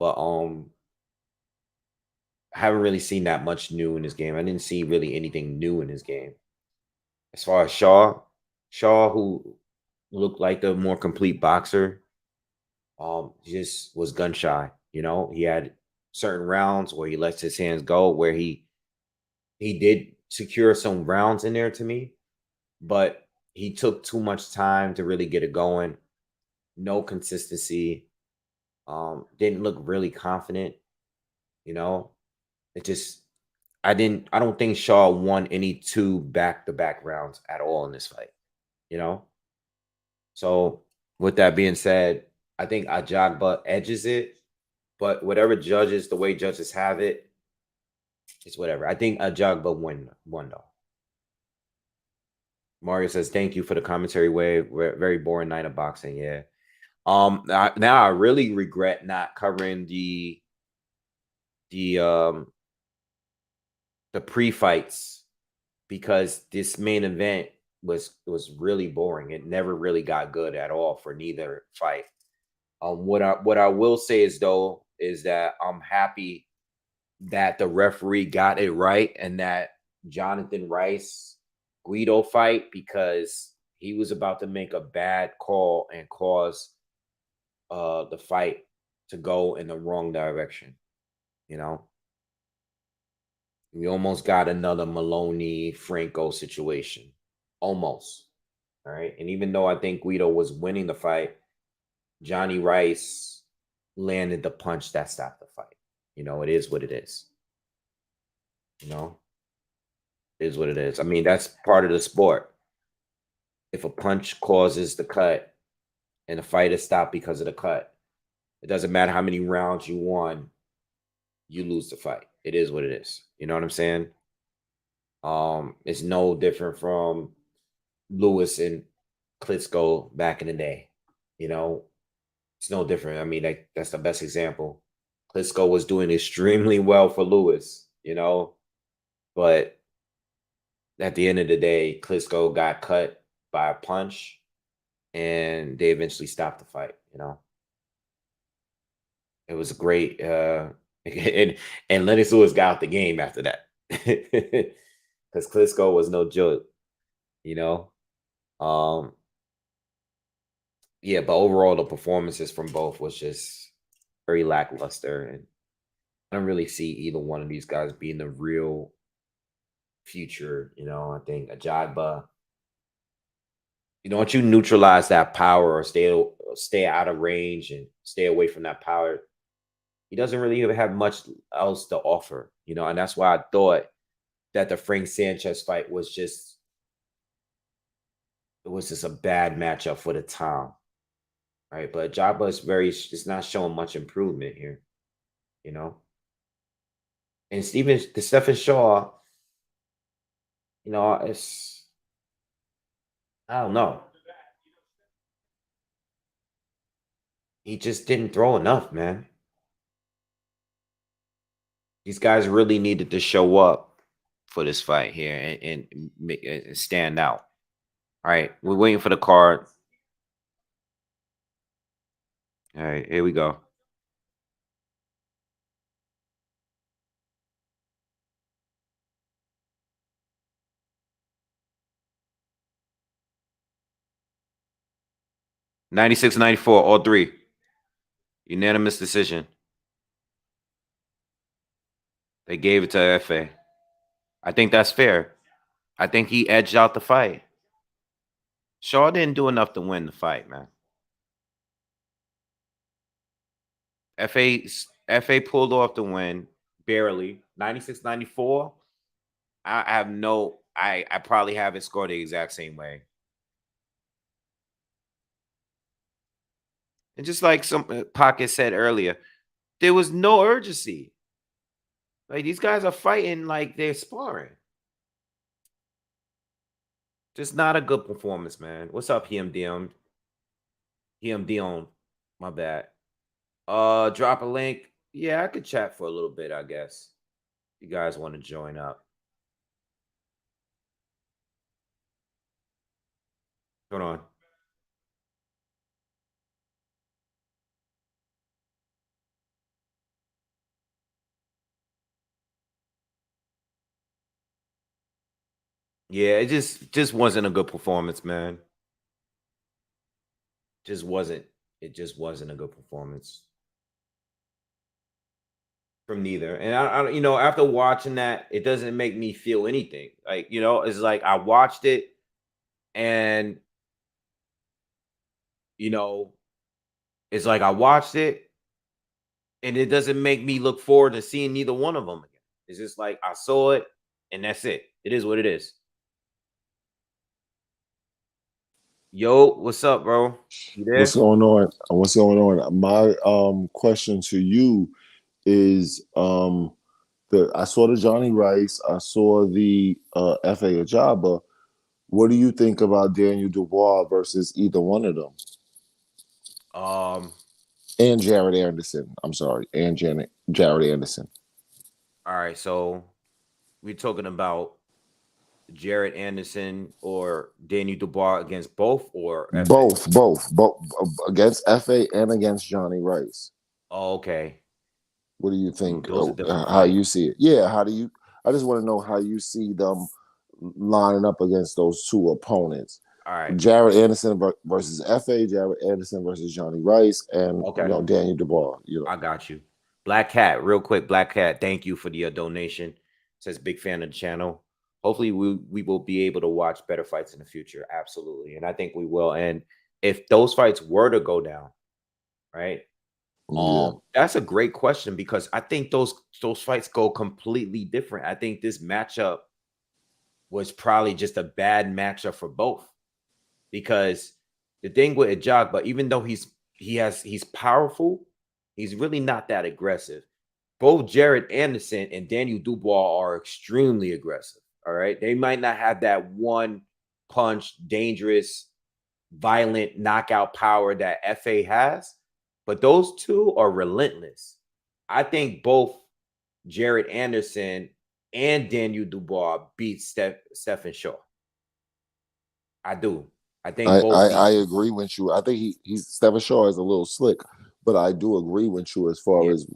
But I haven't really seen that much new in this game. I didn't see really anything new in his game. As far as Shaw, who looked like the more complete boxer, just was gun shy. He had certain rounds where he lets his hands go, where he did secure some rounds in there to me, but he took too much time to really get it going. No consistency. Didn't look really confident. You know, it just I don't think Shaw won any two back-to-back rounds at all in this fight. You know, so with that being said, I think Ajagba edges it, but the way judges have it, it's whatever. I think Ajagba won though. Mario says, "Thank you for the commentary. Wave. Very boring night of boxing." Yeah. Now I really regret not covering the um the pre-fights, because this main event was really boring. It never really got good at all for neither fight. What I will say is that I'm happy that the referee got it right, and that Jonathan Rice Guido fight, because he was about to make a bad call and cause the fight to go in the wrong direction. You know, We almost got another Maloney Franco situation. Almost. All right. And even though I think Guido was winning the fight, Johnny Rice landed the punch that stopped the fight. It is what it is. You know, it is what it is. I mean, that's part of the sport. If a punch causes the cut and the fight is stopped because of the cut, it doesn't matter how many rounds you won, you lose the fight. It is what it is. You know what I'm saying? It's no different from Lewis and Klitschko back in the day. You know, it's no different. I mean, that's the best example. Klitschko was doing extremely well for Lewis, but at the end of the day, Klitschko got cut by a punch, and they eventually stopped the fight. It was a great, and Lennox Lewis got out the game after that because Klitschko was no joke. You know, um, yeah, but overall, the performances from both was just very lackluster, and I don't really see either one of these guys being the real future. I think Ajagba, once you neutralize that power or stay out of range and stay away from that power, he doesn't really have much else to offer. And that's why I thought that the Frank Sanchez fight was just a bad matchup for the time, right? But Jabba is just not showing much improvement here, you know. And Stephen Shaw, it's I don't know. He just didn't throw enough, man. These guys really needed to show up for this fight here and stand out. All right, we're waiting for the card. All right, here we go. '96, '94, all three. Unanimous decision. They gave it to FA. I think that's fair. I think he edged out the fight. Shaw didn't do enough to win the fight, man. FA pulled off the win barely. 96, 94. I have no. I probably have it scored the exact same way. And just like some Pocket said earlier, there was no urgency. Like these guys are fighting like they're sparring. Just not a good performance, man. What's up, HMD? HMD on. My bad. Drop a link. Yeah, I could chat for a little bit, I guess. You guys want to join up. Hold on. Yeah, it just wasn't a good performance, man. Just wasn't. It just wasn't a good performance from neither. And after watching that, it doesn't make me feel anything. Like, it's like I watched it and you know, it's like I watched it and it doesn't make me look forward to seeing neither one of them again. It's just like I saw it and that's it. It is what it is. Yo, what's up, bro? You What's there? going on? What's going on? My question to you is I saw the Johnny Rice, I saw the FA Ajagba. What do you think about Daniel Dubois versus either one of them? Um, And Jared Anderson. I'm sorry, and Jared Anderson. all right, so we're talking about Jared Anderson or Daniel Dubois against both or FA? Both against FA and against Johnny Rice. Oh, okay. What do you think? Those are different How fights. you see it? Yeah, how do you? I just want to know how you see them lining up against those two opponents. All right. Jared Anderson versus FA, Jared Anderson versus Johnny Rice, and Okay. Daniel Dubois. I got you. Black Cat, real quick. Black Cat, thank you for the donation. says big fan of the channel. Hopefully we will be able to watch better fights in the future. Absolutely. And I think we will. And if those fights were to go down, right? Yeah. That's a great question because I think those fights go completely different. I think this matchup was probably just a bad matchup for both. Because the thing with Ajagba, even though he's powerful, he's really not that aggressive. Both Jared Anderson and Daniel Dubois are extremely aggressive. All right. They might not have that one punch, dangerous, violent knockout power that FA has, but those two are relentless. I think both Jared Anderson and Daniel Dubois beat Stephen Shaw. I do. I think both. I agree with you. I think he's Stephen Shaw is a little slick, but I do agree with you as far as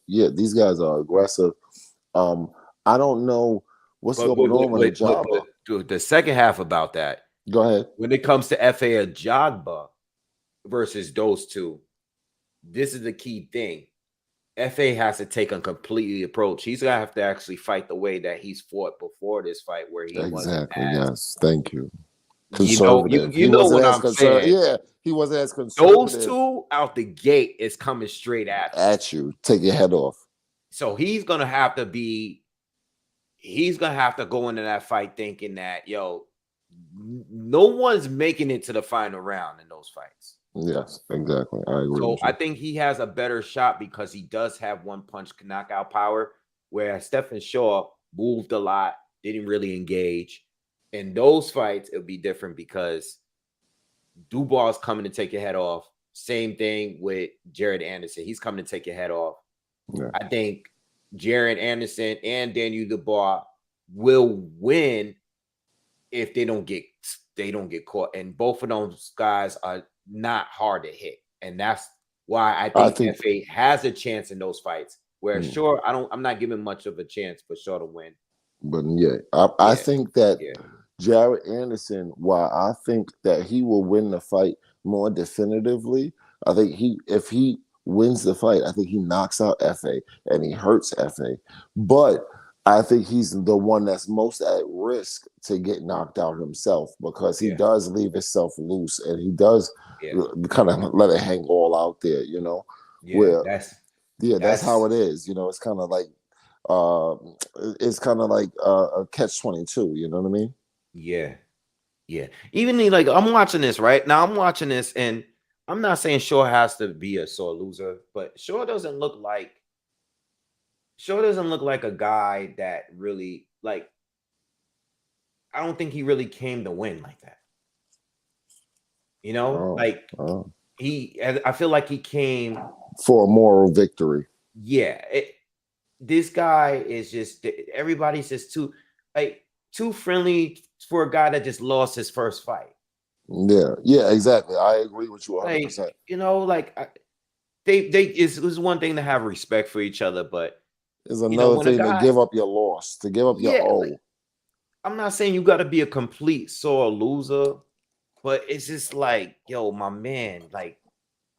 these guys are aggressive. I don't know what's going on with Ajagba. The second half about that. Go ahead. When it comes to FA Ajagba versus those two, this is the key thing. FA has to take a completely approach. He's gonna have to actually fight the way that he's fought before this fight, where he wasn't yes, thank you. You know what I'm saying. Yeah, he wasn't as conservative. Those two out the gate is coming straight at you. Take your head off. So he's gonna have to go into that fight thinking that no one's making it to the final round in those fights. Yes, exactly. I agree. So I think he has a better shot because he does have one punch knockout power, whereas Stephen Shaw moved a lot, didn't really engage. In those fights, it'll be different because Dubois is coming to take your head off. Same thing with Jared Anderson. He's coming to take your head off. Yeah. I think Jared Anderson and Daniel Dubois will win if they don't get caught. And both of those guys are not hard to hit. And that's why I think FA has a chance in those fights. Where Shaw, I'm not giving much of a chance for Shaw to win. But I think that Jared Anderson, while I think that he will win the fight more definitively, I think if he wins the fight, I think he knocks out FA and he hurts FA. But I think he's the one that's most at risk to get knocked out himself because he does leave himself loose and he does kind of let it hang all out there, Yeah, that's how it is. It's kind of like a catch-22. You know what I mean? Yeah. Even I'm watching this right now. I'm watching this, and I'm not saying Shaw has to be a sore loser, but Shaw doesn't look like a guy that really I don't think he really came to win like that. I feel like he came for a moral victory. Yeah, this guy is just everybody's just too friendly for a guy that just lost his first fight. Yeah, exactly. I agree with you 100%. It's one thing to have respect for each other, but it's another thing to give up your loss, to give up your own. I'm not saying you got to be a complete sore loser, but it's just my man,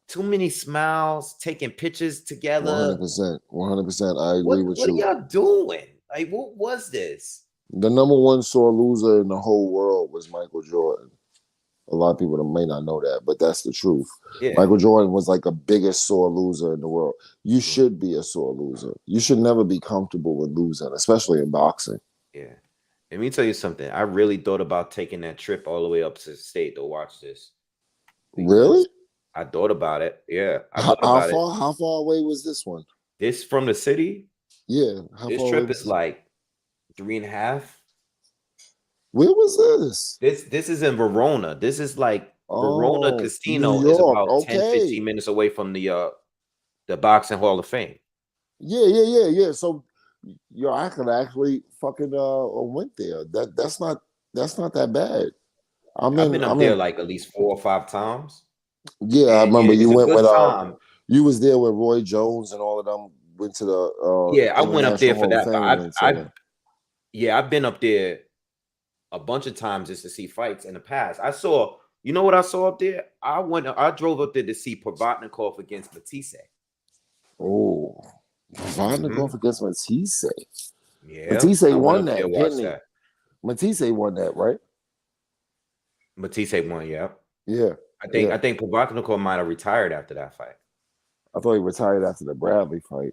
too many smiles, taking pictures together. 100%. I agree with you. What are y'all doing? What was this? The number one sore loser in the whole world was Michael Jordan. A lot of people may not know that, but that's the truth. Yeah. Michael Jordan was a biggest sore loser in the world. You should be a sore loser. You should never be comfortable with losing, especially in boxing. Yeah. Let me tell you something. I really thought about taking that trip all the way up to the state to watch this. Really? I thought about it. Yeah. How far away was this one? This from the city? Yeah. This trip is 3.5. Where was this? This is in Verona. This is Verona Casino is about 10, 15 minutes away from the Boxing Hall of Fame. Yeah. So I could actually fucking went there. That's not that bad. I've been up there at least 4 or 5 times. Yeah, I remember you went with you was there with Roy Jones and all of them went to the I went up there for that. I've been up there a bunch of times just to see fights in the past. I saw, what I saw up there? I drove up there to see Provodnikov against Matisse. Oh, Provodnikov against Matisse. Yeah, Matisse I went won up there that, watch didn't he? that. Matisse won that, right? Matisse won. Yeah, Yeah, I think yeah. I think Provodnikov might have retired after that fight. I thought he retired after the Bradley fight.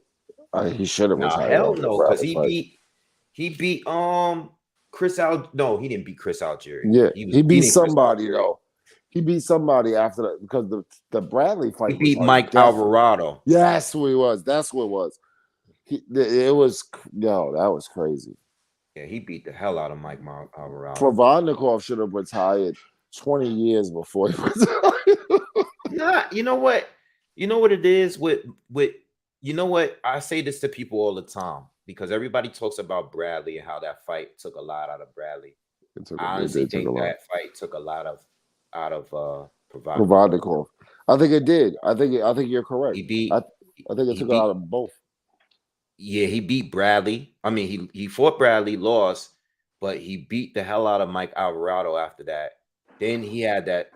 He should have Nah, retired hell after the no, because Bradley fight. he beat Chris Al. No, he didn't beat Chris Algieri. Yeah, He was he beat beating Chris somebody Algieri. though. He beat somebody after that because the Bradley He fight was beat like Mike death. Alvarado. Yeah, that's who he was. That's what it was. It was that was crazy. Yeah, he beat the hell out of Alvarado. Provodnikov should have retired 20 years before he retired. Nah, you know what? You know what it is with you know what? I say this to people all the time because everybody talks about Bradley and how that fight took a lot out of Bradley. I It honestly did take a think lot. that fight took a lot of out of Provodnikov. Provodnikov. I think it did. I think you're correct. He I beat I think it he took it out beat of both. yeah, he beat Bradley. I mean, he fought Bradley, lost, but he beat the hell out of Mike Alvarado after that. Then he had that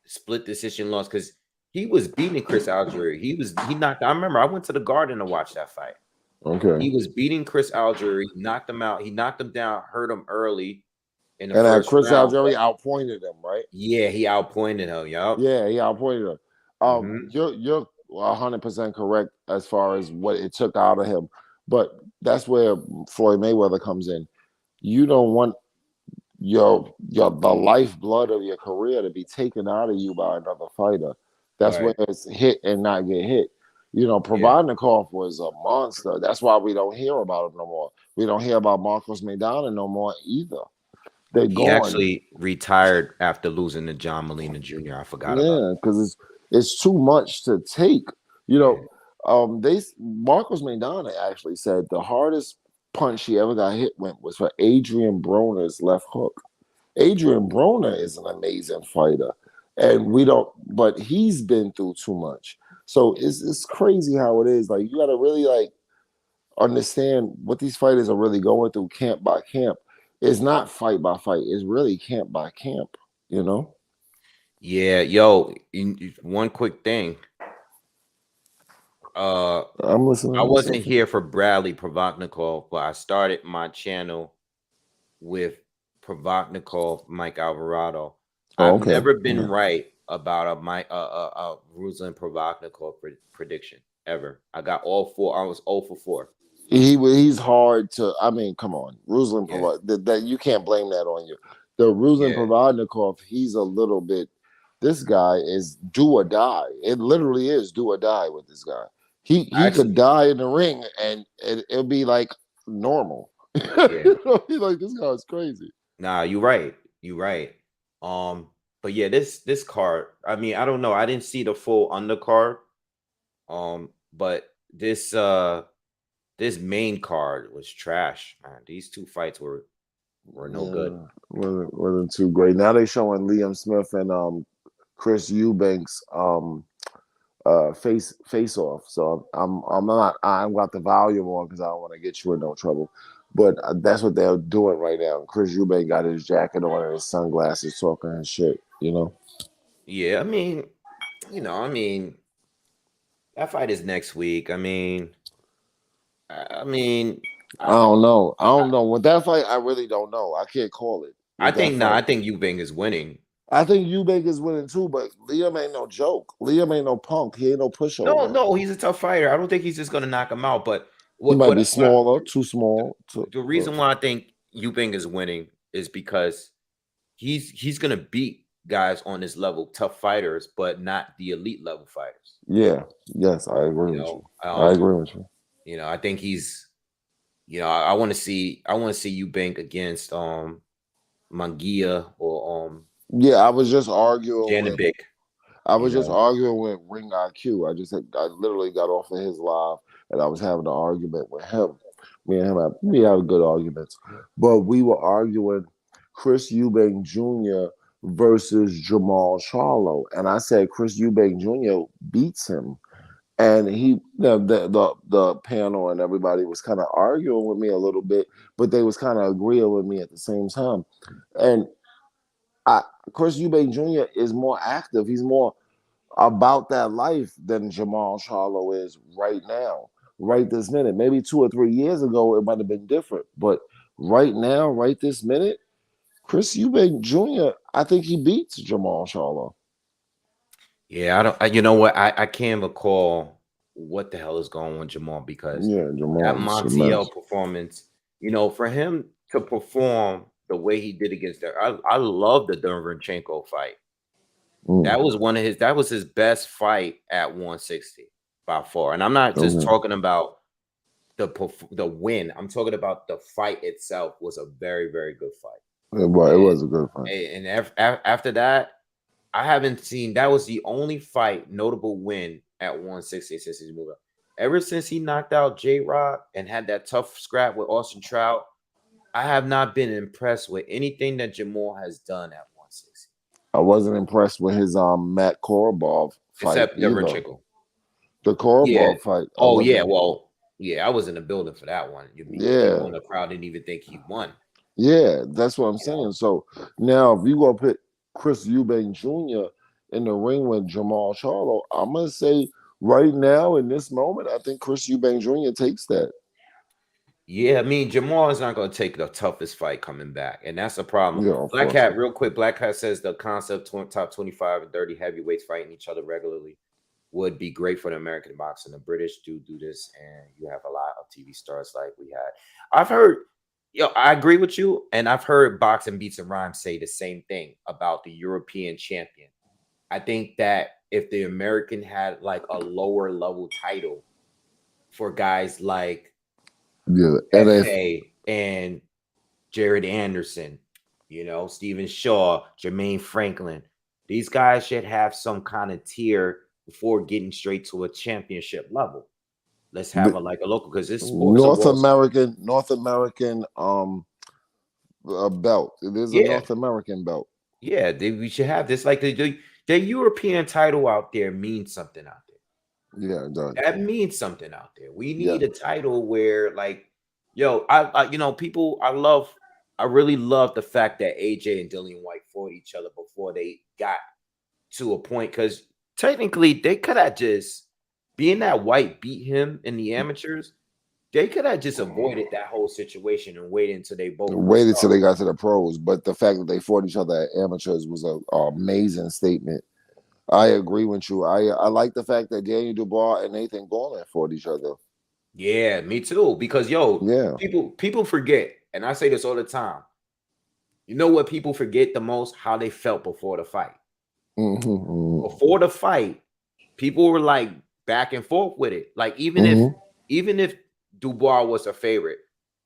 split decision loss because he was beating Chris Algieri. He knocked. I remember I went to the Garden to watch that fight. Okay. He was beating Chris Algieri, knocked him out. He knocked him down, hurt him early in the And first Chris round. Algieri But outpointed him, right? yeah, he outpointed him. Yup. Yeah, he outpointed him. Hmm. You're 100% correct as far as what it took out of him, but that's where Floyd Mayweather comes in. You don't want your the lifeblood of your career to be taken out of you by another fighter. That's where Right. it's hit and not get hit. You know, Yeah. Provodnikov was a monster. That's why we don't hear about him no more. We don't hear about Marcos Maidana no more either. They're He gone. actually retired after losing to John Molina Jr. I forgot about Yeah, because it's too much to take. You it. Yeah. know, they Marcos Maidana actually said the hardest punch he ever got hit with was for Adrian Broner's left hook. Adrian Broner is an amazing fighter, and we don't. But he's been through too much, so it's crazy how it is. Like you got to really like understand what these fighters are really going through camp by camp. It's not fight by fight. It's really camp by camp. You know. Yeah, yo, one quick thing. I'm listening. I I'm wasn't listening. here for Bradley Provodnikov, but I started my channel with Provodnikov, Mike Alvarado. Oh, I've okay. never been Okay. right about a Ruslan Provodnikov prediction ever. I got all four. I was 0 for 4. He's hard to. I mean, come on, Ruslan Yeah, that you can't blame that on you. The Ruslan yeah. Provodnikov, he's a little bit. This guy is do or die. It literally is do or die with this guy. I He could actually, die in the ring and it'll be like normal. yeah. He's like this guy's crazy. Nah, you're right. You're right. But yeah, this card. I mean, I don't know. I didn't see the full undercard. But this main card was trash, man. These two fights were no good. Yeah, wasn't too great. Now they showing Liam Smith and Chris Eubanks face off. So I'm not I'm got the volume on because I don't want to get you in no trouble. But that's what they're doing right now. Chris Eubank got his jacket on and his sunglasses, talking and shit. You know. Yeah, I mean, that fight is next week. I mean, I I, don't know. I don't know. With that fight, I really don't know. I can't call it I with that think nah, I fight. think Eubank is winning. I think Eubank is winning too, but Liam ain't no joke. Liam ain't no punk. He ain't no No, pushover. no, he's a tough fighter. I don't think he's just gonna knock him out. But He what might what, be what I, smaller, too small. the reason why I think Eubank is winning is because he's gonna beat guys on this level, tough fighters, but not the elite level fighters. Yeah. Yes, I agree You with you. know, I agree with you. I think he's, I want to see Eubank against Mangia or Yeah, I was just arguing with Janabik. I You was just know, arguing with Ring IQ. I literally got off of his live and I was having an argument with him. Me and him we have good arguments. But we were arguing Chris Eubank Jr. versus Jamal Charlo. And I said Chris Eubank Jr. beats him. And the panel and everybody was kind of arguing with me a little bit, but they was kind of agreeing with me at the same time. And I Chris Eubank Jr. is more active. He's more about that life than Jamal Charlo is right now. right this minute. Maybe 2 or 3 years ago, it might have been different. But right now, right this minute, Chris Eubank Jr., I think he beats Jamal Charlo. Yeah, I don't. You know what? I can't recall what the hell is going on with Jamal because Yeah, that Jamal's a Montiel mess. performance. For him to perform the way he did against that, I love the Derevyanchenko fight. Mm, That was his best fight at 160 by far. And I'm not just okay. talking about the win. I'm talking about the fight itself was a very, very good fight. It was a good fight. After that, I haven't seen that was the only fight notable win at 160 since he's moved up. Ever since he knocked out J Rock and had that tough scrap with Austin Trout, I have not been impressed with anything that Jamal has done at 160. I wasn't impressed with his Matt Korobov fight Except either. Derevyanchenko. The Yeah. Korobov fight, I Oh, yeah. wasn't. Well, yeah, I was in the building for that one. He Yeah, won. The crowd didn't even think he won. yeah, that's what I'm You know. saying. So now, if you go put Chris Eubank Jr. in the ring with Jamal Charlo, I'm gonna say right now in this moment, I think Chris Eubank Jr. takes that. Yeah, I mean, Jamal is not going to take the toughest fight coming back, and that's the problem. Yeah, of Black course Cat, not. real quick. Black Cat says the concept top 25 and 30 heavyweights fighting each other regularly would be great for the American boxing. The British do this, and you have a lot of TV stars like we had. I've heard, I agree with you, and I've heard Boxing Beats and Rhymes say the same thing about the European champion. I think that if the American had like a lower level title for guys like Yeah, and if FA and Jared Anderson, Stephen Shaw, Jermaine Franklin. These guys should have some kind of tier before getting straight to a championship level. Let's have the a local because this sport's a North world sport. American, North American belt. It is a Yeah, North American belt. yeah. We should have this. Like the European title out there means something out there. Yeah, it does. That means something out there. We Yeah. need a title where, like, people. I really love the fact that AJ and Dillian White fought each other before they got to a point because technically they could have just being that White beat him in the amateurs. They could have just avoided that whole situation and waited until they both were Waited till stars. they got to the pros, but the fact that they fought each other at amateurs was a amazing statement. I agree with you. I like the fact that Daniel Dubois and Nathan Gorman fought each other. Yeah, me too. Because Yeah. people forget, and I say this all the time. You know what people forget the most? How they felt before the fight. Mm-hmm, Before the fight, people were like back and forth with it. Like mm-hmm. even if Dubois was a favorite,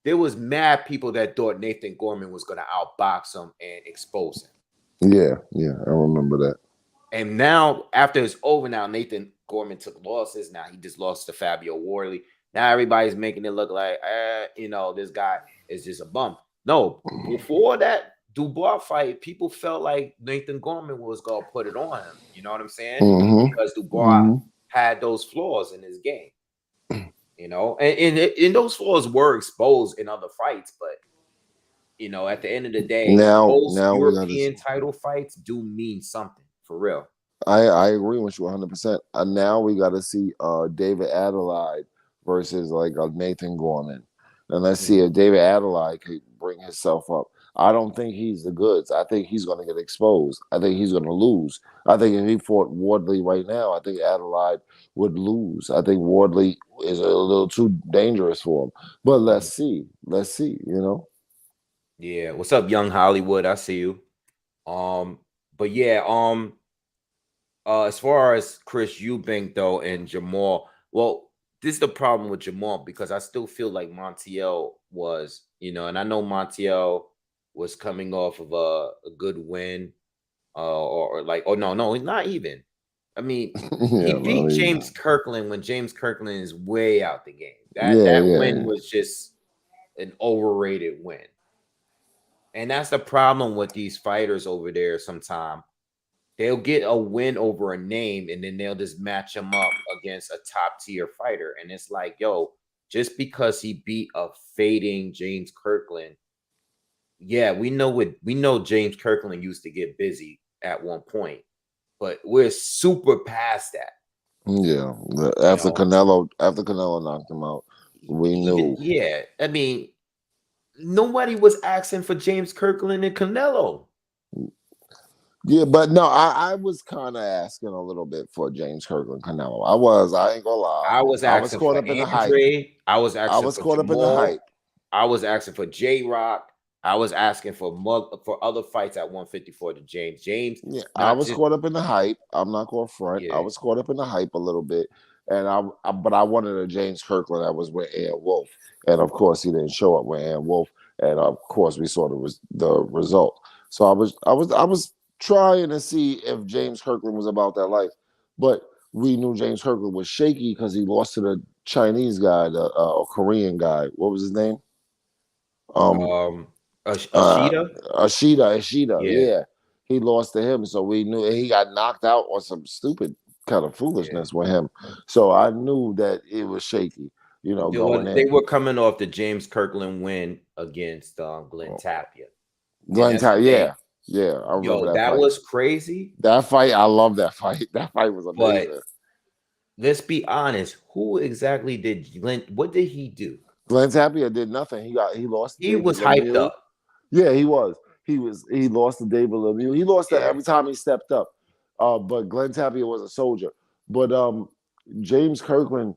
there was mad people that thought Nathan Gorman was going to outbox him and expose him. Yeah, yeah, I remember that. And now, after it's over, now Nathan Gorman took losses. Now he just lost to Fabio Wardley. Now everybody's making it look like, this guy is just a bum. No, before that Dubois fight, people felt like Nathan Gorman was going to put it on him. You know what I'm saying? Mm-hmm. Because Dubois Mm-hmm. had those flaws in his game. And those flaws were exposed in other fights, but at the end of the day, those Now we gotta European title fights do mean something for real. I agree with you 100%. Now we got to see David Adelaide versus like Nathan Gorman, and let's see if David Adelaide could bring himself up. I don't think he's the goods. I think he's going to get exposed. I think he's going to lose. I think if he fought Wardley right now, I think Adelaide would lose. I think Wardley is a little too dangerous for him. But let's see. Let's see. Yeah. What's up, Young Hollywood? I see you. But yeah, as far as Chris Eubank though and Jamal, well, this is the problem with Jamal because I still feel like Montiel was, and I know Montiel was coming off of a good win, or like, oh no, not even. I mean, he Yeah, beat man. James Kirkland when James Kirkland is way out the game. Yeah, That win yeah. was just an overrated win. And that's the problem with these fighters over there sometimes. They'll get a win over a name and then they'll just match him up against a top tier fighter. And it's like, yo, just because he beat a fading James Kirkland, yeah, we know James Kirkland used to get busy at one point, but we're super past that. Yeah, You know, after Canelo knocked him out, we even knew. yeah. I mean, nobody was asking for James Kirkland and Canelo. Yeah, but no, I was kind of asking a little bit for James Kirkland Canelo. I was. I ain't gonna lie. I was I was asking caught for up in the hype. Andre. I was I asking was for caught up in the hype. Jamal. I was asking for J Rock. I was asking for other fights at 154 to James. James, Yeah, I not was just caught up in the hype. I'm not going front. I yeah, was caught up in the hype a little bit, and but I wanted a James Kirkland that was with Ann Wolf, and of course he didn't show up with Ann Wolf, and of course we saw the result. So I was trying to see if James Kirkland was about that life, but we knew James Kirkland was shaky because he lost to the Chinese guy, the Korean guy. What was his name? Um, um uh Ashita. Ashita, Yeah, yeah. He lost to him, so we knew he got knocked out on some stupid kind of yeah. foolishness with him. So I knew that it was shaky, going They in. were coming off the James Kirkland win against Glenn Tapia. And Glenn that's the Ty, thing. yeah, yeah, I remember Yo, that that fight. was crazy. That fight, I love that fight. That fight was But amazing. let's be honest. Who exactly did Glenn? What did he do? Glenn Tapia did nothing. He lost to He David was hyped Lemieux. up. Yeah, he lost to David Lemieux. He lost that Yeah. every time he stepped up. But Glenn Tapia was a soldier. But James Kirkland,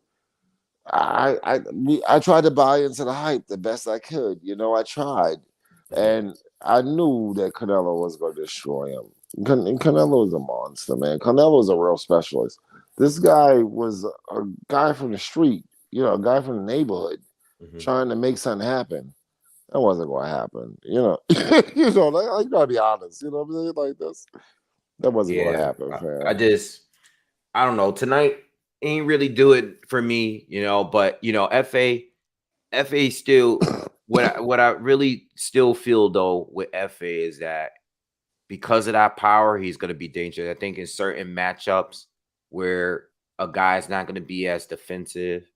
I tried to buy into the hype the best I could. I tried, Mhm. and I knew that Canelo was going to destroy him. Canelo is a monster, man. Canelo is a real specialist. This guy was a guy from the street, a guy from the neighborhood, Mhm. trying to make something happen. That wasn't going to happen, like, you gotta be honest. You know what I'm saying? Like this, that wasn't going to Yeah. happen, I fam. just I don't know. Tonight ain't really do it for me, but FA still what I really still feel though with FA is that because of that power, he's gonna be dangerous. I think in certain matchups where a guy's not gonna be as defensive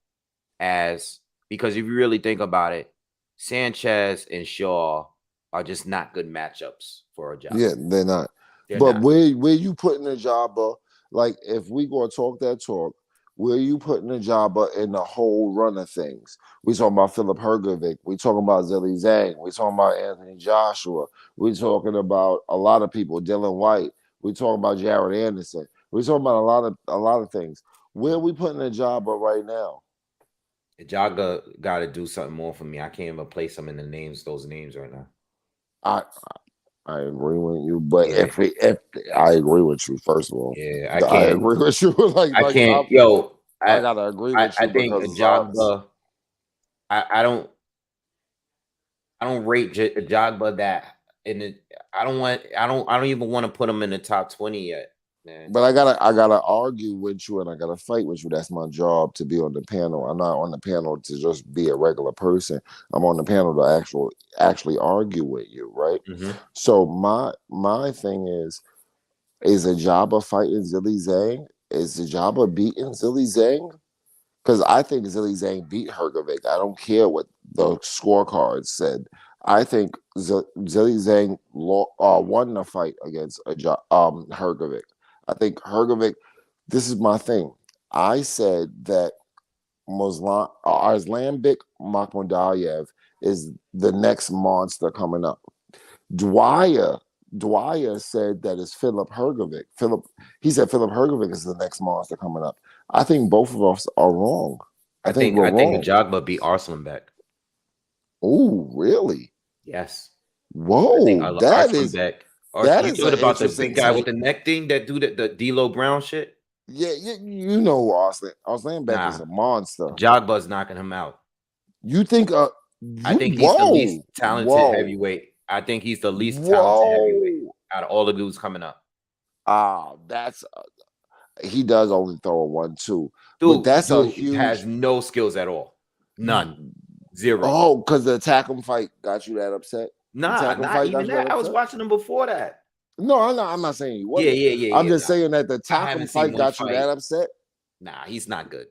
as because if you really think about it, Sanchez and Shaw are just not good matchups for Yeah, Ajagba. they're not. They're But not. where you putting the Jabba? Like, if we gonna talk that talk, where you putting the Jabba in the whole run of things? We talking about Philip Hergovic. We talking about Zilly Zhang. We talking about Anthony Joshua. We talking about a lot of people. Dylan White. We talking about Jared Anderson. We talking about a lot of things. Where we putting the Jabba right now? Ajagba got to do something more for me. I can't even place him in those names right now. I I agree with you, but Yeah, if I agree with you, first of all, yeah. I I can't. agree with you. I like can't. I'm, Yo, I gotta agree with I you think because Zom's. Ajagba. I don't rate Ajagba that in the. I don't even want to put him in the top 20 yet, man. But I gotta argue with you and I gotta fight with you. That's my job to be on the panel. I'm not on the panel to just be a regular person. I'm on the panel to actually argue with you, right? Hmm. So my thing is Ajagba fighting Zilly Zhang? Is Ajagba beating Zilly Zhang? Because I think Zilly Zhang beat Hergovic. I don't care what the scorecards said. I think Zilly Zhang won the fight against Hergovic. I think Hergovic. This is my thing. I said that Arslanbek Makhmudaliev is the next monster coming up. Dwyer Dwyer said that it's Philip Hergovic. He said Philip Hergovic is the next monster coming up. I think both of us are wrong. I think we're I think wrong. Ajagba beat Arslan back. Oh, really? Yes, I think Whoa, Arslan back. that You is talking an about the interesting big guy with take. the neck thing that do the D'Lo Brown shit? Yeah, you know who Arslan Beck is Nah, a monster. Jogba's knocking him out. You think I you think he's the least whoa, talented whoa, heavyweight. I think he's the least talented heavyweight whoa. out of all the dudes coming up. That's he does only throw a 1-2. But that's a Dude has huge. no skills at all. None. Zero. Oh, because the attack him fight got you that upset. The Nah, attack him not fight got even you that that. I was upset. watching him before that. No, I'm not saying he Yeah, wasn't. yeah, yeah, I'm yeah. just Nah. saying that the I attack him haven't seen fight one got you fight. that upset. Nah, he's not good.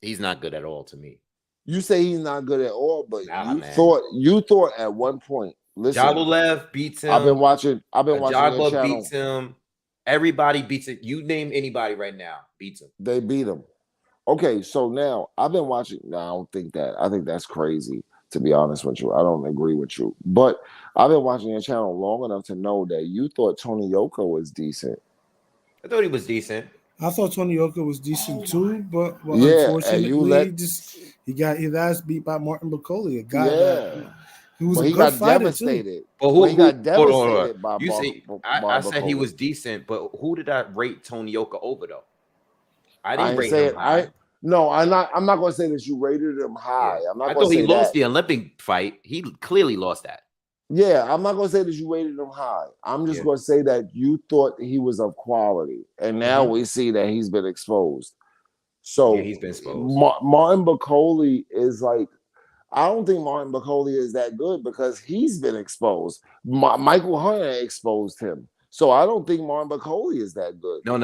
He's not good at all to me. You say he's not good at all, but Nah, you man. thought at one point. Listen, Jabalev beats I've been him. watching your Ajagba channel. beats him. Everybody beats it. You name anybody right now. beats him. They beat him. Okay, so now I've been watching. No, I don't think that. I think that's crazy, to be honest with you. I don't agree with you. But I've been watching your channel long enough to know that you thought Tony Yoka was decent. I thought he was decent. I thought Tony Yoka was decent too, but Yeah, and you unfortunately, he got his ass beat by Martin Bakoli, a guy that he was but a he good got fighter devastated. too. But he got hold on. devastated by You say I said he was decent, but who did I rate Tony Yoka over though? I didn't rate him high. I'm not going to say that you rated him high. Yeah. I'm not I going thought to he say lost that. the Olympic fight. He clearly lost that. Yeah, I'm not going to say that you rated him high. I'm just going to say that you thought he was of quality, and now we see that he's been exposed. So he's been exposed. Martin Bakoli is like, I don't think Martin Bakoli is that good because he's been exposed. Michael Hunter exposed him. So I don't think Martin Bakoli is that good. No.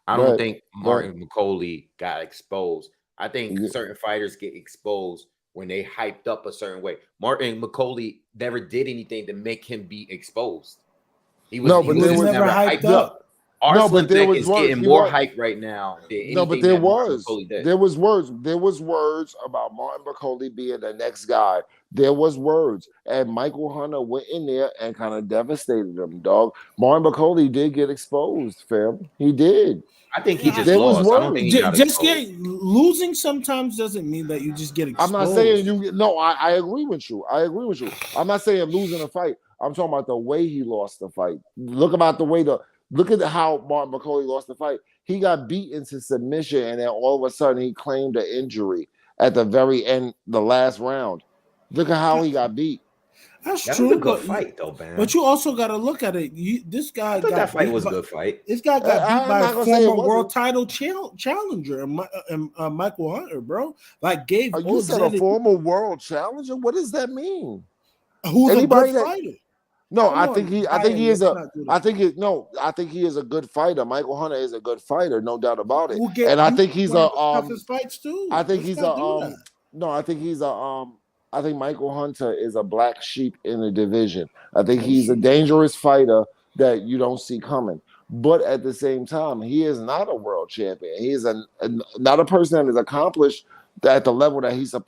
I don't think Martin Bakoli got exposed. I think certain fighters get exposed when they hyped up a certain way. Martin Bakoli never did anything to make him be exposed. He was never hyped up. Arslan Beck is getting more hype right now than anything that Martin Bakoli did. There was words about Martin Bakoli being the next guy. There was words, and Michael Hunter went in there and kind of devastated him, dog. Martin Bakoli did get exposed, fam. He did. I think he just lost. I don't think he got exposed. Losing sometimes doesn't mean that you just get exposed. I'm not saying you. No, I agree with you. I'm not saying losing a fight. I'm talking about the way he lost the fight. Look at how Martin Bakoli lost the fight. He got beat into submission, and then all of a sudden he claimed an injury at the very end, the last round. Look at how he got beat. That's true. Was a good fight, though, man. But you also got to look at it. This guy got that fight was a good fight. This guy got beat by a former world title challenger, Michael Hunter, bro. Like you said a former world challenger. What does that mean? Who's a good fighter? No, I think he is a good fighter. Michael Hunter is a good fighter, no doubt about it. And I think he's toughest fights too. I think Michael Hunter is a black sheep in the division. I think he's a dangerous fighter that you don't see coming. But at the same time, he is not a world champion. He is not a person that is accomplished at the level that he's, that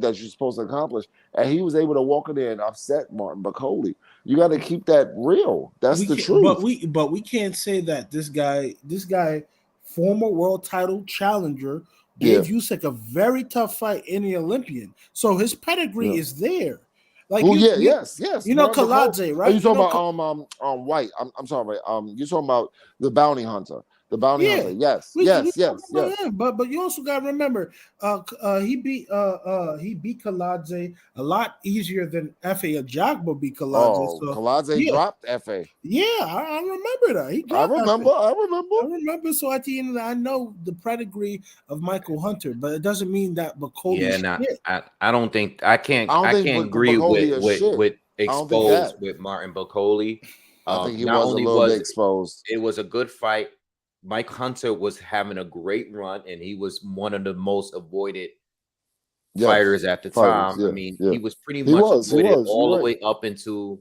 you're supposed to accomplish. And he was able to walk in there and upset Martin Bakoli. You got to keep that real. That's the truth. But we can't say that this guy, former world title challenger, gave Usyk a very tough fight in the Olympian. So his pedigree is there. Like yes. You know Kaladze, right? Are you talking about White? I'm sorry. You're talking about the bounty hunter. The bounty hunter. Yes. But you also got to remember, he beat Kaladze a lot easier than Efe Ajagba beat Kaladze. Kaladze dropped Efe. Yeah, I remember that. I remember. So at the end of that, I know the pedigree of Michael Hunter, but it doesn't mean that Bakoli. I don't think I can't agree with exposed with Martin Bakoli. I think he was a little bit exposed. It was a good fight. Mike Hunter was having a great run, and he was one of the most avoided fighters at the time. He was pretty much avoided all the way up into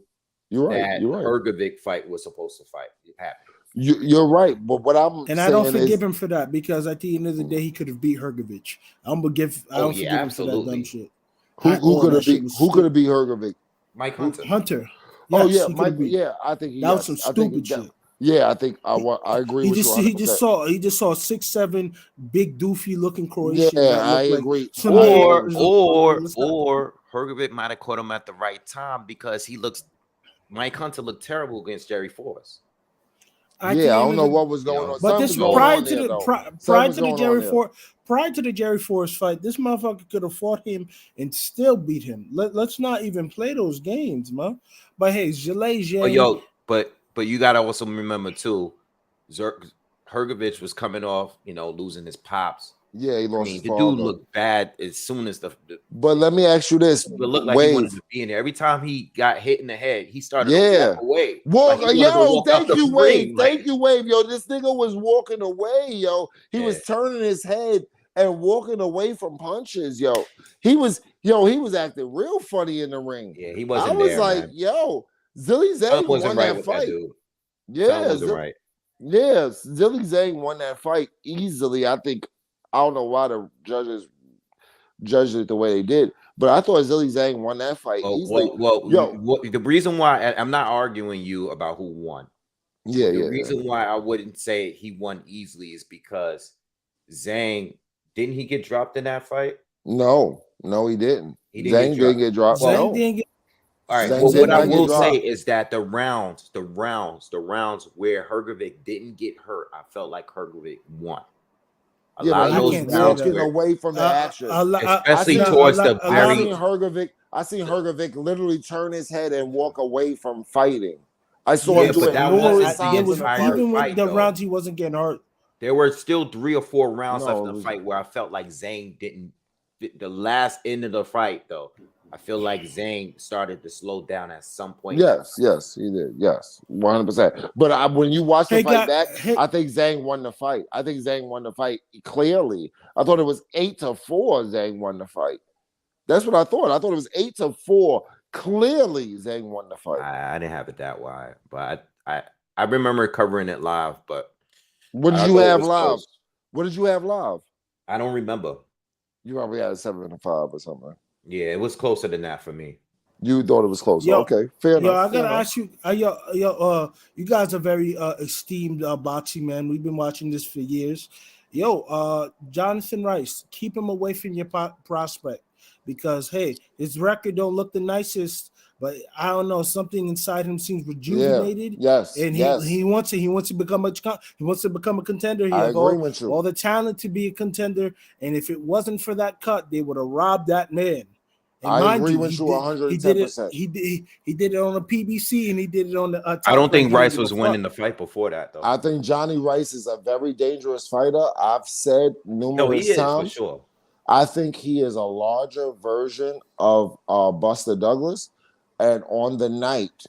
that Hrgovic fight was supposed to fight. It happened. You're right, but what I'm I don't forgive him for that because at the end of the day, he could have beat Hrgovic. I don't forgive him for that dumb shit. Who could have beat Hrgovic? Mike Hunter. Yes, I think that was some stupid shit. Yeah, I think I agree with you. He just saw 6'7" big doofy looking Croatian. Yeah, I agree. Or Hrgovic might have caught him at the right time because Mike Hunter looked terrible against Jerry Forrest. I don't know what was going on. But this prior to the Jerry Forrest fight, this motherfucker could have fought him and still beat him. Let's not even play those games, man. But hey, But you gotta also remember too, Hrgovic was coming off, losing his pops. Yeah, he lost. The dude looked bad as soon as But let me ask you this: it looked like he wanted to be in there. Every time he got hit in the head, he started to walk away. Thank you, Wave. Thank you, Wave. Yo, this nigga was walking away. Yo, he was turning his head and walking away from punches. Yo, he was acting real funny in the ring. Yeah, he wasn't. I was like, man. Yo. Zilly Zay won that fight. Yeah, wasn't right. Yeah, Zilly Zhang won that fight easily. I don't know why the judges judged it the way they did, but I thought Zilly Zhang won that fight easily. The reason why I'm not arguing you about who won. Yeah, The reason why I wouldn't say he won easily is because Zhang didn't he get dropped in that fight? No, he didn't. Zhang didn't get dropped. Zhang didn't get. All right. Zhang Well, what I did not will get say dropped. is that the rounds where Hrgovic didn't get hurt, I felt like Hrgovic won. A lot of those rounds walking away from the action, especially towards the very. I seen Hrgovic literally turn his head and walk away from fighting. I saw him do it numerous times in the fight. Even with the rounds, he wasn't getting hurt. There were still 3 or 4 rounds left in the fight where I felt like Zhang didn't. The last end of the fight, though, I feel like Zhang started to slow down at some point. Yes, he did. Yes, 100%. But when you watch the fight back, I think Zhang won the fight. I think Zhang won the fight clearly. I thought it was 8-4. Zhang won the fight. That's what I thought. I thought it was 8-4. Clearly, Zhang won the fight. I didn't have it that wide, but I remember covering it live. But what did you have live? Close. What did you have live? I don't remember. You probably had a 7-5 or something. Yeah, it was closer than that for me. You thought it was closer. Okay, fair enough. I gotta ask you, you guys are very esteemed boxing man. We've been watching this for years. Jonathan Rice, keep him away from your prospect because hey, his record don't look the nicest, but I don't know, something inside him seems rejuvenated. Yes, and he wants to become a contender. He has all the talent to be a contender, and if it wasn't for that cut, they would have robbed that man. And I agree with you 110%. He did it on the PBC and he did it on the. I don't think Rice was winning the fight before that, though. I think Johnny Rice is a very dangerous fighter. I've said numerous times. For sure. I think he is a larger version of Buster Douglas, and on the night,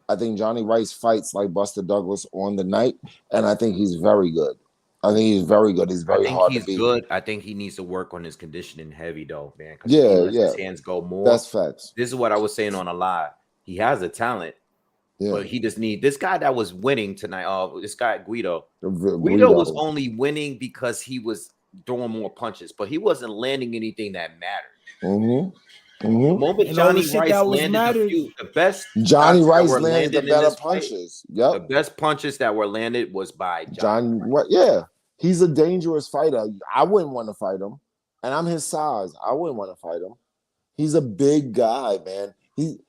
I think Johnny Rice fights like Buster Douglas on the night, and I think he's very good. I think he's very good. He's very hard to beat. Good. I think he needs to work on his conditioning heavy though, man. His hands go more. That's facts. This is what I was saying on a live. He has a talent, but he just need this guy that was winning tonight. This guy Guido was only winning because he was throwing more punches, but he wasn't landing anything that mattered. The moment Johnny Rice landed the best, Johnny Rice landed the better punches. Yep. The best punches that were landed was by Johnny. Yeah, he's a dangerous fighter. I wouldn't want to fight him, and I'm his size. I wouldn't want to fight him. He's a big guy, man.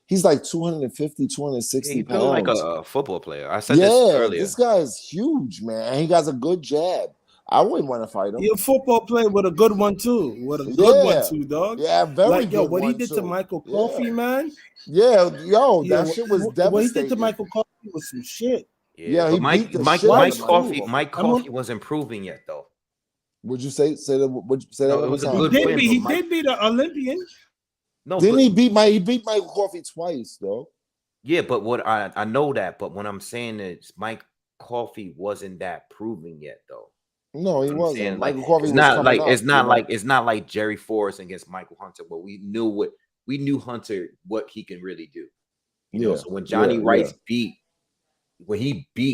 He's like 250, 260 pounds. Like a football player. I said this earlier. This guy is huge, man. He got a good jab. I wouldn't want to fight him. You're a football player with a good one too. With a good one too, dog. Yeah, very good. What he did to Michael Coffey, man. Yeah, that shit was devastating. What he did to Michael Coffey was some shit. Yeah, Mike Coffey wasn't improving yet, though. Would you say that? Would you say that? It was a good win. He did beat an Olympian. No, didn't he beat Michael Coffey twice though? Yeah, but what I know that, but what I'm saying is Mike Coffey wasn't that proven yet, though. No, he wasn't. Michael Coffey it's not like Jerry Forrest against Michael Hunter, but we knew Hunter what he can really do. You know, so when Johnny Rice beat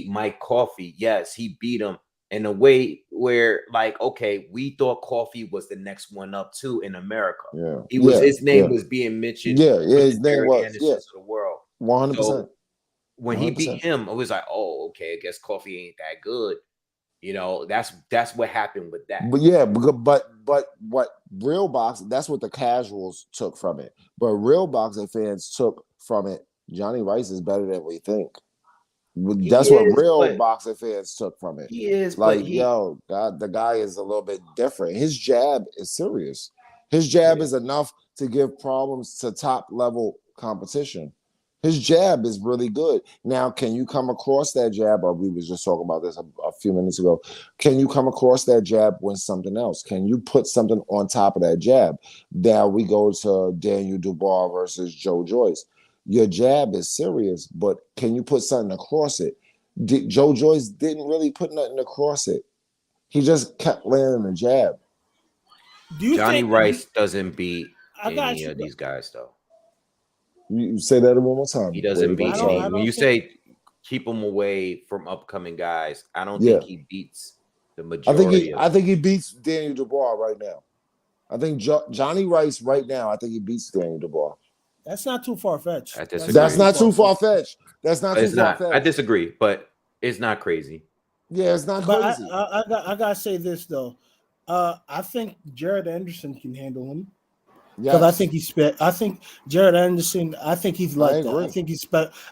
Mike Coffey, yes, he beat him in a way where, like, okay, we thought Coffey was the next one up too in America. Yeah, his name was being mentioned. His name was of the world. 100%. So when he beat him, it was like, oh, okay, I guess Coffey ain't that good. You know, that's what happened with that. But what real boxing, that's what the casuals took from it. But real boxing fans took from it, Johnny Rice is better than we think. That's what real boxing fans took from it. He is like, the guy is a little bit different. His jab is serious. His jab is enough to give problems to top level competition. His jab is really good. Now, can you come across that jab? Or we was just talking about this a few minutes ago. Can you come across that jab with something else? Can you put something on top of that jab? Now we go to Daniel Dubois versus Joe Joyce. Your jab is serious, but can you put something across it? Joe Joyce didn't really put nothing across it. He just kept landing the jab. Johnny Rice doesn't beat any of these guys, though. You say that one more time. He doesn't beat any. When you say keep him away from upcoming guys. I don't Yeah. think he beats the majority I think he beats Daniel Dubois right now. I think Johnny Rice right now, I think he beats Daniel Dubois. That's not too far fetched. I disagree. That's not too far fetched. That's not too far fetched. I disagree, but it's not crazy. Yeah, it's not crazy. I gotta say this though. I think Jared Anderson can handle him. Because I think I think Jared Anderson. I think he's like that.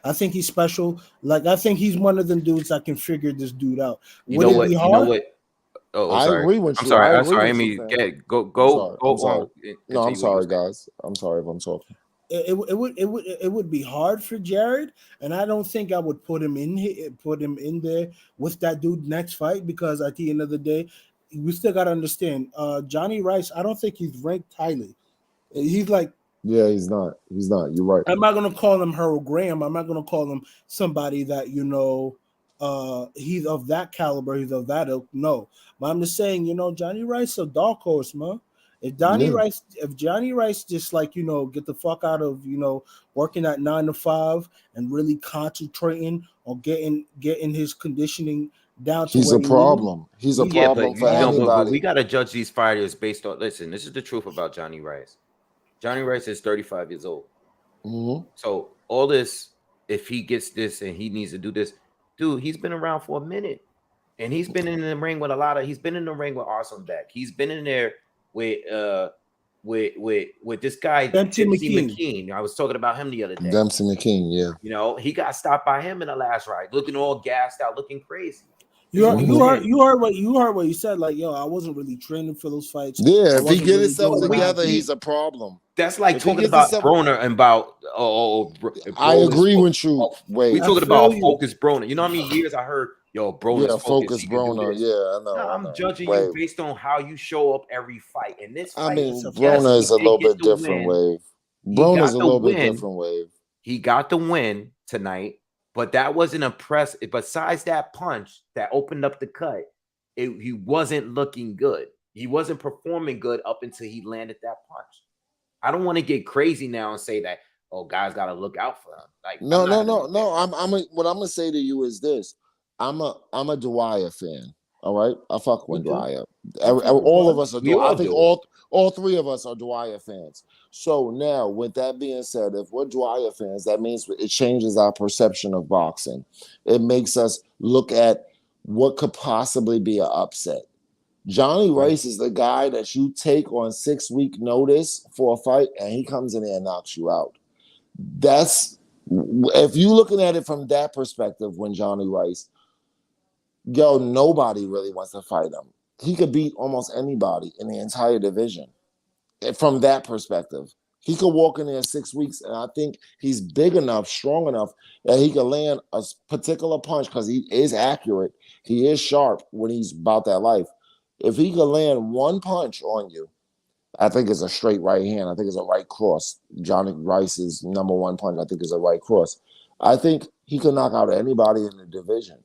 I think he's special. Like I think he's one of them dudes that can figure this dude out. You know what? Oh, I agree with you. I'm sorry. Amy, go on. No, I'm sorry, guys. I'm sorry if I'm talking. It would be hard for Jared, and I don't think I would put him in there with that dude next fight, because at the end of the day, we still got to understand. Johnny Rice, I don't think he's ranked highly. He's like, yeah, he's not. You're right. I'm not gonna call him Harold Graham. I'm not gonna call him somebody that he's of that caliber. He's of that ilk. No, but I'm just saying, Johnny Rice a dark horse, man. If Johnny Rice just like get the fuck out of working at 9 to 5 and really concentrating on getting his conditioning down to he's a problem. He's a problem for anybody. But we gotta judge these fighters based on. Listen, this is the truth about Johnny Rice. Johnny Rice is 35 years old. Mm-hmm. So all this, if he gets this and he needs to do this, dude, he's been around for a minute, and he's been in the ring with he's been in the ring with Arsenal Beck. He's been in there with this guy Dempsey McKean. I was talking about him the other day. Dempsey McKean, yeah. He got stopped by him in the last ride, looking all gassed out, looking crazy. You heard what you said. Like, I wasn't really training for those fights. Yeah, if he get himself together, he's a problem. That's like talking about Broner and about I agree with you. We talking about focus Broner. You know how many years I heard Broner's focus Broner. Yeah, I know. I'm judging you based on how you show up every fight. In this fight, Broner is a little bit different wave. Broner's a little bit different wave. He got the win tonight. But that wasn't impressive. Besides that punch that opened up the cut, he wasn't looking good. He wasn't performing good up until he landed that punch. I don't want to get crazy now and say that, guys got to look out for him. Like, no. What I'm gonna say to you is this: I'm a Dwyer fan. All right, I fuck with Dwyer. All of us are. I think all three of us are Dwyer fans. So now, with that being said, if we're Dwyer fans, that means it changes our perception of boxing. It makes us look at what could possibly be an upset. Johnny Rice is the guy that you take on 6-week notice for a fight, and he comes in there and knocks you out. That's if you're looking at it from that perspective. When Johnny Rice, nobody really wants to fight him. He could beat almost anybody in the entire division. From that perspective, he could walk in there 6 weeks, and I think he's big enough, strong enough that he can land a particular punch because he is accurate. He is sharp when he's about that life. If he can land one punch on you, I think it's a straight right hand. I think it's a right cross. Johnny Rice's number one punch, I think, is a right cross. I think he can knock out anybody in the division.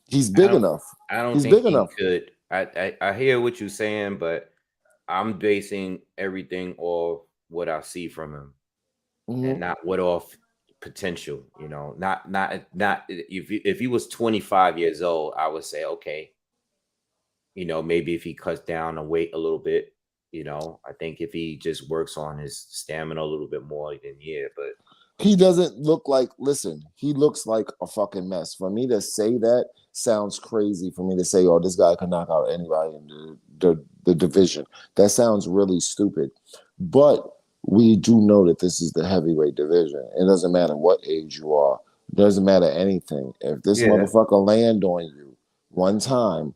He's big enough. I don't think he could. I hear what you're saying, but I'm basing everything off what I see from him, and not what off potential. Not if he was 25 years old, I would say okay. Maybe if he cuts down the weight a little bit, I think if he just works on his stamina a little bit more, then but he doesn't look like. Listen, he looks like a fucking mess. For me to say that sounds crazy. For me to say, this guy can knock out anybody in the division. That sounds really stupid. But we do know that this is the heavyweight division. It doesn't matter what age you are. It doesn't matter anything. If this motherfucker land on you one time,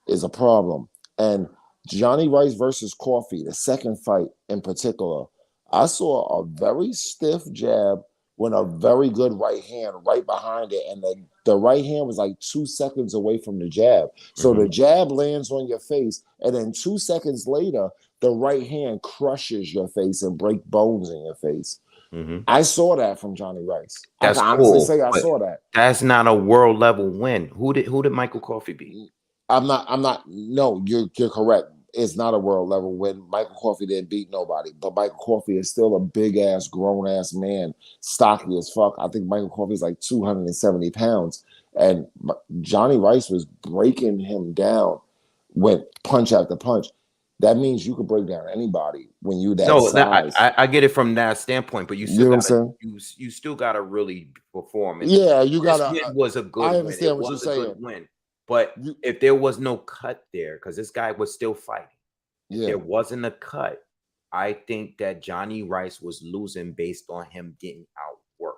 is a problem. And Johnny Rice versus Coffey, the second fight in particular, I saw a very stiff jab with a very good right hand right behind it. And the right hand was like 2 seconds away from the jab. So the jab lands on your face, and then 2 seconds later, the right hand crushes your face and break bones in your face. I saw that from Johnny Rice. That's I can cool, honestly say I saw that. That's not a world level win. Who did Michael Coffey beat? I'm not. No, you're correct. it's not a world level when Michael Coffey didn't beat nobody. But Michael Coffey is still a big ass, grown ass man, stocky as fuck. I think Michael Coffey is like 270 pounds, and Johnny Rice was breaking him down with punch after punch. That means you could break down anybody when you that No, size. I get it from that standpoint, but you You still know what I'm gotta saying? you still gotta really perform. And Yeah, you this gotta. win was a good I win. understand It what you're was a good saying. win. But You, if there was no cut there, because this guy was still fighting, if yeah, there wasn't a cut, I think that Johnny Rice was losing based on him getting outworked.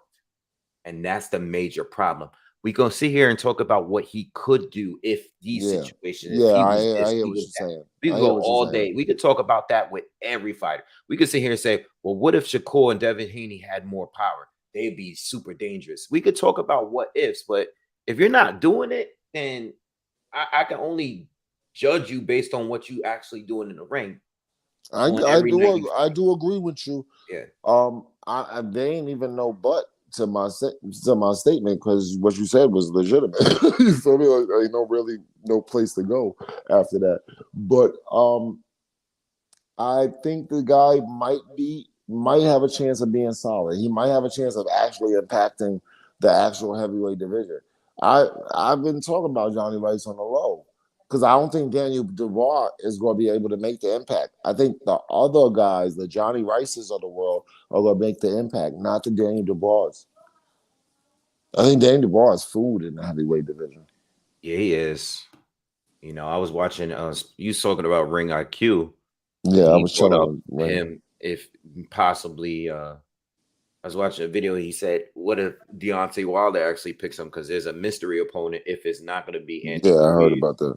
And that's the major problem. We gonna sit here and talk about what he could do if these yeah, situations, if yeah. he was I this, hear he what was you're that. saying. We I could hear go what you're all saying. day. We could talk about that with every fighter. We could sit here and say, well, what if Shakur and Devin Haney had more power? They'd be super dangerous. We could talk about what ifs, but if you're not doing it, then I can only judge you based on what you actually doing in the ring on every night you I fight. do agree with you. Yeah. They ain't even no but to my statement because what you said was legitimate. You feel me? Like, ain't no place to go after that. But I think the guy might have a chance of being solid. He might have a chance of actually impacting the actual heavyweight division. I've been talking about Johnny Rice on the low because I don't think Daniel Dubois is going to be able to make the impact. I think the other guys, the Johnny Rices of the world, are going to make the impact, not the Daniel Dubois. I think Daniel Dubois is food in the heavyweight division. Yeah, he is. You know, I was watching you talking about Ring IQ, and Yeah, I he was brought up chilling with Ring. him if possibly I was watching a video. He said, "What if Deontay Wilder actually picks him? Because there's a mystery opponent if it's not going to be Andy Yeah, I heard Ruiz." about that.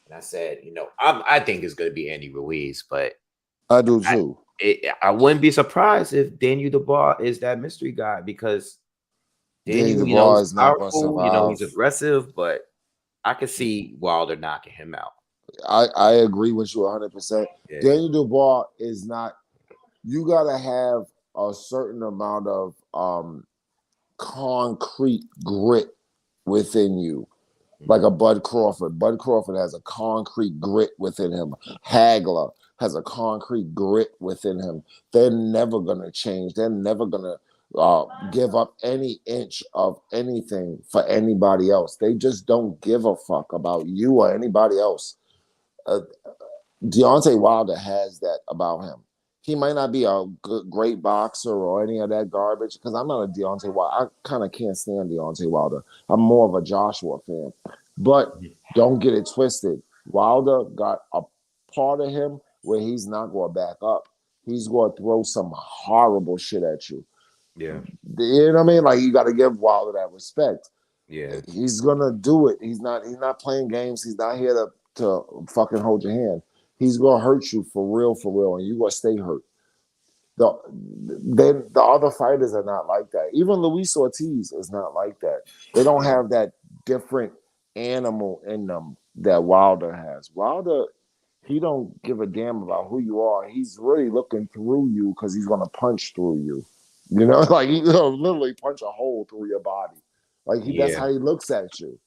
And I said, you know, I think it's going to be Andy Ruiz, but I do too. I wouldn't be surprised if Daniel Dubois is that mystery guy because Daniel Daniel, you know, Dubois he's is not going to powerful, you know, survive. he's aggressive, but I could see Wilder knocking him out. I agree with you 100%. Yeah, Daniel Dubois is not. You gotta have a certain amount of concrete grit within you, like a Bud Crawford. Bud Crawford has a concrete grit within him. Hagler has a concrete grit within him. They're never gonna change. They're never gonna give up any inch of anything for anybody else. They just don't give a fuck about you or anybody else. Deontay Wilder has that about him. He might not be a great boxer or any of that garbage because I'm not a Deontay Wilder. I kind of can't stand Deontay Wilder. I'm more of a Joshua fan. But don't get it twisted. Wilder got a part of him where he's not going to back up. He's going to throw some horrible shit at you. yeah, You know what I mean? Like you got to give Wilder that respect. yeah. He's gonna do it. He's not playing games. He's not here to fucking hold your hand. He's gonna hurt you for real, and you gonna stay hurt. The other fighters are not like that. Even Luis Ortiz is not like that. They don't have that different animal in them that Wilder has. Wilder, he don't give a damn about who you are. He's really looking through you because he's gonna punch through you. You know, like he'll literally punch a hole through your body. Like that's Yeah. how he looks at you.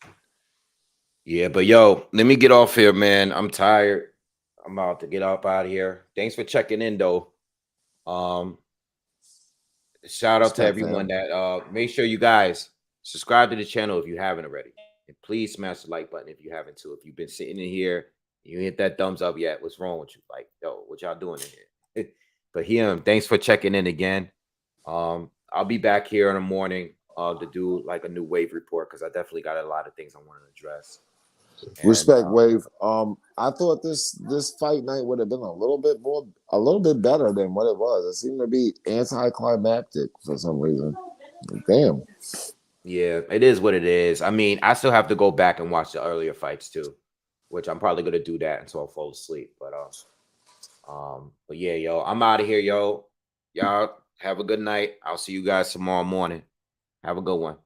Yeah, but yo, let me get off here, man. I'm tired. I'm about to get up out of here. Thanks for checking in, though. Shout out to Respect, everyone fam. that make sure you guys subscribe to the channel if you haven't already. And please smash the like button if you haven't too. If you've been sitting in here, you hit that thumbs up yet. What's wrong with you? Like, yo, what y'all doing in here? But thanks for checking in again. I'll be back here in the morning to do like a new wave report because I definitely got a lot of things I want to address. And, Respect, Wave. I thought this fight night would have been a little bit better than what it was. It seemed to be anticlimactic for some reason. Damn. yeah, it is what it is. I mean, I still have to go back and watch the earlier fights too, which I'm probably gonna do that until I fall asleep. But yeah, yo, I'm out of here, yo. Y'all have a good night. I'll see you guys tomorrow morning. Have a good one.